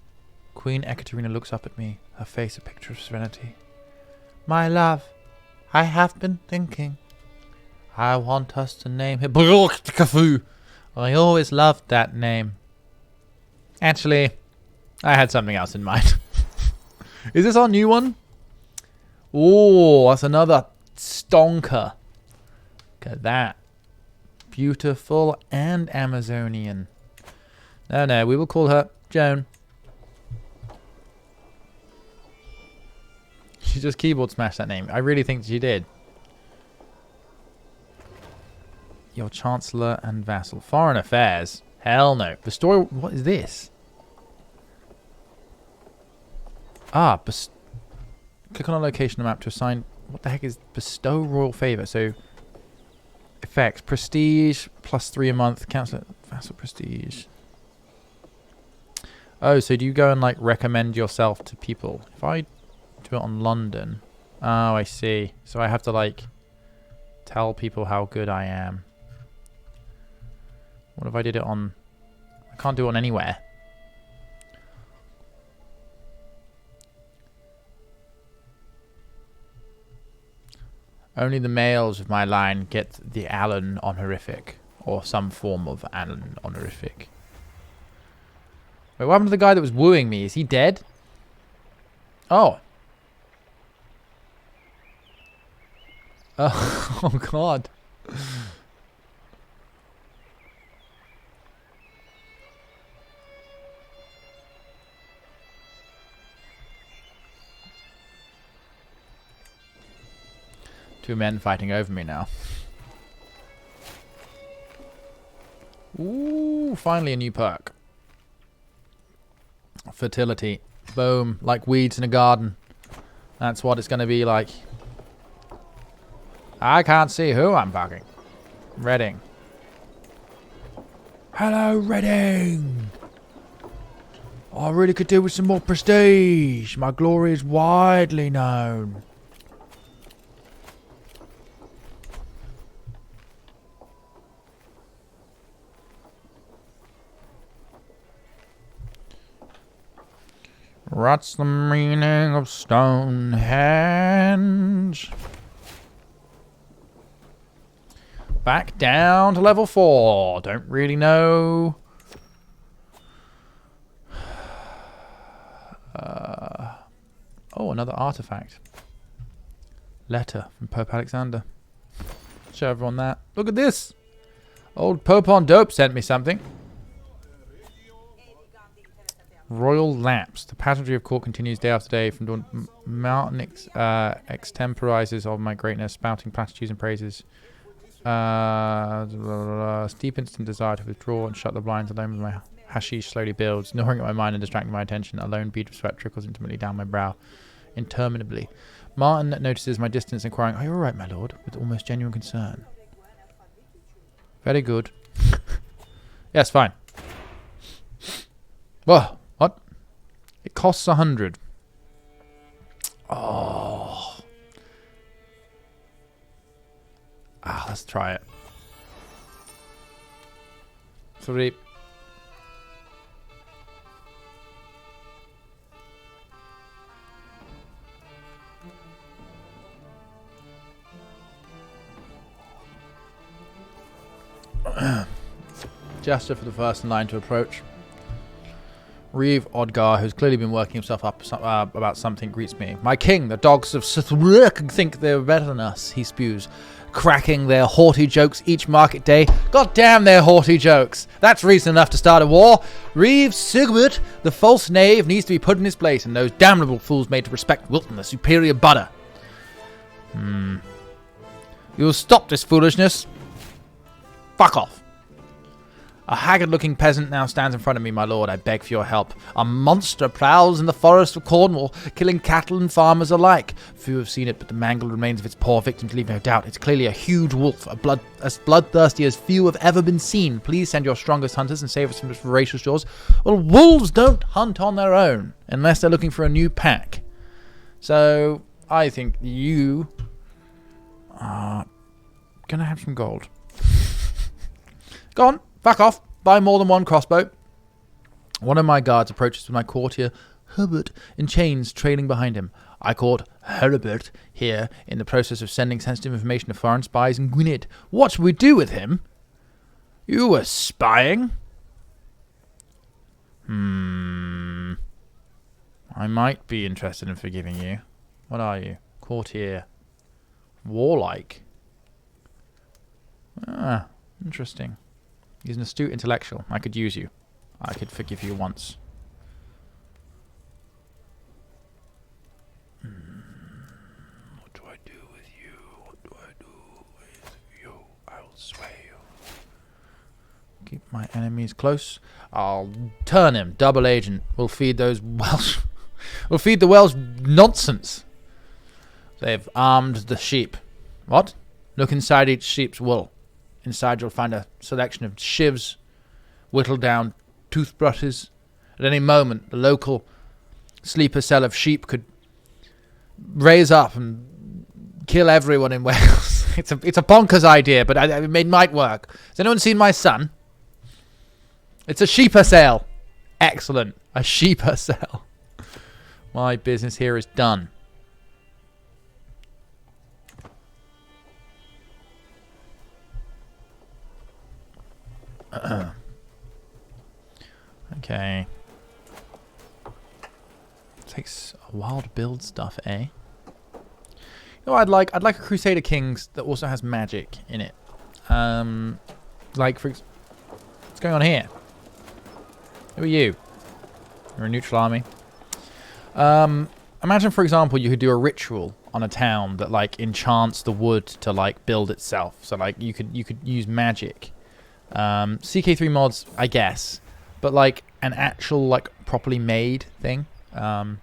Queen Ekaterina looks up at me, her face a picture of serenity. My love, I have been thinking. I want us to name him Brokkafu. I always loved that name. Actually, I had something else in mind. Is this our new one? Oh, that's another stonker. Look at that. Beautiful and Amazonian. No, we will call her Joan. She just keyboard smashed that name. I really think she did. Your Chancellor and Vassal. Foreign Affairs. Hell no. The story... What is this? Ah, click on a location on the map to assign... What the heck is... Bestow royal favour. So... Effects. Prestige. +3 a month. Council... Vassal prestige. Oh, so do you go and, like, recommend yourself to people? If I do it on London... Oh, I see. So I have to, like... Tell people how good I am. What if I did it on... I can't do it on anywhere. Only the males of my line get the Allen honorific. Or some form of Allen honorific. Wait, what happened to the guy that was wooing me? Is he dead? Oh. Oh, God. Two men fighting over me now. Ooh, finally a new perk. Fertility. Boom. Like weeds in a garden. That's what it's going to be like. I can't see who I'm bugging. Reading. Hello, Reading. I really could do with some more prestige. My glory is widely known. What's the meaning of Stonehenge? Back down to level 4. Don't really know. Oh, another artifact. Letter from Pope Alexander. Show everyone that. Look at this. Old Pope on Dope sent me something. Royal Lapse. The pageantry of court continues day after day from dawn. Mountain extemporizes of my greatness, spouting platitudes and praises. Steep instant desire to withdraw and shut the blinds alone with my hashish slowly builds, gnawing at my mind and distracting my attention. A lone bead of sweat trickles intimately down my brow, interminably. Martin notices my distance, inquiring, "Are you all right, my lord?" with almost genuine concern. Very good. Yes, fine. Whoa. What? It costs 100. Oh. Let's try it. 3. Jester for the first in line to approach. Reeve Odgar, who's clearly been working himself up about something, greets me. "My king, the dogs of Sithrick think they're better than us," he spews, cracking their haughty jokes each market day. God damn their haughty jokes. That's reason enough to start a war. Reeve Sigbert, the false knave, needs to be put in his place, and those damnable fools made to respect Wilton, the superior butter. You'll stop this foolishness. Fuck off. A haggard-looking peasant now stands in front of me. "My lord, I beg for your help. A monster prowls in the forest of Cornwall, killing cattle and farmers alike. Few have seen it, but the mangled remains of its poor victims leave no doubt. It's clearly a huge wolf, as bloodthirsty as few have ever been seen. Please send your strongest hunters and save us from its voracious jaws." Well, wolves don't hunt on their own, unless they're looking for a new pack. So, I think you are gonna have some gold. Go on. Fuck off. Buy more than one crossbow. One of my guards approaches with my courtier, Herbert, in chains trailing behind him. I caught Herbert here in the process of sending sensitive information to foreign spies in Gwynedd. What should we do with him? You were spying? I might be interested in forgiving you. What are you? Courtier. Warlike. Interesting. He's an astute intellectual. I could use you. I could forgive you once. What do I do with you? What do I do with you? I will sway you. Keep my enemies close. I'll turn him. Double agent. We'll feed those Welsh. We'll feed the Welsh nonsense. They've armed the sheep. What? Look inside each sheep's wool. Inside you'll find a selection of shivs, whittled down toothbrushes. At any moment, the local sleeper cell of sheep could raise up and kill everyone in Wales. It's a bonkers idea, but it might work. Has anyone seen my son? It's a sheeper cell. Excellent. A sheeper cell. My business here is done. Okay. Takes a while to build stuff, eh? You know what I'd like? I'd like a Crusader Kings that also has magic in it. Like, what's going on here? Who are you? You're a neutral army. Imagine, for example, you could do a ritual on a town that, like, enchants the wood to, like, build itself. So, like, you could use magic. CK3 mods, I guess, but like an actual, like, properly made thing. Oh,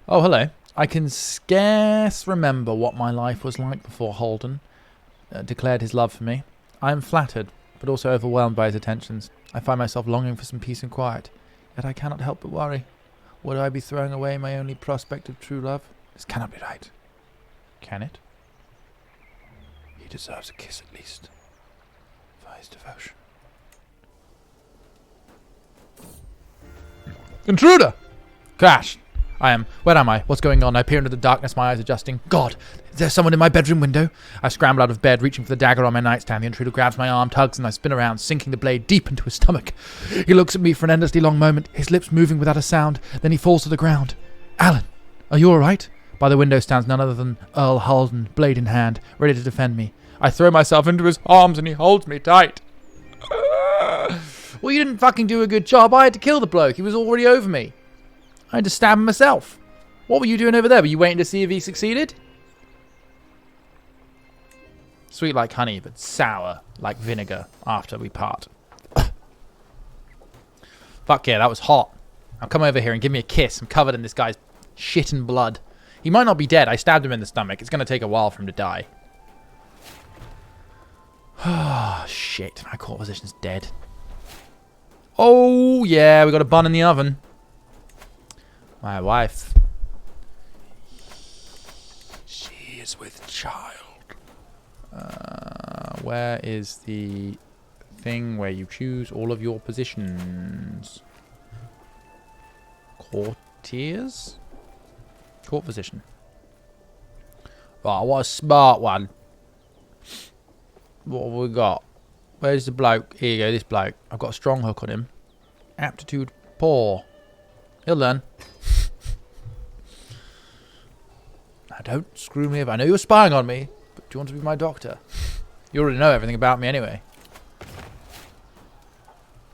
hello. I can scarce remember what my life was like before Holden declared his love for me. I am flattered, but also overwhelmed by his attentions. I find myself longing for some peace and quiet, yet I cannot help but worry. Would I be throwing away my only prospect of true love? This cannot be right. Can it? He deserves a kiss at least, for his devotion. Intruder! Crash! Where am I? What's going on? I peer into the darkness, my eyes adjusting. God, is there someone in my bedroom window? I scramble out of bed, reaching for the dagger on my nightstand. The intruder grabs my arm, tugs, and I spin around, sinking the blade deep into his stomach. He looks at me for an endlessly long moment, his lips moving without a sound. Then he falls to the ground. Alan, are you all right? By the window stands none other than Earl Holden, blade in hand, ready to defend me. I throw myself into his arms and he holds me tight. Well, you didn't fucking do a good job. I had to kill the bloke. He was already over me. I had to stab him myself. What were you doing over there? Were you waiting to see if he succeeded? Sweet like honey, but sour like vinegar after we part. Fuck yeah, that was hot. Now come over here and give me a kiss. I'm covered in this guy's shit and blood. He might not be dead. I stabbed him in the stomach. It's going to take a while for him to die. Ah, shit. My core position's dead. Oh, yeah. We got a bun in the oven. My wife. She is with child. Where is the thing where you choose all of your positions? Courtiers? Court position. Right, what a smart one. What have we got? Where's the bloke? Here you go, this bloke. I've got a strong hook on him. Aptitude poor. He'll learn. Now don't screw me up. I know you're spying on me, but do you want to be my doctor? You already know everything about me anyway.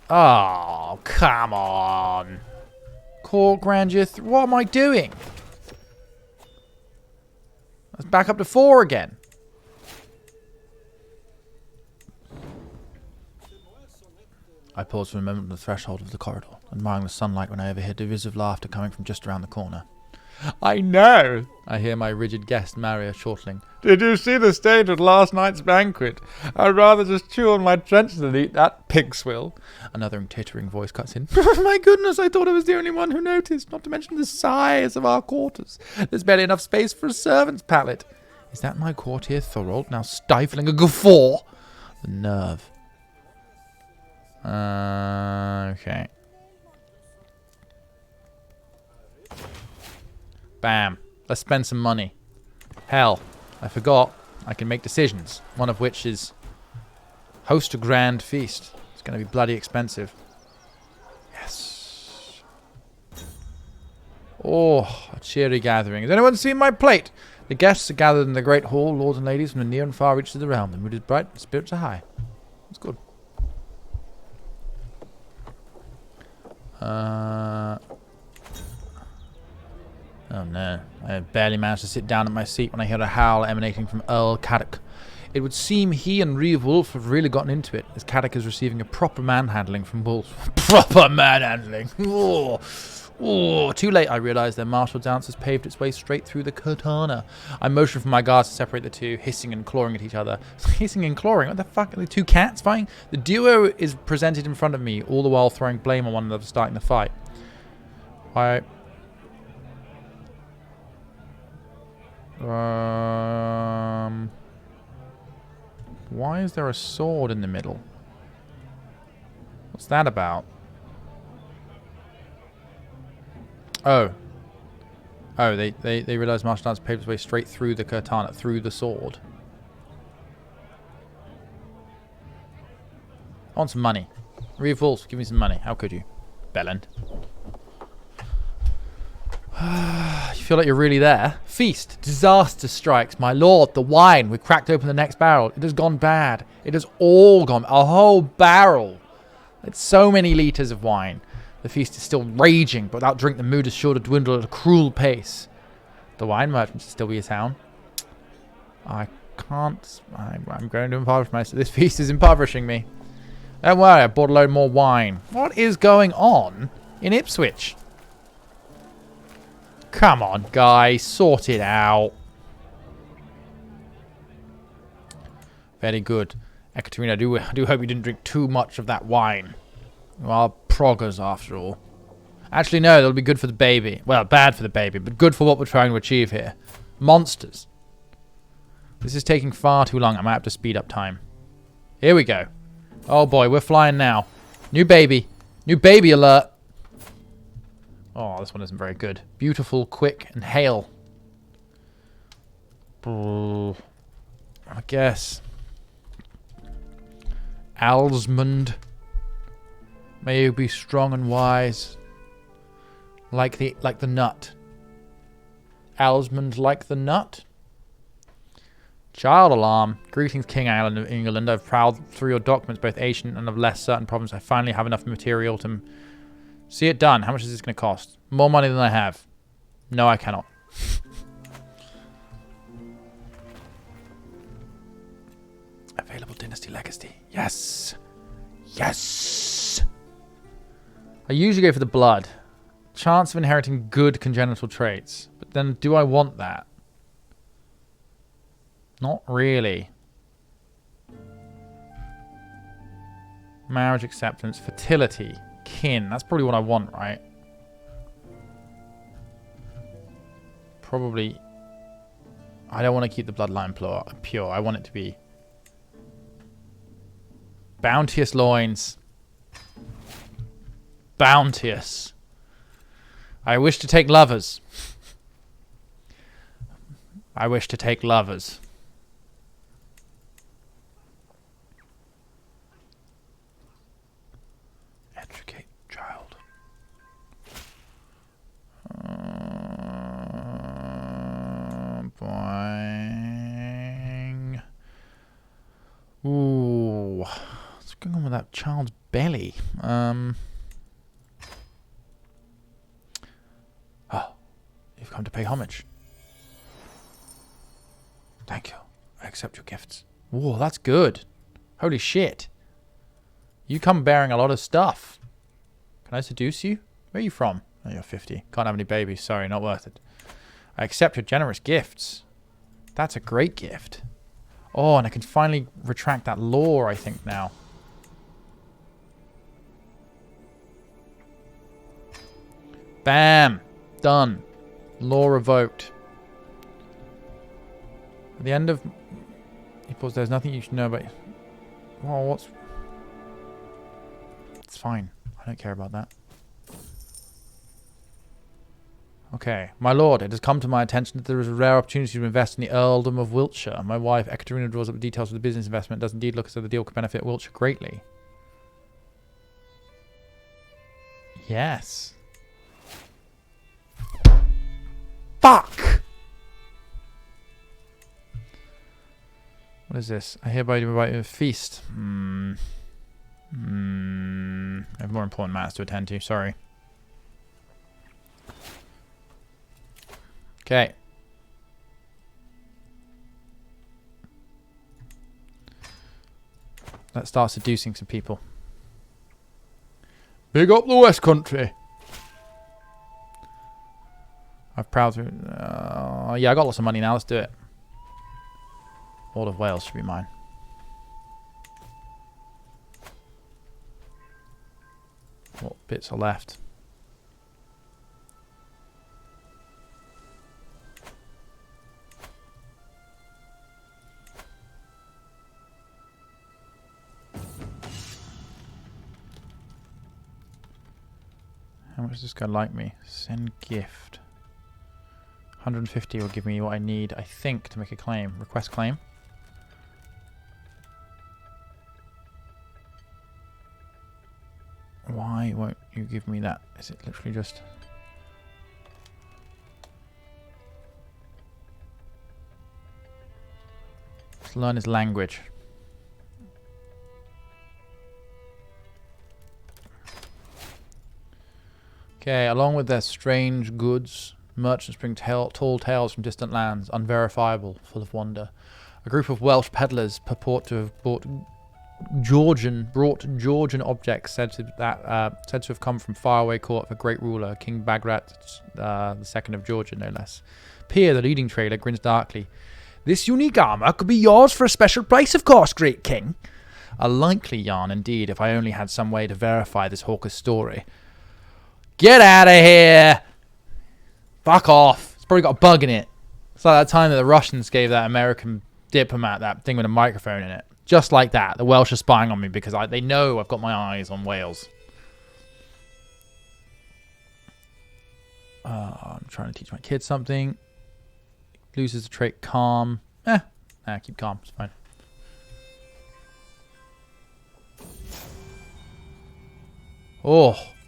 Oh, come on. Court grandeur. What am I doing? Let's back up to 4 again. I paused for a moment on the threshold of the corridor, admiring the sunlight when I overheard derisive laughter coming from just around the corner. I know, I hear my rigid guest Maria chortling. Did you see the stage at last night's banquet? I'd rather just chew on my trench than eat that pig swill. Another tittering voice cuts in. My goodness, I thought I was the only one who noticed, not to mention the size of our quarters. There's barely enough space for a servant's pallet. Is that my courtier Thorold now stifling a guffaw? The nerve. Okay. Bam. Let's spend some money. Hell, I forgot I can make decisions. One of which is host a grand feast. It's going to be bloody expensive. Yes. Oh, a cheery gathering. Has anyone seen my plate? The guests are gathered in the great hall, lords and ladies from the near and far reaches of the realm. The mood is bright, the spirits are high. It's good. Oh no, I barely managed to sit down at my seat when I heard a howl emanating from Earl Caddock. It would seem he and Reeve Wolf have really gotten into it, as Caddock is receiving a proper manhandling from Wolf. Proper manhandling! Oh, oh, too late I realised their martial dance has paved its way straight through the katana. I motioned for my guards to separate the two, hissing and clawing at each other. Hissing and clawing? What the fuck? Are the two cats fighting? The duo is presented in front of me, all the while throwing blame on one another, starting the fight. Why is there a sword in the middle? What's that about? Oh, they realised martial arts paved its way straight through the katana, through the sword. I want some money. Reeve Wolf, give me some money. How could you? Bellend. You feel like you're really there. Feast. Disaster strikes. My lord, the wine. We cracked open the next barrel. It has gone bad. It has all gone. A whole barrel. It's so many litres of wine. The feast is still raging, but without drink the mood is sure to dwindle at a cruel pace. The wine merchant should still be a town. I can't. I'm going to impoverish myself. This feast is impoverishing me. Don't worry, I bought a load more wine. What is going on in Ipswich? Come on, guys. Sort it out. Very good. Ekaterina, I do hope you didn't drink too much of that wine. You are proggers, after all. Actually, no. That'll be good for the baby. Well, bad for the baby, but good for what we're trying to achieve here. Monsters. This is taking far too long. I might have to speed up time. Here we go. Oh, boy. We're flying now. New baby. New baby alert. Oh, this one isn't very good. Beautiful, quick, and hail. I guess. Alsmond. May you be strong and wise. Like the nut. Alsmond like the nut. Child alarm. Greetings, King Island of England. I've prowled through your documents, both ancient and of less certain province. I finally have enough material to see it done. How much is this going to cost? More money than I have. No, I cannot. Available dynasty legacy. Yes. Yes. I usually go for the blood. Chance of inheriting good congenital traits. But then, do I want that? Not really. Marriage acceptance. Fertility. Kin. That's probably what I want, right? Probably. I don't want to keep the bloodline pure. I want it to be bounteous loins. Bounteous. I wish to take lovers. I wish to take lovers. Educate child. Boing. Ooh. What's going on with that child's belly? Oh. You've come to pay homage. Thank you. I accept your gifts. Whoa, that's good. Holy shit. You come bearing a lot of stuff. Can I seduce you? Where are you from? Oh, you're 50. Can't have any babies. Sorry, not worth it. I accept your generous gifts. That's a great gift. Oh, and I can finally retract that law, I think, now. Bam! Done. Law revoked. At the end of... equals, there's nothing you should know about... Well, what's... It's fine. I don't care about that. Okay. My lord, it has come to my attention that there is a rare opportunity to invest in the Earldom of Wiltshire. My wife, Ekaterina, draws up the details of the business investment. It does indeed look as though the deal could benefit Wiltshire greatly. Yes. Fuck! What is this? I hereby invite you to a feast. I have more important matters to attend to. Sorry. Okay. Let's start seducing some people. Big up the West Country. I've prowled through... yeah, I got lots of money now. Let's do it. All of Wales should be mine. What bits are left? How much does this guy like me? Send gift. 150 will give me what I need, I think, to make a claim. Request claim. Why won't you give me that? Is it literally just... Let's learn his language. Okay, along with their strange goods, merchants bring tall tales from distant lands, unverifiable, full of wonder. A group of Welsh peddlers purport to have brought brought Georgian objects said to have come from faraway court of a great ruler, King Bagrat the Second of Georgia, no less. Pier, the leading trader, grins darkly. This unique armor could be yours for a special price, of course, great king. A likely yarn, indeed, if I only had some way to verify this hawker's story. Get out of here! Fuck off. It's probably got a bug in it. It's like that time that the Russians gave that American diplomat that thing with a microphone in it. Just like that. The Welsh are spying on me because they know I've got my eyes on Wales. I'm trying to teach my kids something. Loses the trait calm. Keep calm. It's fine.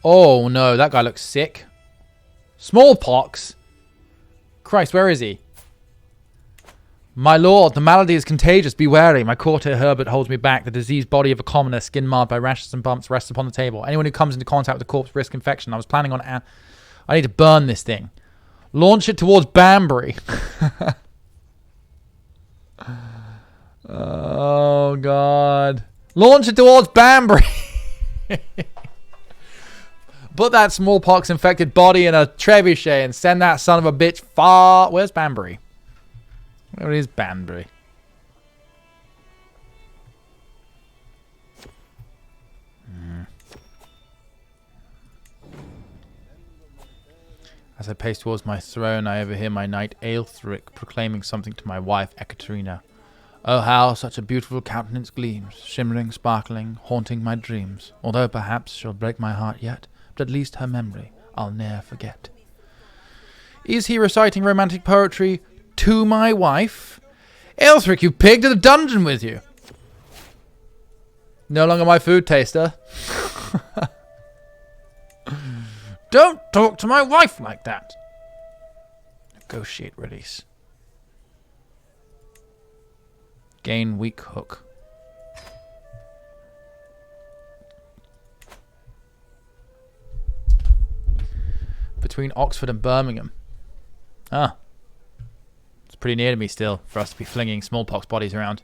Oh no, that guy looks sick. Smallpox? Christ, where is he? My lord, the malady is contagious. Be wary. My courtier Herbert holds me back. The diseased body of a commoner, skin marred by rashes and bumps, rests upon the table. Anyone who comes into contact with the corpse risks infection. I was planning on... I need to burn this thing. Launch it towards Banbury. Oh, God. Launch it towards Banbury. Put that smallpox-infected body in a trebuchet and send that son of a bitch far... Where's Banbury? Where is Banbury? As I pace towards my throne, I overhear my knight Aelthric proclaiming something to my wife Ekaterina. Oh, how such a beautiful countenance gleams, shimmering, sparkling, haunting my dreams. Although perhaps she'll break my heart yet, but at least her memory I'll ne'er forget. Is he reciting romantic poetry to my wife? Aelthric, you pig, to the dungeon with you! No longer my food taster. Don't talk to my wife like that. Negotiate release. Gain weak hook. Between Oxford and Birmingham. Ah. It's pretty near to me still for us to be flinging smallpox bodies around.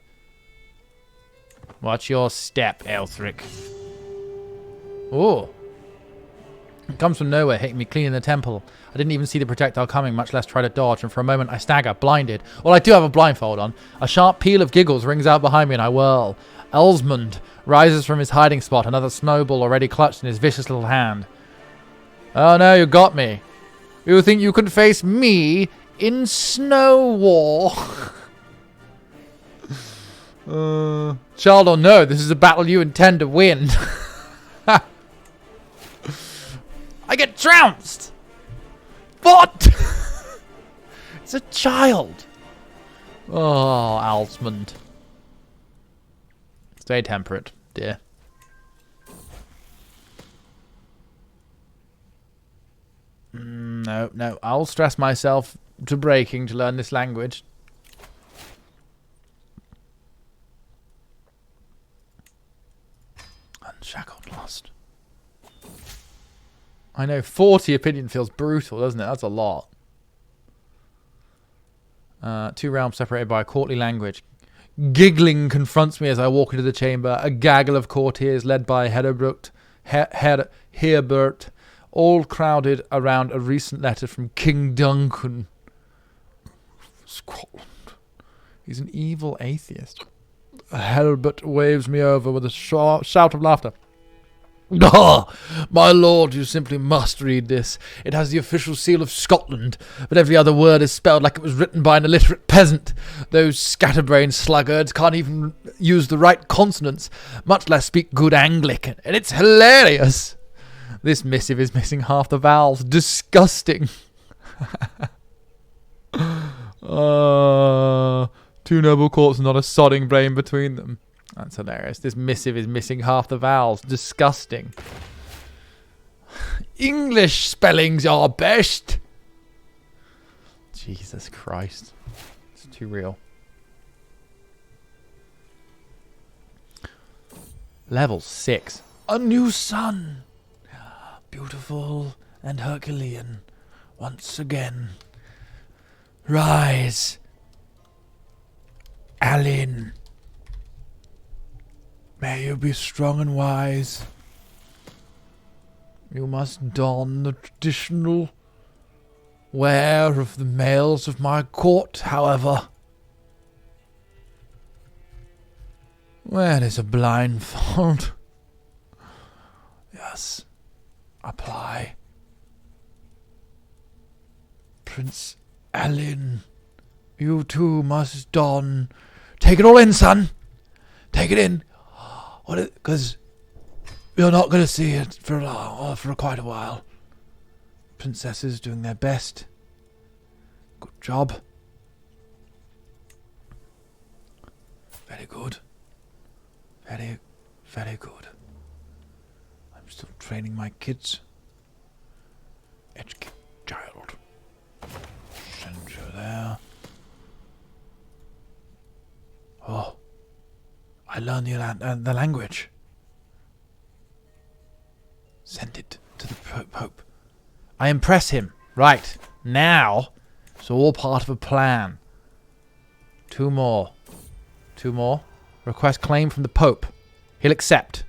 Watch your step, Aelthric. Oh. It comes from nowhere, hitting me clean in the temple. I didn't even see the projectile coming, much less try to dodge, and for a moment I stagger, blinded. Well, I do have a blindfold on. A sharp peal of giggles rings out behind me and I whirl. Elsmond rises from his hiding spot, another snowball already clutched in his vicious little hand. Oh no, you got me. You think you can face me in Snow War? Child or no, this is a battle you intend to win. I get trounced! What? It's a child. Oh, Alsmond. Stay temperate, dear. No. I'll stress myself to breaking to learn this language. Unshackled lust. I know 40 opinion feels brutal, doesn't it? That's a lot. 2 realms separated by a courtly language. Giggling confronts me as I walk into the chamber. A gaggle of courtiers led by Herbert, all crowded around a recent letter from King Duncan. Scotland. He's an evil atheist. Herbert waves me over with a shout of laughter. Ah, my lord, you simply must read this. It has the official seal of Scotland, but every other word is spelled like it was written by an illiterate peasant. Those scatterbrained sluggards can't even use the right consonants, much less speak good Anglican, and it's hilarious. This missive is missing half the vowels. Disgusting. 2 noble courts and not a sodding brain between them. That's hilarious. This missive is missing half the vowels. Disgusting. English spellings are best. Jesus Christ. It's too real. Level 6. A new sun. Beautiful and Herculean. Once again. Rise. Alin. May you be strong and wise. You must don the traditional wear of the males of my court, however. Where is a blindfold? Yes. Apply. Prince Alin, you too must don. Take it all in, son. Take it in. Because you're not going to see it for quite a while. Princesses doing their best. Good job. Very good. Very, very good. I'm still training my kids. Educate child. Send you there. Oh. I learned the language. Send it to the Pope. I impress him. Right. Now, it's all part of a plan. Two more. Request claim from the Pope. He'll accept.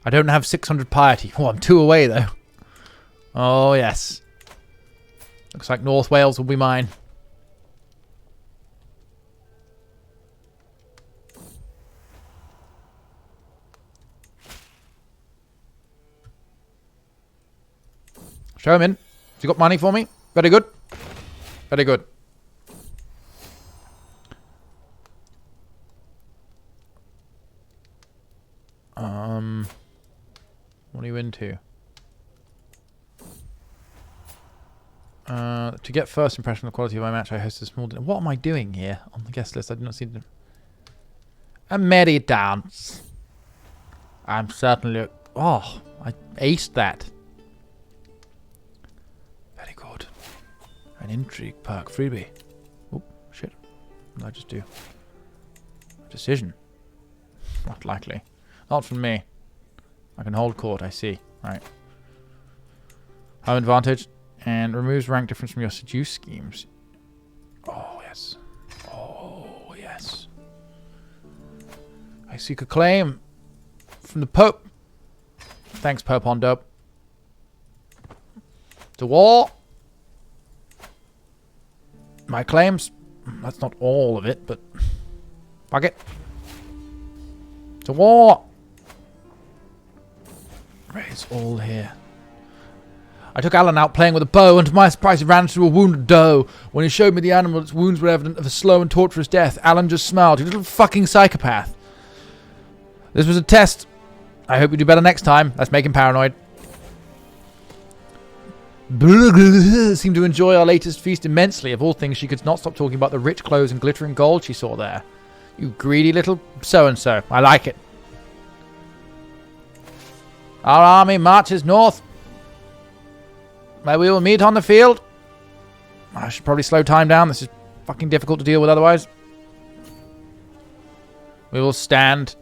I don't have 600 piety. Oh, I'm 2 away, though. Oh, yes. Looks like North Wales will be mine. Show him in. Has he got money for me? Very good. Very good. What are you into? To get first impression of the quality of my match, I hosted a small dinner. What am I doing here on the guest list? I did not see the... A merry dance. I'm certainly... Oh, I aced that. Very good. An intrigue perk freebie. Oh, shit. What did I just do? A decision. Not likely. Not from me. I can hold court, I see. Right. Home advantage. And removes rank difference from your seduce schemes. Oh, yes. Oh, yes. I seek a claim from the Pope. Thanks, Pope Hondo. To war. My claims. That's not all of it, but... Fuck it. To war. It's all here. I took Alan out playing with a bow, and to my surprise he ran into a wounded doe. When he showed me the animal, its wounds were evident of a slow and torturous death. Alan just smiled. You little fucking psychopath. This was a test. I hope you do better next time. Let's make him paranoid. Seemed to enjoy our latest feast immensely. Of all things, she could not stop talking about the rich clothes and glittering gold she saw there. You greedy little so-and-so. I like it. Our army marches north, where we will meet on the field. I should probably slow time down. This is fucking difficult to deal with otherwise. We will stand.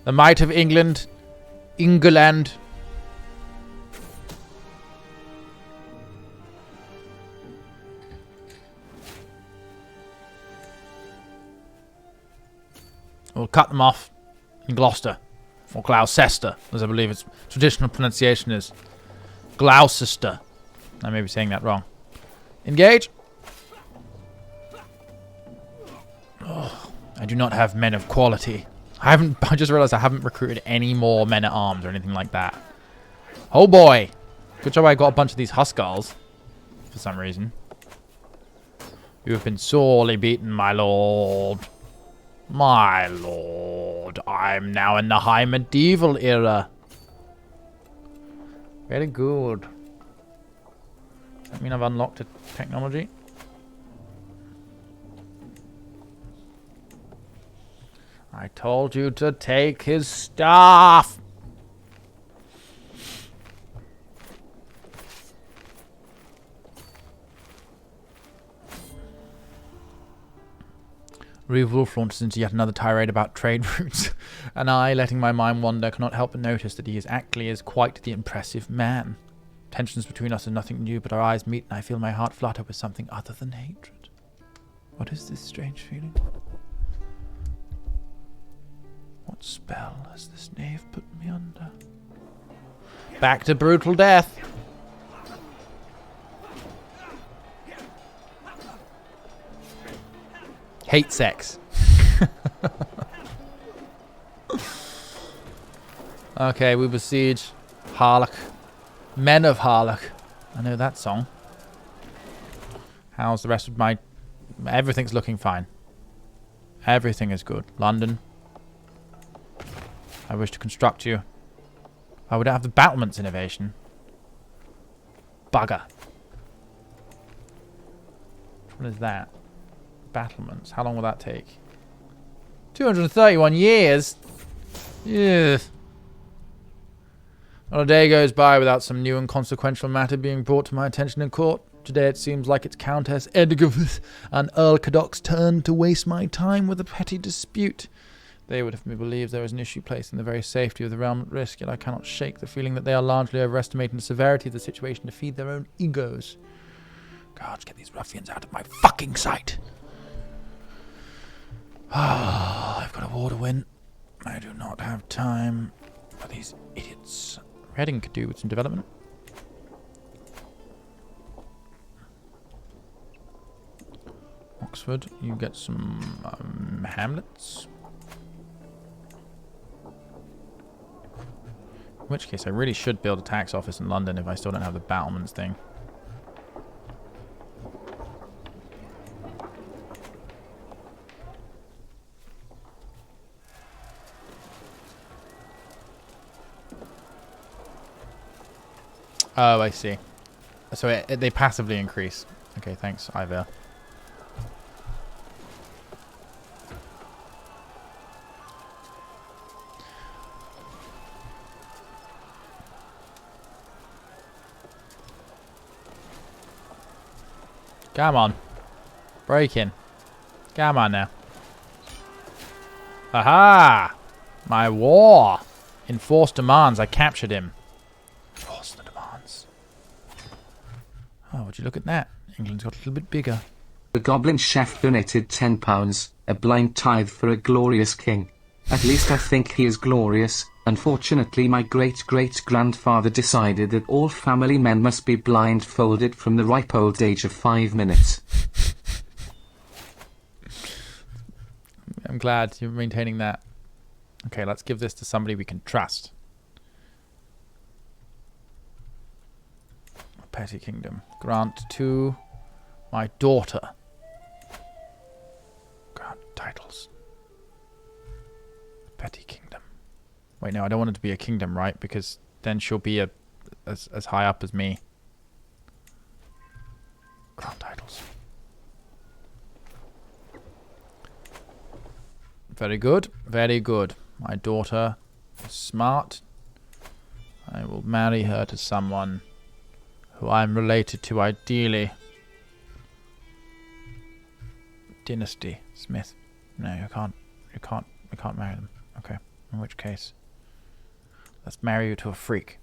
The might of England. England. We'll cut them off in Gloucester. Or Gloucester, as I believe its traditional pronunciation is. Gloucester. I may be saying that wrong. Engage. Oh, I do not have men of quality. I just realized I haven't recruited any more men at arms or anything like that. Oh boy. Good job I got a bunch of these Huskars. For some reason. You have been sorely beaten, my lord. My lord. I'm now in the high medieval era. Very good. Does that mean I've unlocked a technology? I told you to take his staff. Reeve Wolf launches into yet another tirade about trade routes, and I, letting my mind wander, cannot help but notice that he actually is quite the impressive man. Tensions between us are nothing new, but our eyes meet and I feel my heart flutter with something other than hatred. What is this strange feeling? What What spell has this knave put me under? Back to brutal death. Hate sex. Okay, we besiege Harlock. Men of Harlock. I know that song. How's the rest of my... Everything's looking fine. Everything is good. London. I wish to construct you. Oh, we don't have the battlements innovation. Bugger. What is that? Battlements. How long will that take? 231 years? Ugh. Not a day goes by without some new and consequential matter being brought to my attention in court. Today it seems like it's Countess Edgarth and Earl Cadoc's turn to waste my time with a petty dispute. They would have me believe there is an issue placing the very safety of the realm at risk, yet I cannot shake the feeling that they are largely overestimating the severity of the situation to feed their own egos. Guards, get these ruffians out of my fucking sight! Ah, I've got a war to win. I do not have time for these idiots. Reading could do with some development. Oxford, you get some hamlets. In which case, I really should build a tax office in London if I still don't have the battlements thing. Oh, I see. So they passively increase. Okay, thanks, Ivor. Come on. Break in. Come on now. Aha! My war! Enforced demands. I captured him. Enforce the demands. Oh, would you look at that? England's got a little bit bigger. The Goblin Chef donated £10, a blind tithe for a glorious king. At least I think he is glorious. Unfortunately, my great-great-grandfather decided that all family men must be blindfolded from the ripe old age of 5 minutes. I'm glad you're maintaining that. Okay, let's give this to somebody we can trust. A petty kingdom. Grant to my daughter. Grant titles. Petty kingdom. Wait, no, I don't want it to be a kingdom, right? Because then she'll be as high up as me. Crown titles. Very good. Very good. My daughter is smart. I will marry her to someone who I'm related to, ideally. Dynasty. Smith. No, you can't. You can't marry them. Okay. In which case, let's marry you to a freak.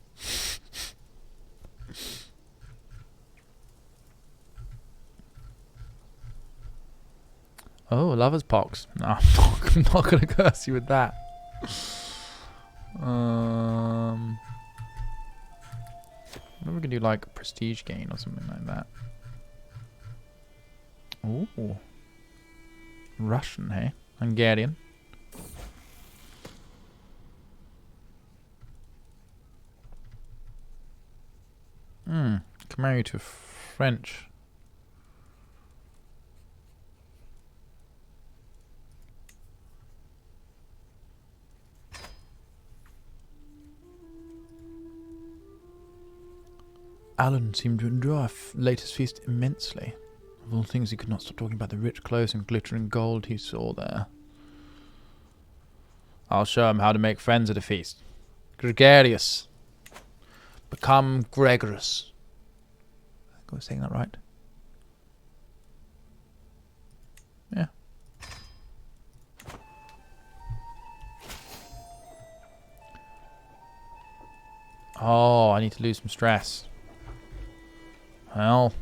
Oh, lover's pox. No, I'm not going to curse you with that. Maybe we can do like prestige gain or something like that. Ooh. Russian, hey? Hungarian. Can marry you to French. Alan seemed to enjoy our latest feast immensely. Of all things, he could not stop talking about the rich clothes and glittering gold he saw there. I'll show him how to make friends at a feast. Gregarious. Become Gregorous. I think I was saying that right. Yeah. Oh, I need to lose some stress. Well.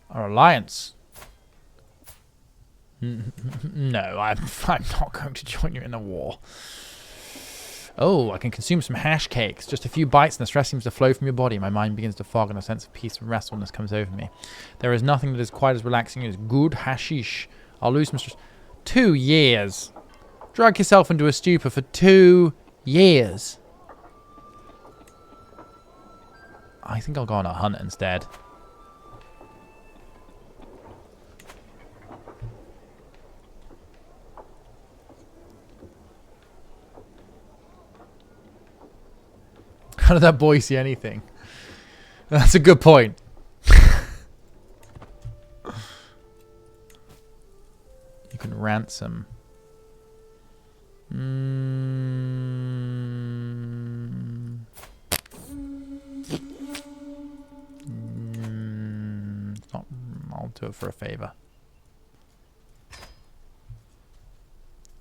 Our alliance. No, I'm not going to join you in a war. Oh, I can consume some hash cakes. Just a few bites and the stress seems to flow from your body. My mind begins to fog and a sense of peace and restfulness comes over me. There is nothing that is quite as relaxing as good hashish. I'll lose some stress. 2 years. Drag yourself into a stupor for 2 years. I think I'll go on a hunt instead. How did that boy see anything? That's a good point. You can ransom. I'll do it for a favor.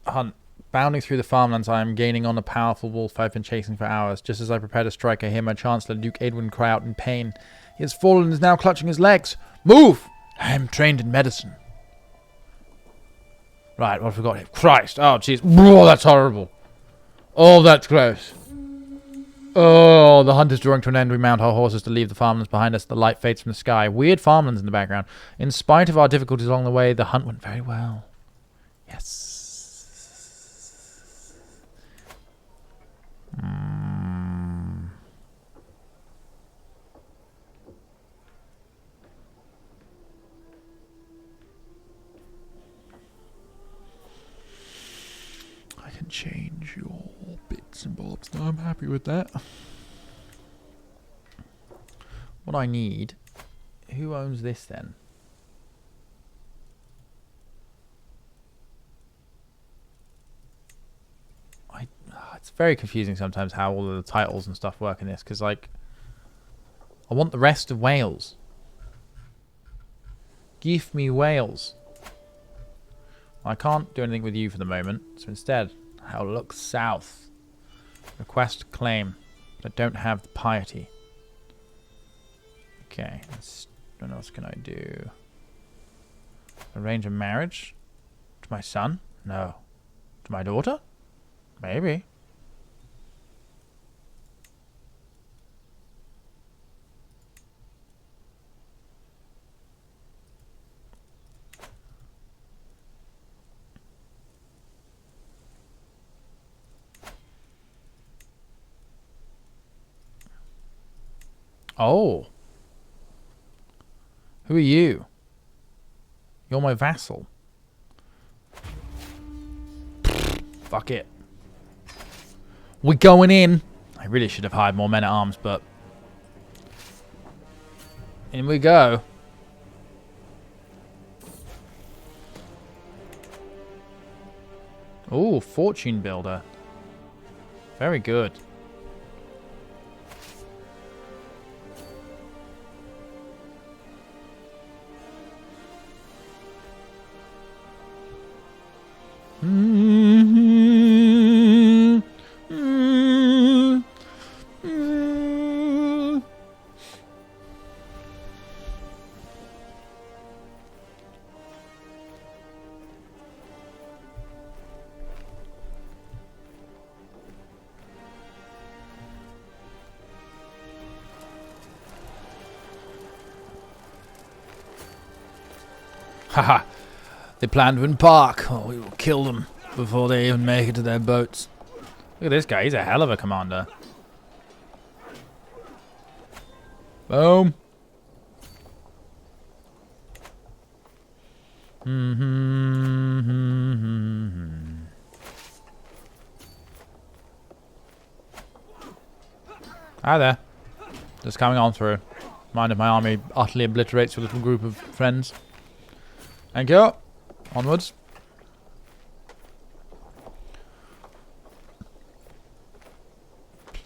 Hunt. Bounding through the farmlands, I am gaining on a powerful wolf I've been chasing for hours. Just as I prepare to strike, I hear my Chancellor, Duke Edwin, cry out in pain. He has fallen and is now clutching his legs. Move! I am trained in medicine. Right, what have we got here? Christ! Oh, jeez. Oh, that's horrible. Oh, that's gross. Oh, the hunt is drawing to an end. We mount our horses to leave the farmlands behind us. The light fades from the sky. Weird farmlands in the background. In spite of our difficulties along the way, the hunt went very well. Yes. I can change your bits and bobs. No, I'm happy with that. What I need... Who owns this then? It's very confusing sometimes how all of the titles and stuff work in this, because, like, I want the rest of Wales. Give me Wales. I can't do anything with you for the moment, so instead, I'll look south. Request claim. But I don't have the piety. Okay, what else can I do? Arrange a marriage? To my son? No. To my daughter? Maybe. Oh. Who are you? You're my vassal. Fuck it. We're going in. I really should have hired more men at arms, but... in we go. Oh, fortune builder. Very good. Haha. They plan to embark. Oh, we will kill them before they even make it to their boats. Look at this guy. He's a hell of a commander. Boom. Hi there. Just coming on through. Mind if my army utterly obliterates your little group of friends. Thank you. Onwards.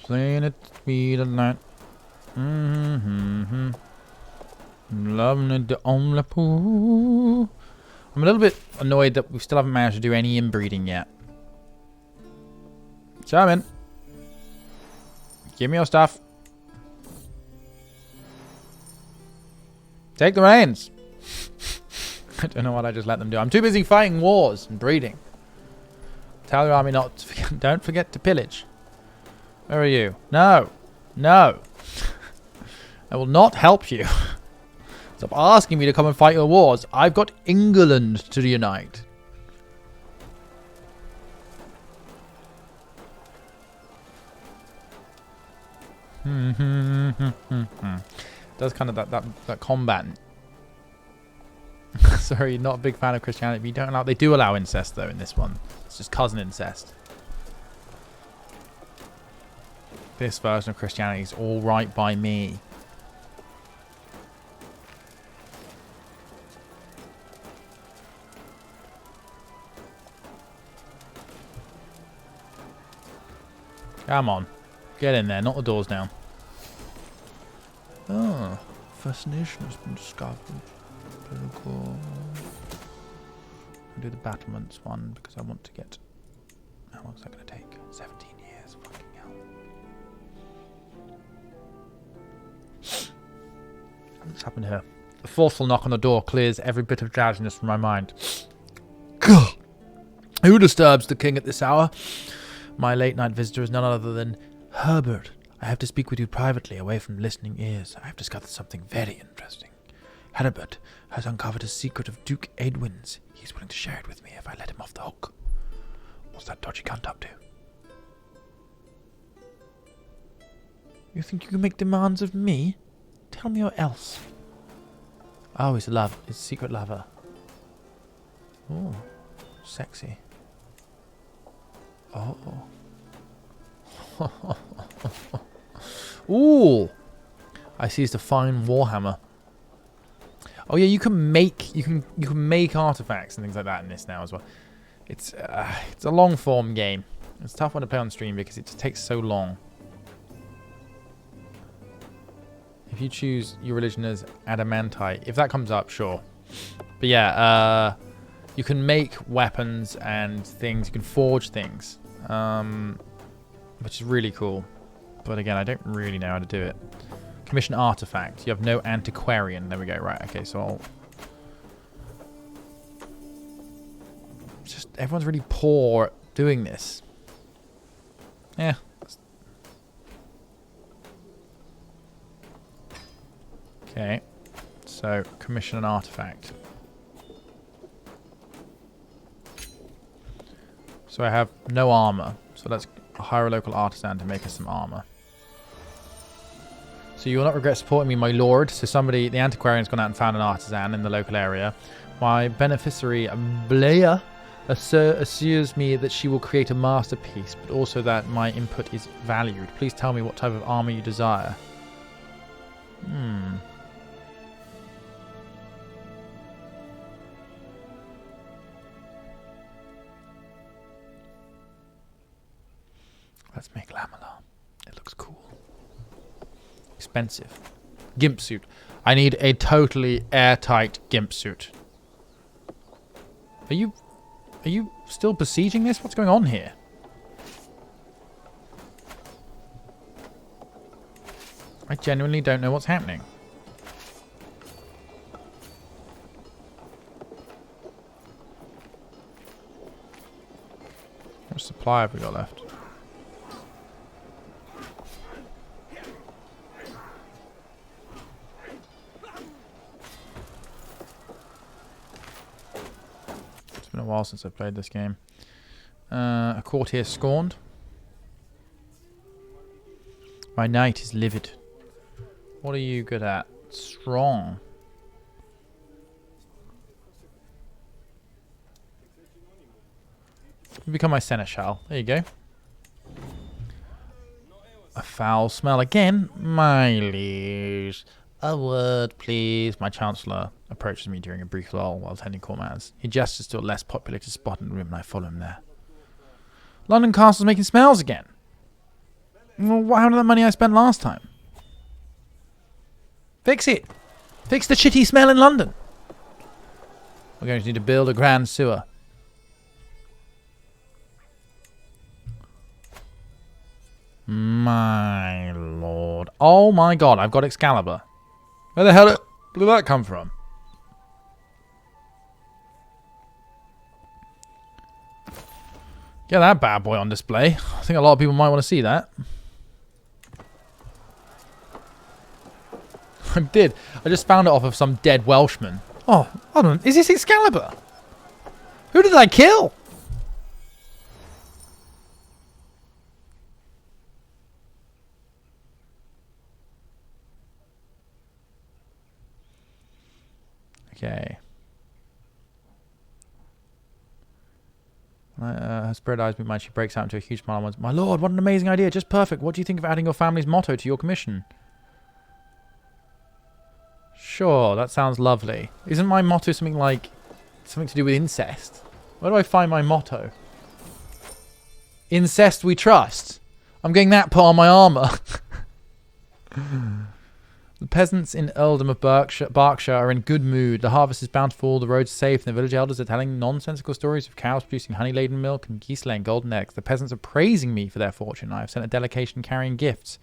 Playing at the speed of light. Loving it on the pool. I'm a little bit annoyed that we still haven't managed to do any inbreeding yet. Charmin. Give me your stuff. Take the reins. I don't know what I just let them do. I'm too busy fighting wars and breeding. Tell your army not to forget, don't forget to pillage. Where are you? No. No. I will not help you. Stop asking me to come and fight your wars. I've got England to unite. Does kind of that combat. Sorry, not a big fan of Christianity. But you don't allow. They do allow incest though in this one. It's just cousin incest. This version of Christianity is all right by me. Come on. Get in there. Knock the doors down. Oh. First Nation has been discovered. Cool. I'll do the battlements one because I want to get... How long is that going to take? 17 years. Fucking hell. What's happened here? The forceful knock on the door clears every bit of drowsiness from my mind. Gah! Who disturbs the king at this hour? My late night visitor is none other than Herbert. I have to speak with you privately, away from listening ears. I have discovered something very interesting. Herbert has uncovered a secret of Duke Edwin's. He's willing to share it with me if I let him off the hook. What's that dodgy cunt up to? You think you can make demands of me? Tell me or else. Oh, he's a secret lover. Oh, sexy. Oh. Ooh. I seized a fine warhammer. Oh yeah, you can make artifacts and things like that in this now as well. It's a long form game. It's a tough one to play on stream because it just takes so long. If you choose your religion as adamantite, if that comes up, sure. But yeah, you can make weapons and things. You can forge things, which is really cool. But again, I don't really know how to do it. Commission artifact. You have no antiquarian. There we go. Right. Okay. So I'll... Just everyone's really poor at doing this. Yeah. Okay. So commission an artifact. So I have no armor. So let's hire a local artisan to make us some armor. So you will not regret supporting me, my lord. So somebody, the antiquarian's gone out and found an artisan in the local area. My beneficiary, Blea, assures me that she will create a masterpiece, but also that my input is valued. Please tell me what type of armor you desire. Let's make Lamela. It looks cool. Expensive. Gimp suit. I need a totally airtight gimp suit. Are you still besieging this? What's going on here? I genuinely don't know what's happening. What supply have we got left? It's been a while since I've played this game. A courtier scorned. My knight is livid. What are you good at? Strong. You become my seneschal. There you go. A foul smell again. My liege. A word, please. My chancellor approaches me during a brief lull while attending court matters. He gestures to a less populated spot in the room and I follow him there. London Castle's making smells again. Well, what happened to that money I spent last time? Fix it. Fix the shitty smell in London. We're going to need to build a grand sewer. My lord. Oh my god, I've got Excalibur. Where the hell did that come from? Get that bad boy on display. I think a lot of people might want to see that. I did. I just found it off of some dead Welshman. Oh, hold on. Is this Excalibur? Who did I kill? Okay. Her spread eyes meet mine. She breaks out into a huge smile once. My lord, what an amazing idea. Just perfect. What do you think of adding your family's motto to your commission? Sure, that sounds lovely. Isn't my motto something like... something to do with incest? Where do I find my motto? Incest we trust. I'm getting that put on my armour. The peasants in Earldom of Berkshire are in good mood. The harvest is bountiful, the roads are safe, and the village elders are telling nonsensical stories of cows producing honey-laden milk and geese laying golden eggs. The peasants are praising me for their fortune. I have sent a delegation carrying gifts.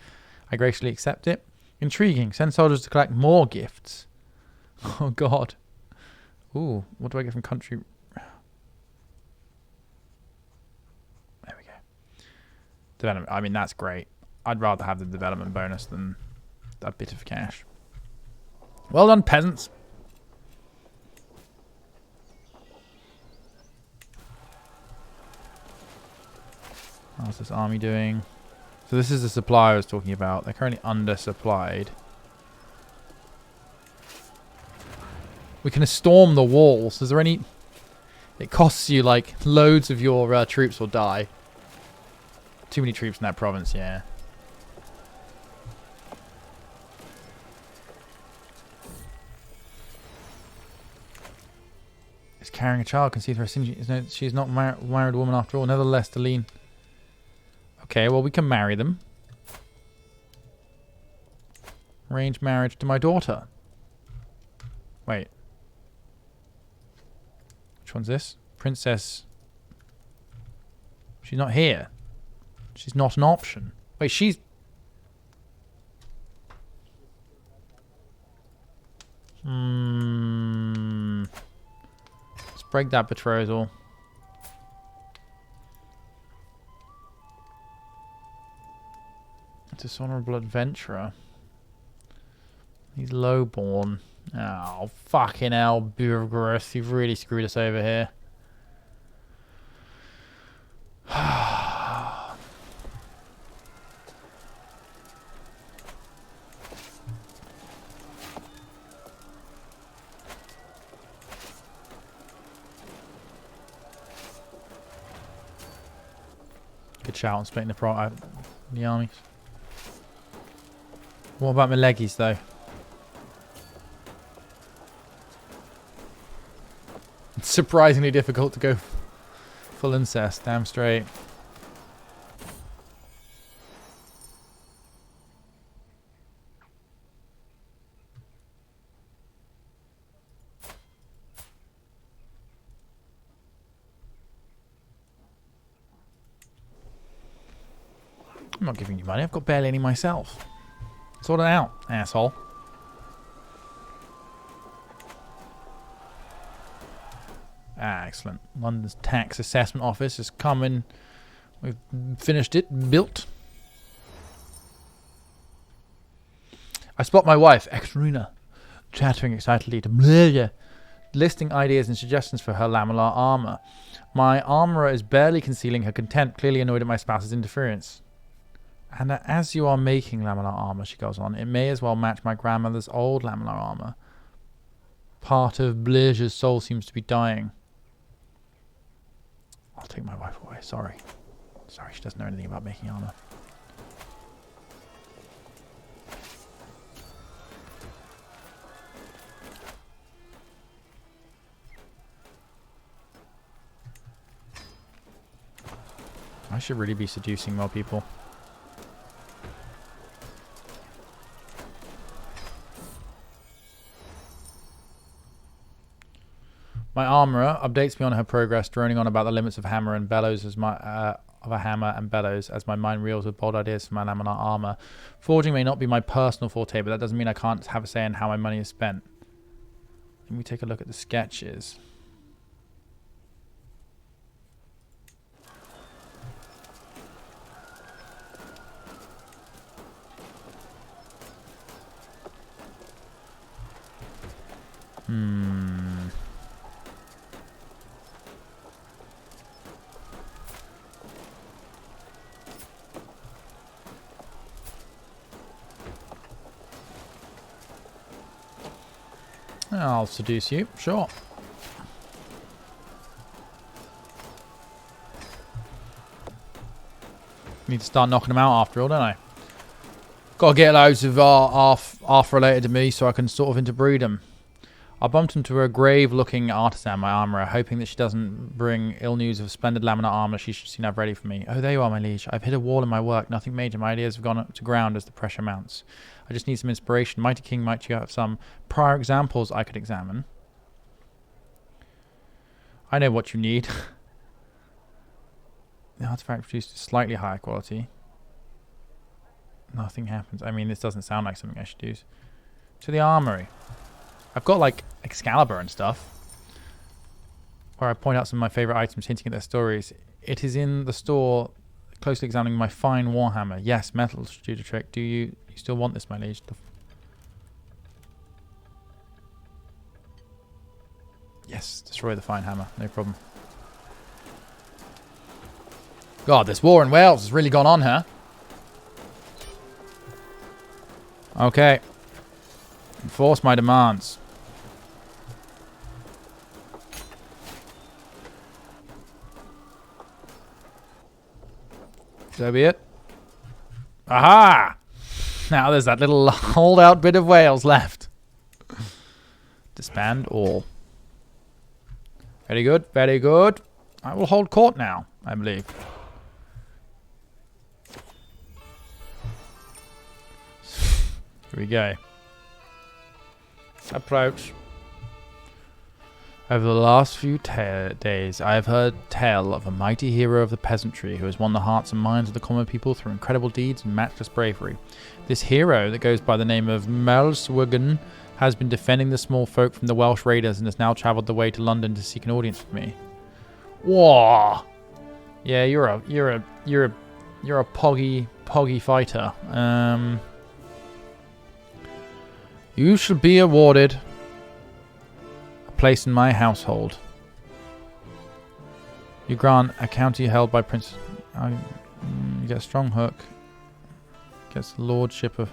I graciously accept it. Intriguing. Send soldiers to collect more gifts. Oh, God. Ooh, what do I get from country... There we go. Development. I mean, that's great. I'd rather have the development bonus than... a bit of cash. Well done, peasants. How's this army doing? So this is the supply I was talking about. They're currently undersupplied. We can storm the walls. Is there any... It costs you, like, loads of your troops will die. Too many troops in that province, yeah. Is carrying a child conceived her sin. She's not a married woman after all. Nevertheless, to lean. Okay, well, we can marry them. Arrange marriage to my daughter. Wait. Which one's this? Princess. She's not here. She's not an option. Wait, she's... Let's break that betrothal. Dishonorable adventurer. He's lowborn. Oh, fucking hell, Burgers. You've really screwed us over here. Good shout on splitting the armies. What about my leggies, though? It's surprisingly difficult to go full incest. Damn straight. I'm not giving you money. I've got barely any myself. Sort it out, asshole. Ah, excellent. London's tax assessment office is coming. We've finished it. Built. I spot my wife, ex-Runa, chattering excitedly to Blair, listing ideas and suggestions for her lamellar armor. My armorer is barely concealing her contempt, clearly annoyed at my spouse's interference. And as you are making lamellar armor, she goes on, it may as well match my grandmother's old lamellar armor. Part of Blair's soul seems to be dying. I'll take my wife away. Sorry. Sorry, she doesn't know anything about making armor. I should really be seducing more people. My armourer updates me on her progress, droning on about the limits of hammer and bellows as my of a hammer and bellows as my mind reels with bold ideas for my laminar armour. Forging may not be my personal forte, but that doesn't mean I can't have a say in how my money is spent. Let me take a look at the sketches. I'll seduce you, sure. Need to start knocking them out after all, don't I? Gotta get loads of half related to me so I can sort of interbreed them. I bumped into a grave-looking artisan, my armourer, hoping that she doesn't bring ill news of splendid laminate armour she should soon have ready for me. Oh, there you are, my liege. I've hit a wall in my work. Nothing major. My ideas have gone up to ground as the pressure mounts. I just need some inspiration. Mighty king, might you have some prior examples I could examine? I know what you need. The artifact produced slightly higher quality. Nothing happens. I mean, this doesn't sound like something I should use. To the armory. I've got, like, Excalibur and stuff, where I point out some of my favourite items, hinting at their stories. It is in the store, closely examining my fine warhammer. Yes, metal, Studio Trick. Do you still want this, my liege? Yes, destroy the fine hammer. No problem. God, this war in Wales has really gone on, huh? Okay. Enforce my demands. So be it. Aha! Now there's that little holdout bit of Wales left. Disband all. Very good, very good. I will hold court now, I believe. Here we go. Approach. Over the last few days, I have heard tell of a mighty hero of the peasantry who has won the hearts and minds of the common people through incredible deeds and matchless bravery. This hero, that goes by the name of Melswiggen, has been defending the small folk from the Welsh raiders and has now travelled the way to London to seek an audience with me. Whoa! Yeah, you're a poggy fighter. You shall be awarded a place in my household. You grant a county held by Prince. You get a strong hook. Gets the lordship of.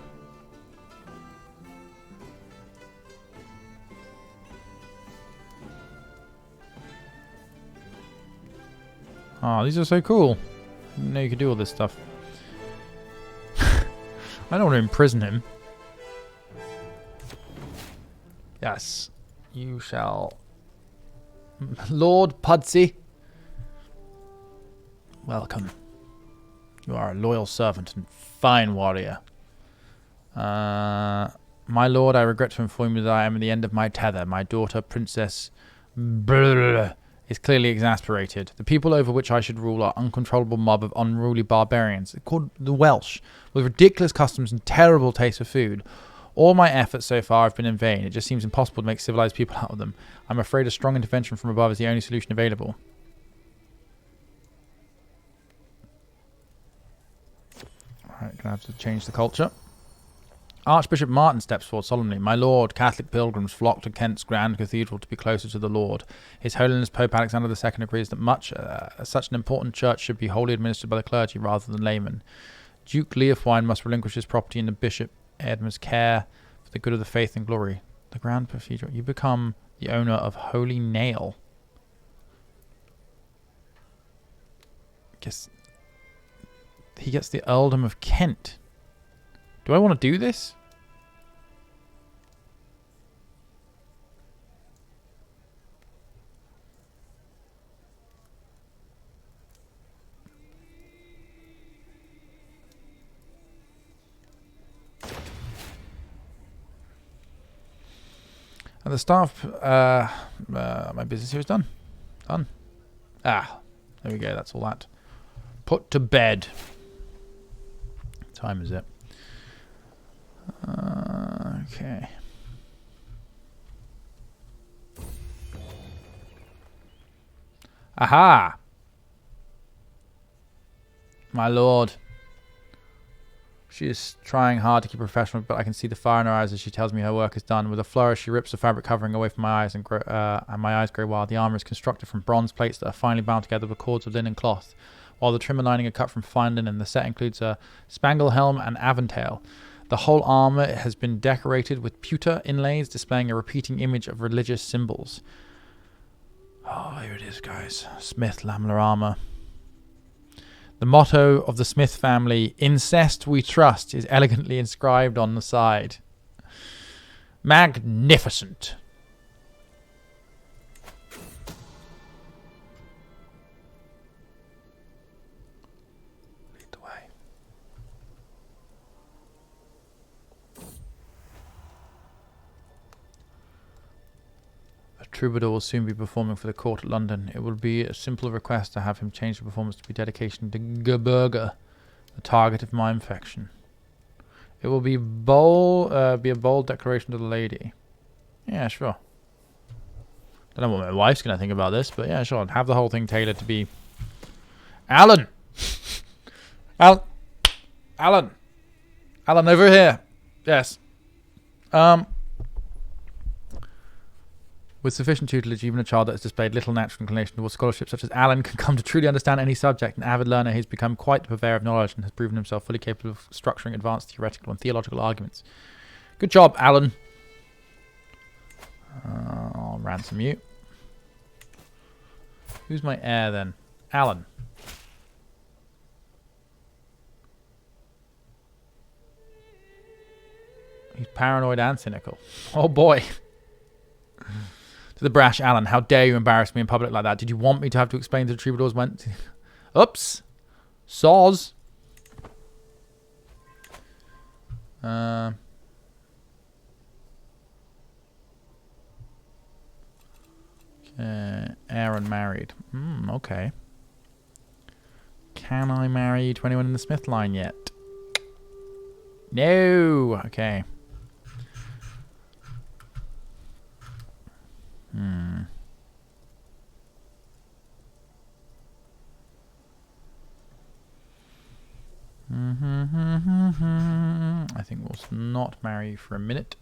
Oh, these are so cool. I didn't know you could do all this stuff. I don't want to imprison him. Yes, you shall. Lord Pudsey. Welcome. You are a loyal servant and fine warrior. My lord, I regret to inform you that I am at the end of my tether. My daughter, Princess is clearly exasperated. The people over which I should rule are uncontrollable mob of unruly barbarians, called the Welsh, with ridiculous customs and terrible taste for food. All my efforts so far have been in vain. It just seems impossible to make civilized people out of them. I'm afraid a strong intervention from above is the only solution available. Alright, gonna have to change the culture. Archbishop Martin steps forward solemnly. My lord, Catholic pilgrims flock to Kent's grand cathedral to be closer to the Lord. His Holiness Pope Alexander II agrees that such an important church should be wholly administered by the clergy rather than laymen. Duke Leofwine must relinquish his property in the Bishop Edmund's care for the good of the faith and glory. The Grand Cathedral. You become the owner of Holy Nail. Guess he gets the Earldom of Kent. Do I want to do this? And the staff, my business here is done. Done. Ah, there we go. That's all that. Put to bed. What time is it? Okay. Aha! My lord. She is trying hard to keep professional, but I can see the fire in her eyes as she tells me her work is done. With a flourish, she rips the fabric covering away from my eyes, and my eyes grow wild. The armor is constructed from bronze plates that are finely bound together with cords of linen cloth, while the trim and lining are cut from fine linen. The set includes a spangle helm and aventail. The whole armor has been decorated with pewter inlays, displaying a repeating image of religious symbols. Oh, here it is, guys. Smith lamellar armor. The motto of the Smith family, "Incest we trust," is elegantly inscribed on the side. Magnificent. Lead the way. A troubadour will soon be performing for the court at London. It will be a simple request to have him change the performance to be dedication to Gerberga, the target of my affection. It will be a bold declaration to the lady. Yeah, sure. Don't know what my wife's going to think about this, but yeah, sure. Have the whole thing tailored to be... Alan! Alan, over here. Yes. With sufficient tutelage, even a child that has displayed little natural inclination towards scholarship such as Alan can come to truly understand any subject. An avid learner, he's become quite the purveyor of knowledge and has proven himself fully capable of structuring advanced theoretical and theological arguments. Good job, Alan. I'll ransom you. Who's my heir then? Alan. He's paranoid and cynical. Oh boy. To the brash Alan, how dare you embarrass me in public like that? Did you want me to have to explain to the troubadours when... Oops. Saws. Okay. Aaron married. Okay. Can I marry to anyone in the Smith line yet? No. Okay. I think we'll not marry for a minute.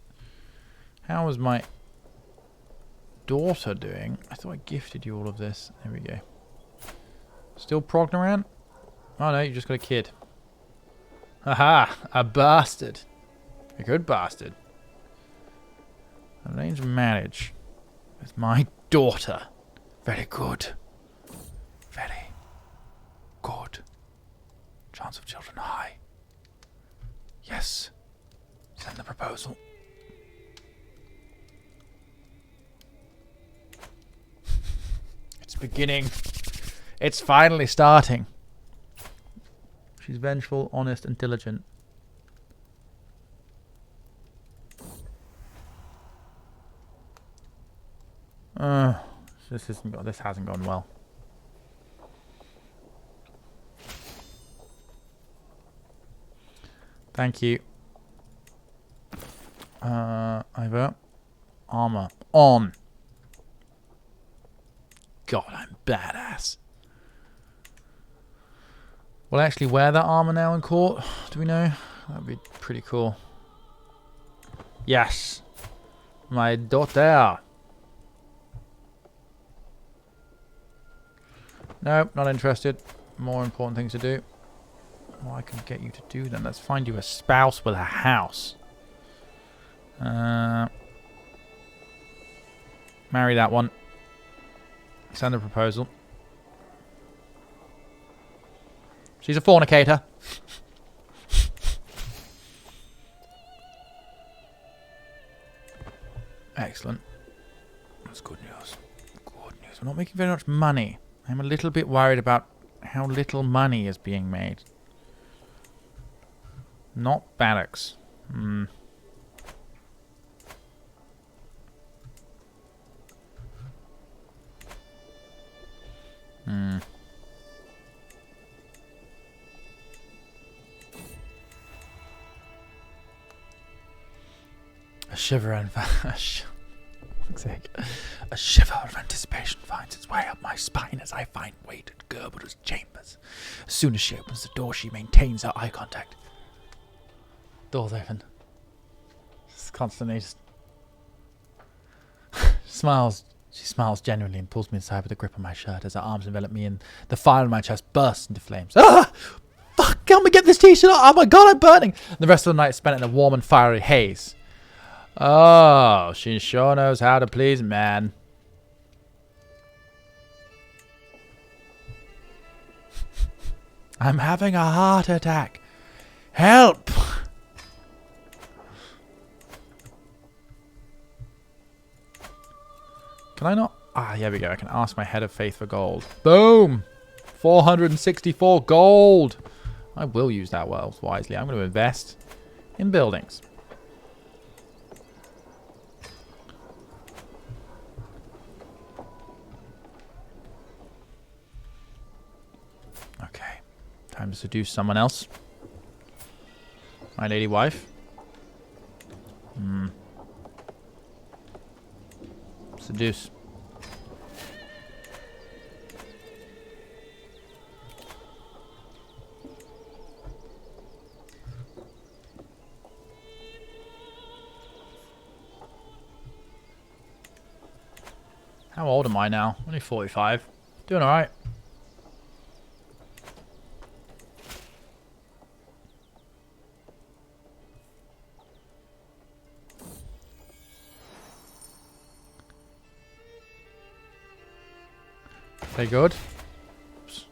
How was my daughter doing? I thought I gifted you all of this. There we go. Still progging around? Oh no, you just got a kid. Haha, a bastard. A good bastard. Arranged marriage with my daughter. Very good. Very good. Chance of children high. Yes. Send the proposal. It's beginning. It's finally starting. She's vengeful, honest, and diligent. This hasn't gone well. Thank you. Over. Armor. On. God, I'm badass. Will I actually wear that armor now in court? Do we know? That'd be pretty cool. Yes. My daughter. No, not interested. More important things to do. What I can get you to do then? Let's find you a spouse with a house. Marry that one. Send a proposal. She's a fornicator. Excellent. That's good news. Good news. We're not making very much money. I'm a little bit worried about how little money is being made. Not barracks. A shiver and a shiver of anticipation finds its way up my spine as I find wait at Gerber's chambers. As soon as she opens the door, she maintains her eye contact. Door's open. Just constantly just smiles. She smiles genuinely and pulls me inside with a grip on my shirt as her arms envelop me and the fire in my chest bursts into flames. Ah! Fuck, help me get this t-shirt off. Oh my god, I'm burning. The rest of the night spent in a warm and fiery haze. Oh, she sure knows how to please man. I'm having a heart attack. Help! Can I not? Ah, here we go. I can ask my head of faith for gold. Boom! 464 gold! I will use that wealth wisely. I'm going to invest in buildings. Okay. Time to seduce someone else. My lady wife. Seduce. How old am I now? Only 45. Doing alright. They good? Oops.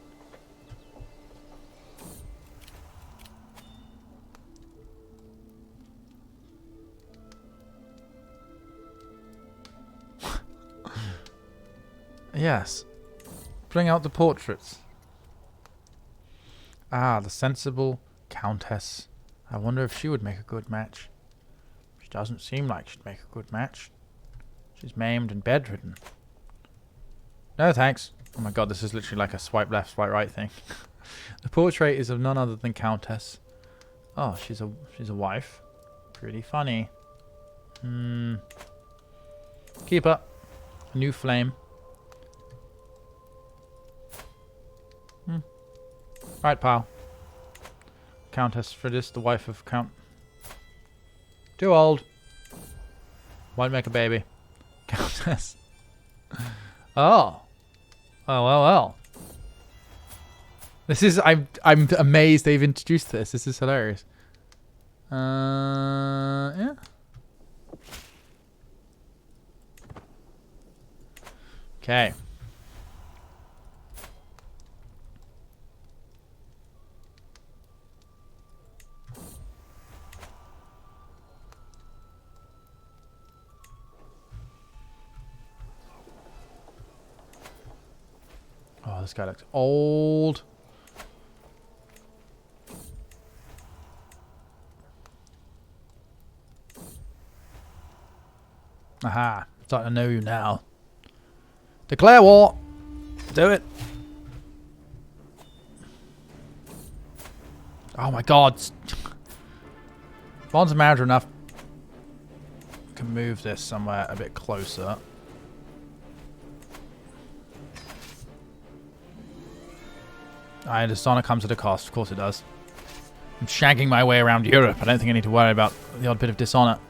Yes. Bring out the portraits. Ah, the sensible countess. I wonder if she would make a good match. She doesn't seem like she'd make a good match. She's maimed and bedridden. No thanks. Oh my god, this is literally like a swipe left, swipe right thing. The portrait is of none other than Countess. Oh, she's a wife. Pretty funny. Keep up. A new flame. Right, pal. Countess Fridis, the wife of Count. Too old. Won't make a baby. Countess. Oh. Oh, well. This is... I'm amazed they've introduced this. This is hilarious. Yeah. Okay. Oh, this guy looks old. Aha. Starting to know you now. Declare war. Do it. Oh my god. Bonds of marriage are enough. I can move this somewhere a bit closer. Dishonor comes at a cost. Of course it does. I'm shagging my way around Europe. I don't think I need to worry about the odd bit of dishonor.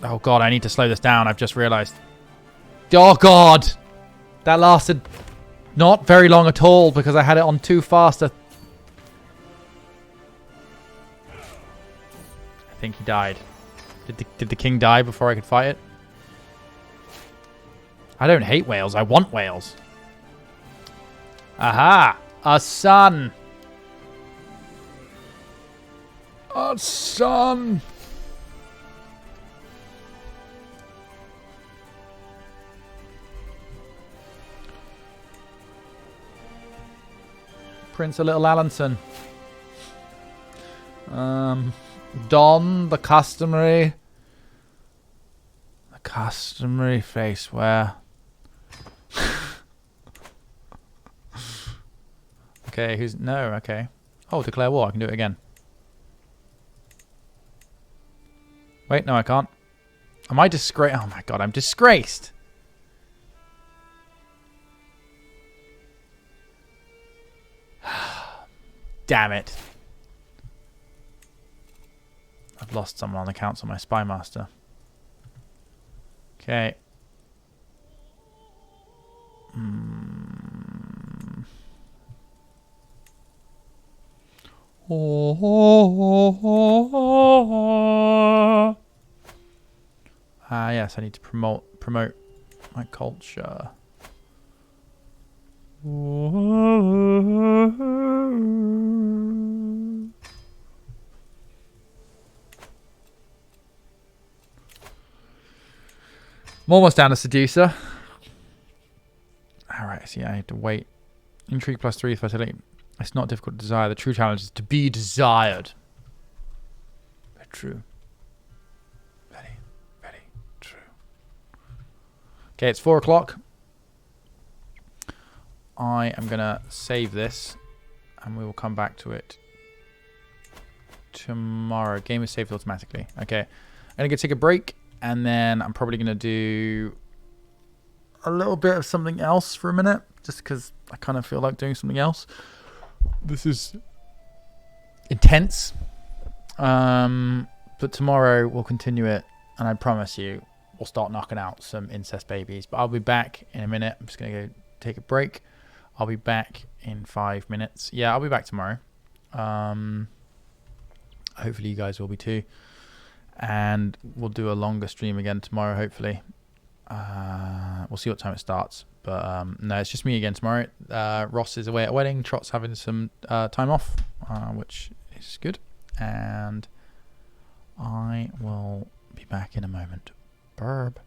Oh god, I need to slow this down. I've just realized. Oh god! That lasted not very long at all because I had it on too fast. I think he died. Did the king die before I could fight it? I don't hate whales. I want whales. Aha! A son! A son! Prince of Little Allenson. Don, the customary face wear. Okay, who's... No, okay. Oh, declare war. I can do it again. Wait, no, I can't. Am I disgraced? Oh my god, I'm disgraced. Damn it. I've lost someone on the council, my spy master. Okay. Yes, I need to promote my culture. I'm almost down to seducer. Alright, see, I have to wait. Intrigue +3, fertility. It's not difficult to desire. The true challenge is to be desired. Very true. Very, very true. Okay, it's 4 o'clock. I am going to save this and we will come back to it tomorrow. Game is saved automatically. Okay, I'm going to go take a break and then I'm probably going to do a little bit of something else for a minute just because I kind of feel like doing something else. This is intense. But tomorrow we'll continue it and I promise you we'll start knocking out some incest babies. But I'll be back in a minute. I'm just going to go take a break. I'll be back in 5 minutes. Yeah, I'll be back tomorrow. Hopefully you guys will be too. And we'll do a longer stream again tomorrow, hopefully. We'll see what time it starts. But no, it's just me again tomorrow. Ross is away at a wedding. Trot's having some time off, which is good. And I will be back in a moment. Burb.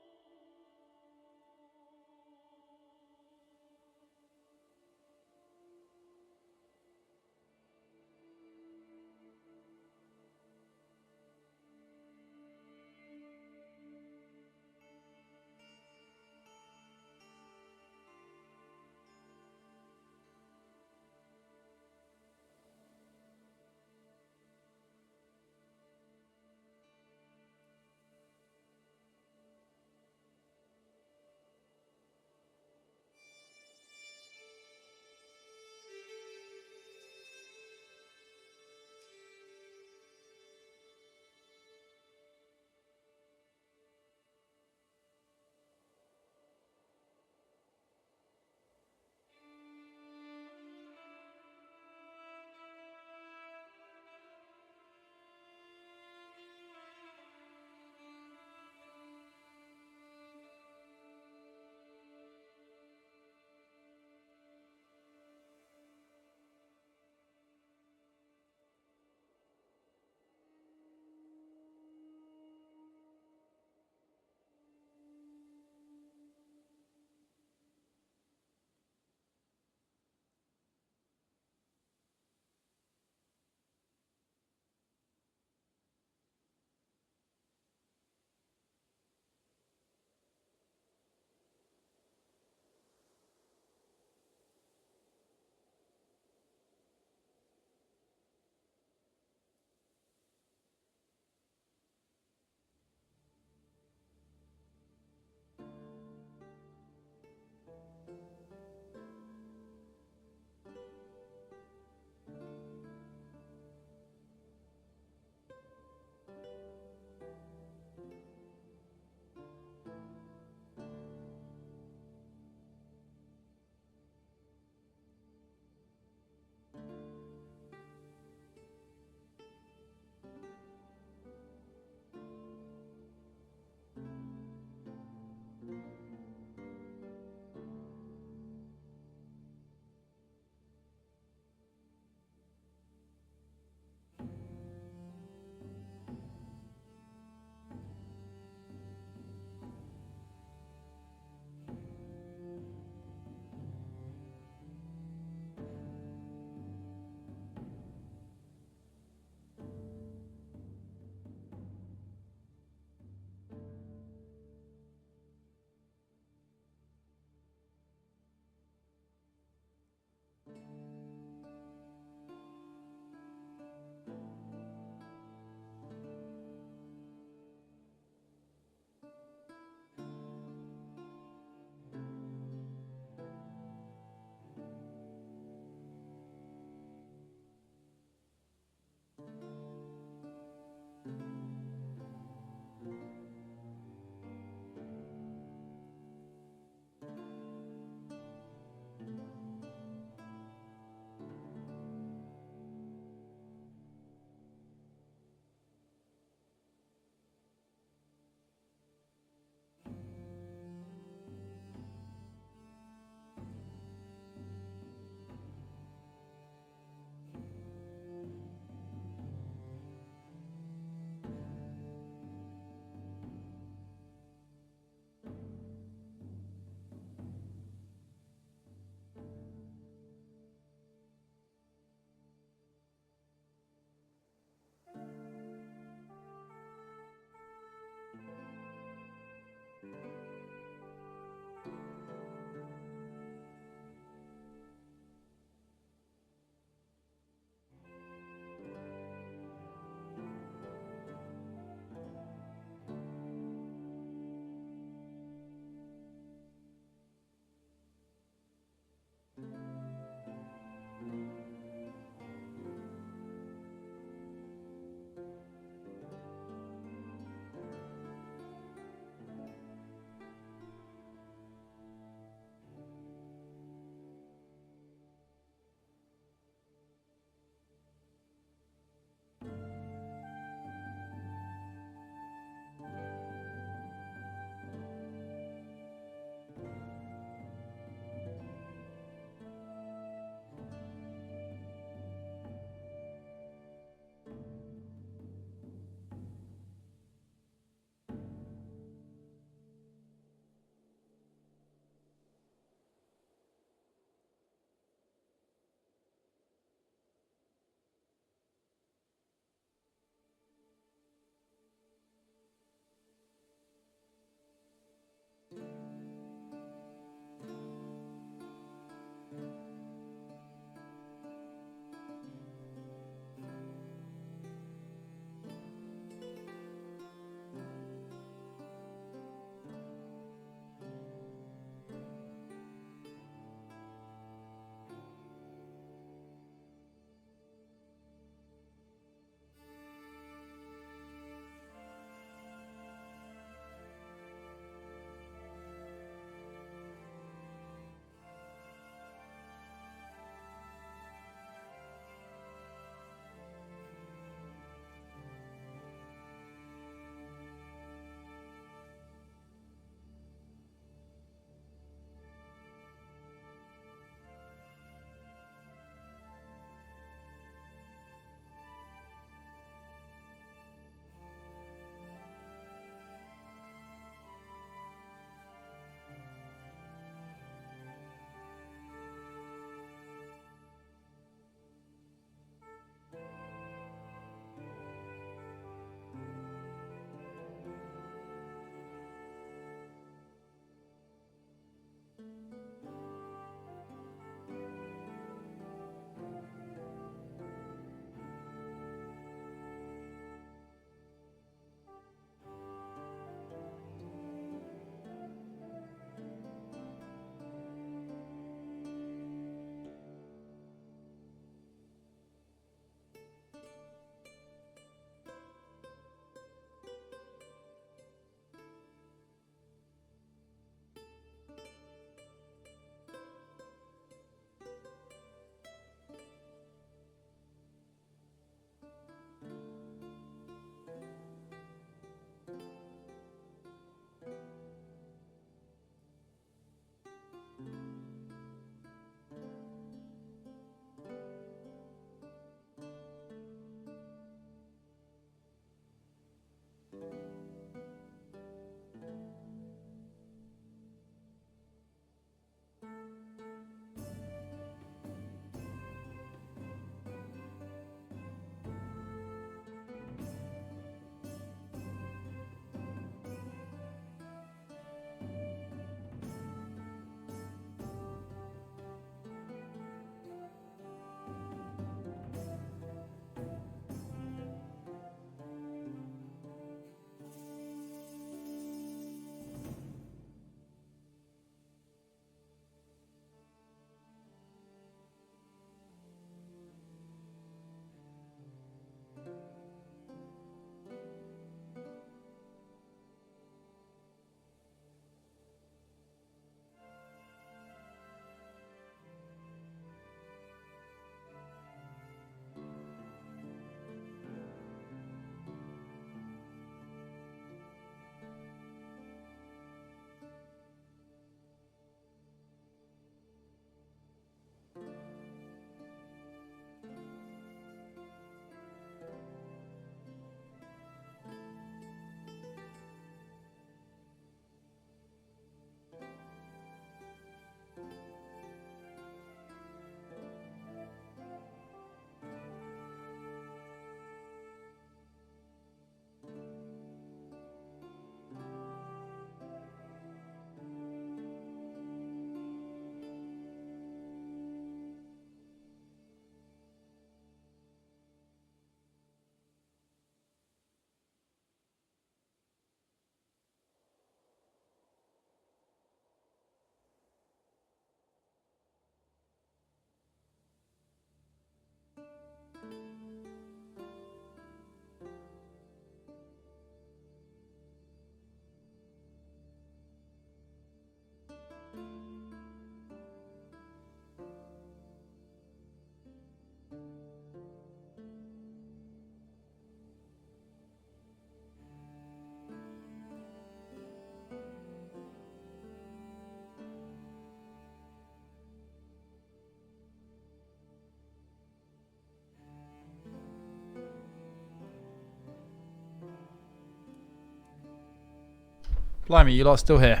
Blimey, you lot still here.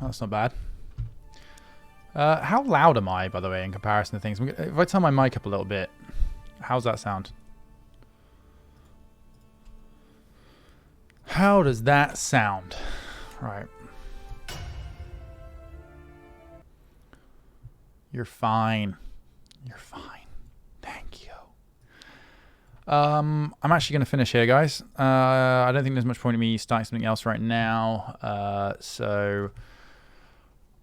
That's not bad. How loud am I, by the way, in comparison to things? If I turn my mic up a little bit, how's that sound? How does that sound? Right. You're fine. You're fine. Thank you. I'm actually going to finish here, guys. I don't think there's much point in me starting something else right now. So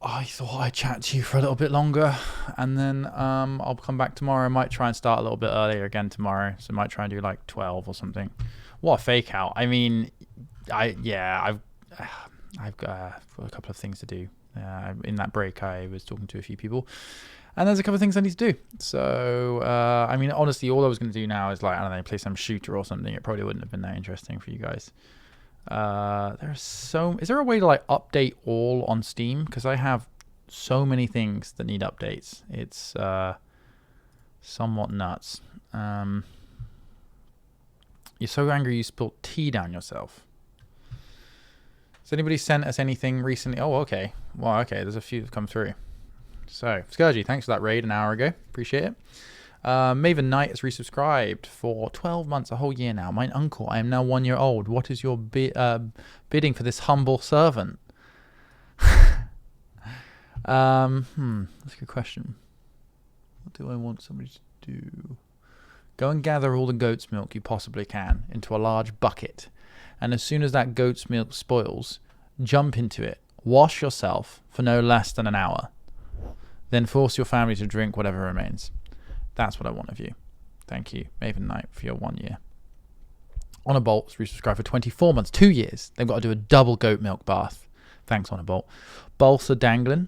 I thought I'd chat to you for a little bit longer, and then I'll come back tomorrow. I might try and start a little bit earlier again tomorrow. So I might try and do like 12 or something. What a fake out. I mean, I've got a couple of things to do. In that break, I was talking to a few people, and there's a couple of things I need to do. So, I mean, honestly, all I was going to do now is, like, I don't know, play some shooter or something. It probably wouldn't have been that interesting for you guys. Is there a way to, like, update all on Steam? Because I have so many things that need updates. It's somewhat nuts. You're so angry you spilled tea down yourself. Has anybody sent us anything recently? Oh, okay. Well, okay. There's a few that come through. So, Scourgy, thanks for that raid an hour ago. Appreciate it. Maven Knight has resubscribed for 12 months, a whole year now. Mine uncle, I am now 1 year old. What is your bidding for this humble servant? That's a good question. What do I want somebody to do? Go and gather all the goat's milk you possibly can into a large bucket. And as soon as that goat's milk spoils, jump into it. Wash yourself for no less than an hour. Then force your family to drink whatever remains. That's what I want of you. Thank you, Maven Knight, for your 1 year. Honor Bolt's resubscribed for 24 months, 2 years. They've got to do a double goat milk bath. Thanks, Honor Bolt. Balsa Dangling.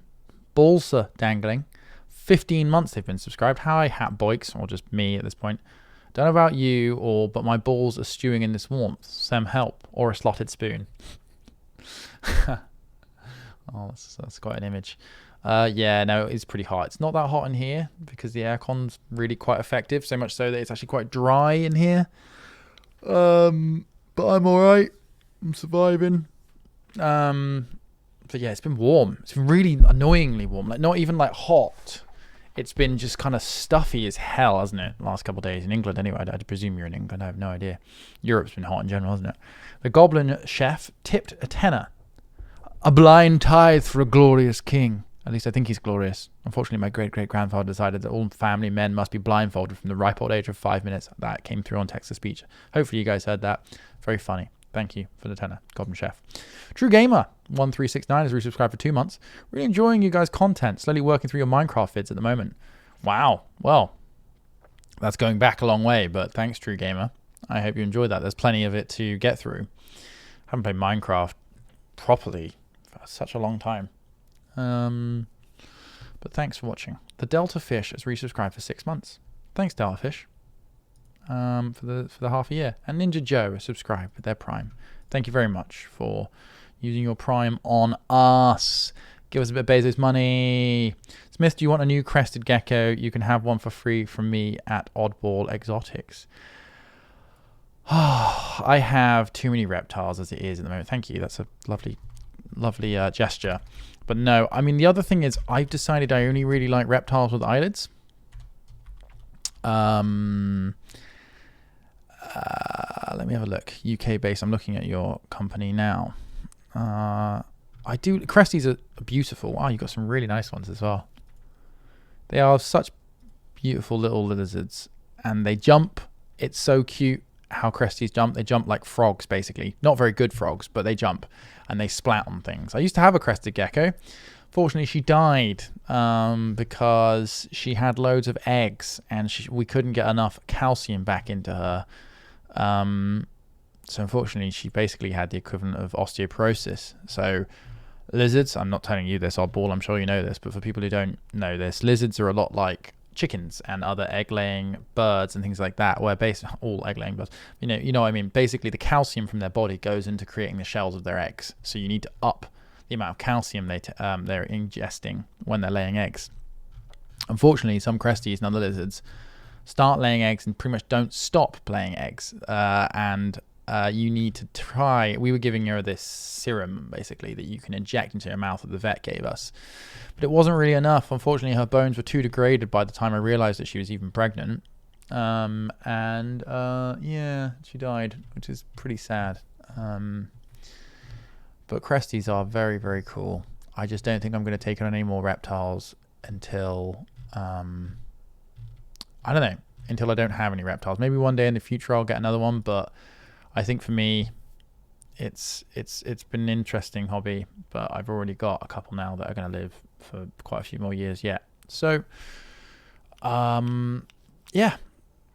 15 months they've been subscribed. Hi, Hat Boykes, or just me at this point. Don't know about you, but my balls are stewing in this warmth. Some help, or a slotted spoon. Oh, that's quite an image. Yeah, no, it's pretty hot. It's not that hot in here because the aircon's really quite effective. So much so that it's actually quite dry in here. But I'm all right. I'm surviving. But yeah, it's been warm. It's been really annoyingly warm. Like, not even like hot. It's been just kind of stuffy as hell, hasn't it? Last couple of days in England, anyway. I presume you're in England. I have no idea. Europe's been hot in general, hasn't it? The Goblin Chef tipped a tenner. A blind tithe for a glorious king. At least I think he's glorious. Unfortunately, my great-great-grandfather decided that all family men must be blindfolded from the ripe old age of 5 minutes. That came through on text-to-speech. Hopefully you guys heard that. Very funny. Thank you for the tenner, Goblin Chef. True Gamer 1369 has resubscribed for 2 months. Really enjoying you guys' content. Slowly working through your Minecraft vids at the moment. Wow. Well, that's going back a long way, but thanks, True Gamer. I hope you enjoyed that. There's plenty of it to get through. I haven't played Minecraft properly for such a long time. But thanks for watching. The Delta Fish has resubscribed for 6 months. Thanks, Delta Fish. For the half a year. And Ninja Joe has subscribed with their Prime. Thank you very much for using your Prime on us. Give us a bit of Bezos money. Smith, do you want a new crested gecko? You can have one for free from me at Oddball Exotics. I have too many reptiles as it is at the moment. Thank you. That's a lovely gesture. But no, I mean, the other thing is I've decided I only really like reptiles with eyelids. Let me have a look. UK based. I'm looking at your company now. I do. Cresties are beautiful. Wow, you've got some really nice ones as well. They are such beautiful little lizards, and they jump. It's so cute how Cresties jump. They jump like frogs, basically. Not very good frogs, but they jump and they splat on things. I used to have a crested gecko. Fortunately, she died because she had loads of eggs, and we couldn't get enough calcium back into her. So unfortunately, she basically had the equivalent of osteoporosis. So lizards, I'm not telling you this, Oddball, I'm sure you know this, but for people who don't know this, lizards are a lot like chickens and other egg-laying birds and things like that, where all egg-laying birds, you know what I mean. Basically, the calcium from their body goes into creating the shells of their eggs. So you need to up the amount of calcium they're ingesting when they're laying eggs. Unfortunately, some cresties and other lizards start laying eggs and pretty much don't stop laying eggs. you need to try. We were giving her this serum basically that you can inject into her mouth that the vet gave us, but it wasn't really enough. Unfortunately, her bones were too degraded by the time I realized that she was even pregnant. Yeah, she died, which is pretty sad. But Cresties are very, very cool. I just don't think I'm going to take on any more reptiles until I don't know, until I don't have any reptiles. Maybe one day in the future I'll get another one, but I think for me it's been an interesting hobby, but I've already got a couple now that are going to live for quite a few more years yet. So yeah,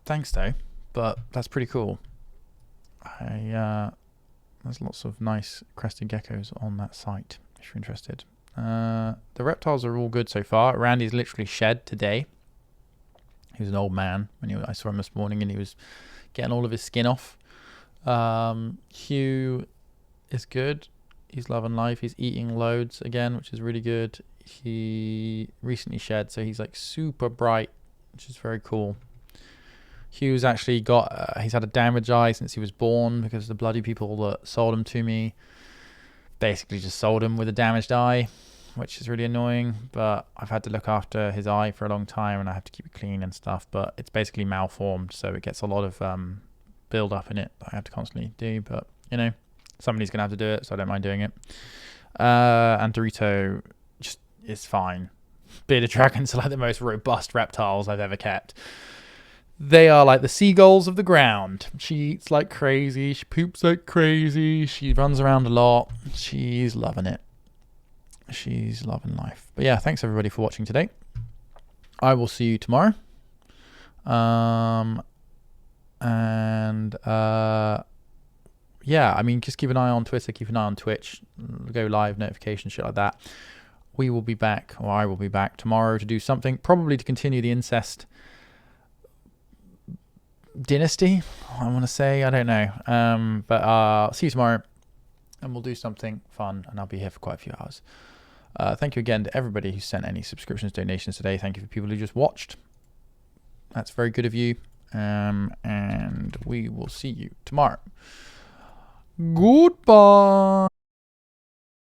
thanks though, but that's pretty cool. There's lots of nice crested geckos on that site if you're interested. The reptiles are all good so far. Randy's literally shed today. He was an old man when I saw him this morning, and he was getting all of his skin off. Hugh is good. He's loving life. He's eating loads again, which is really good. He recently shed, so he's like super bright, which is very cool. Hugh's actually got, he's had a damaged eye since he was born because the bloody people that sold him to me basically just sold him with a damaged eye, which is really annoying. But I've had to look after his eye for a long time, and I have to keep it clean and stuff. But it's basically malformed, so it gets a lot of build up in it that I have to constantly do. But, you know, somebody's going to have to do it, so I don't mind doing it. And Dorito just is fine. Bearded dragons are like the most robust reptiles I've ever kept. They are like the seagulls of the ground. She eats like crazy. She poops like crazy. She runs around a lot. She's loving it. She's loving life. But yeah, thanks everybody for watching today. I will see you tomorrow. Yeah, I mean, just keep an eye on Twitter, keep an eye on Twitch, go live, notifications, shit like that. We will be back, or I will be back tomorrow to do something, probably to continue the incest dynasty, I want to say. I don't know. But see you tomorrow, and we'll do something fun, and I'll be here for quite a few hours. Thank you again to everybody who sent any subscriptions, donations today. Thank you for people who just watched. That's very good of you. And we will see you tomorrow. Goodbye.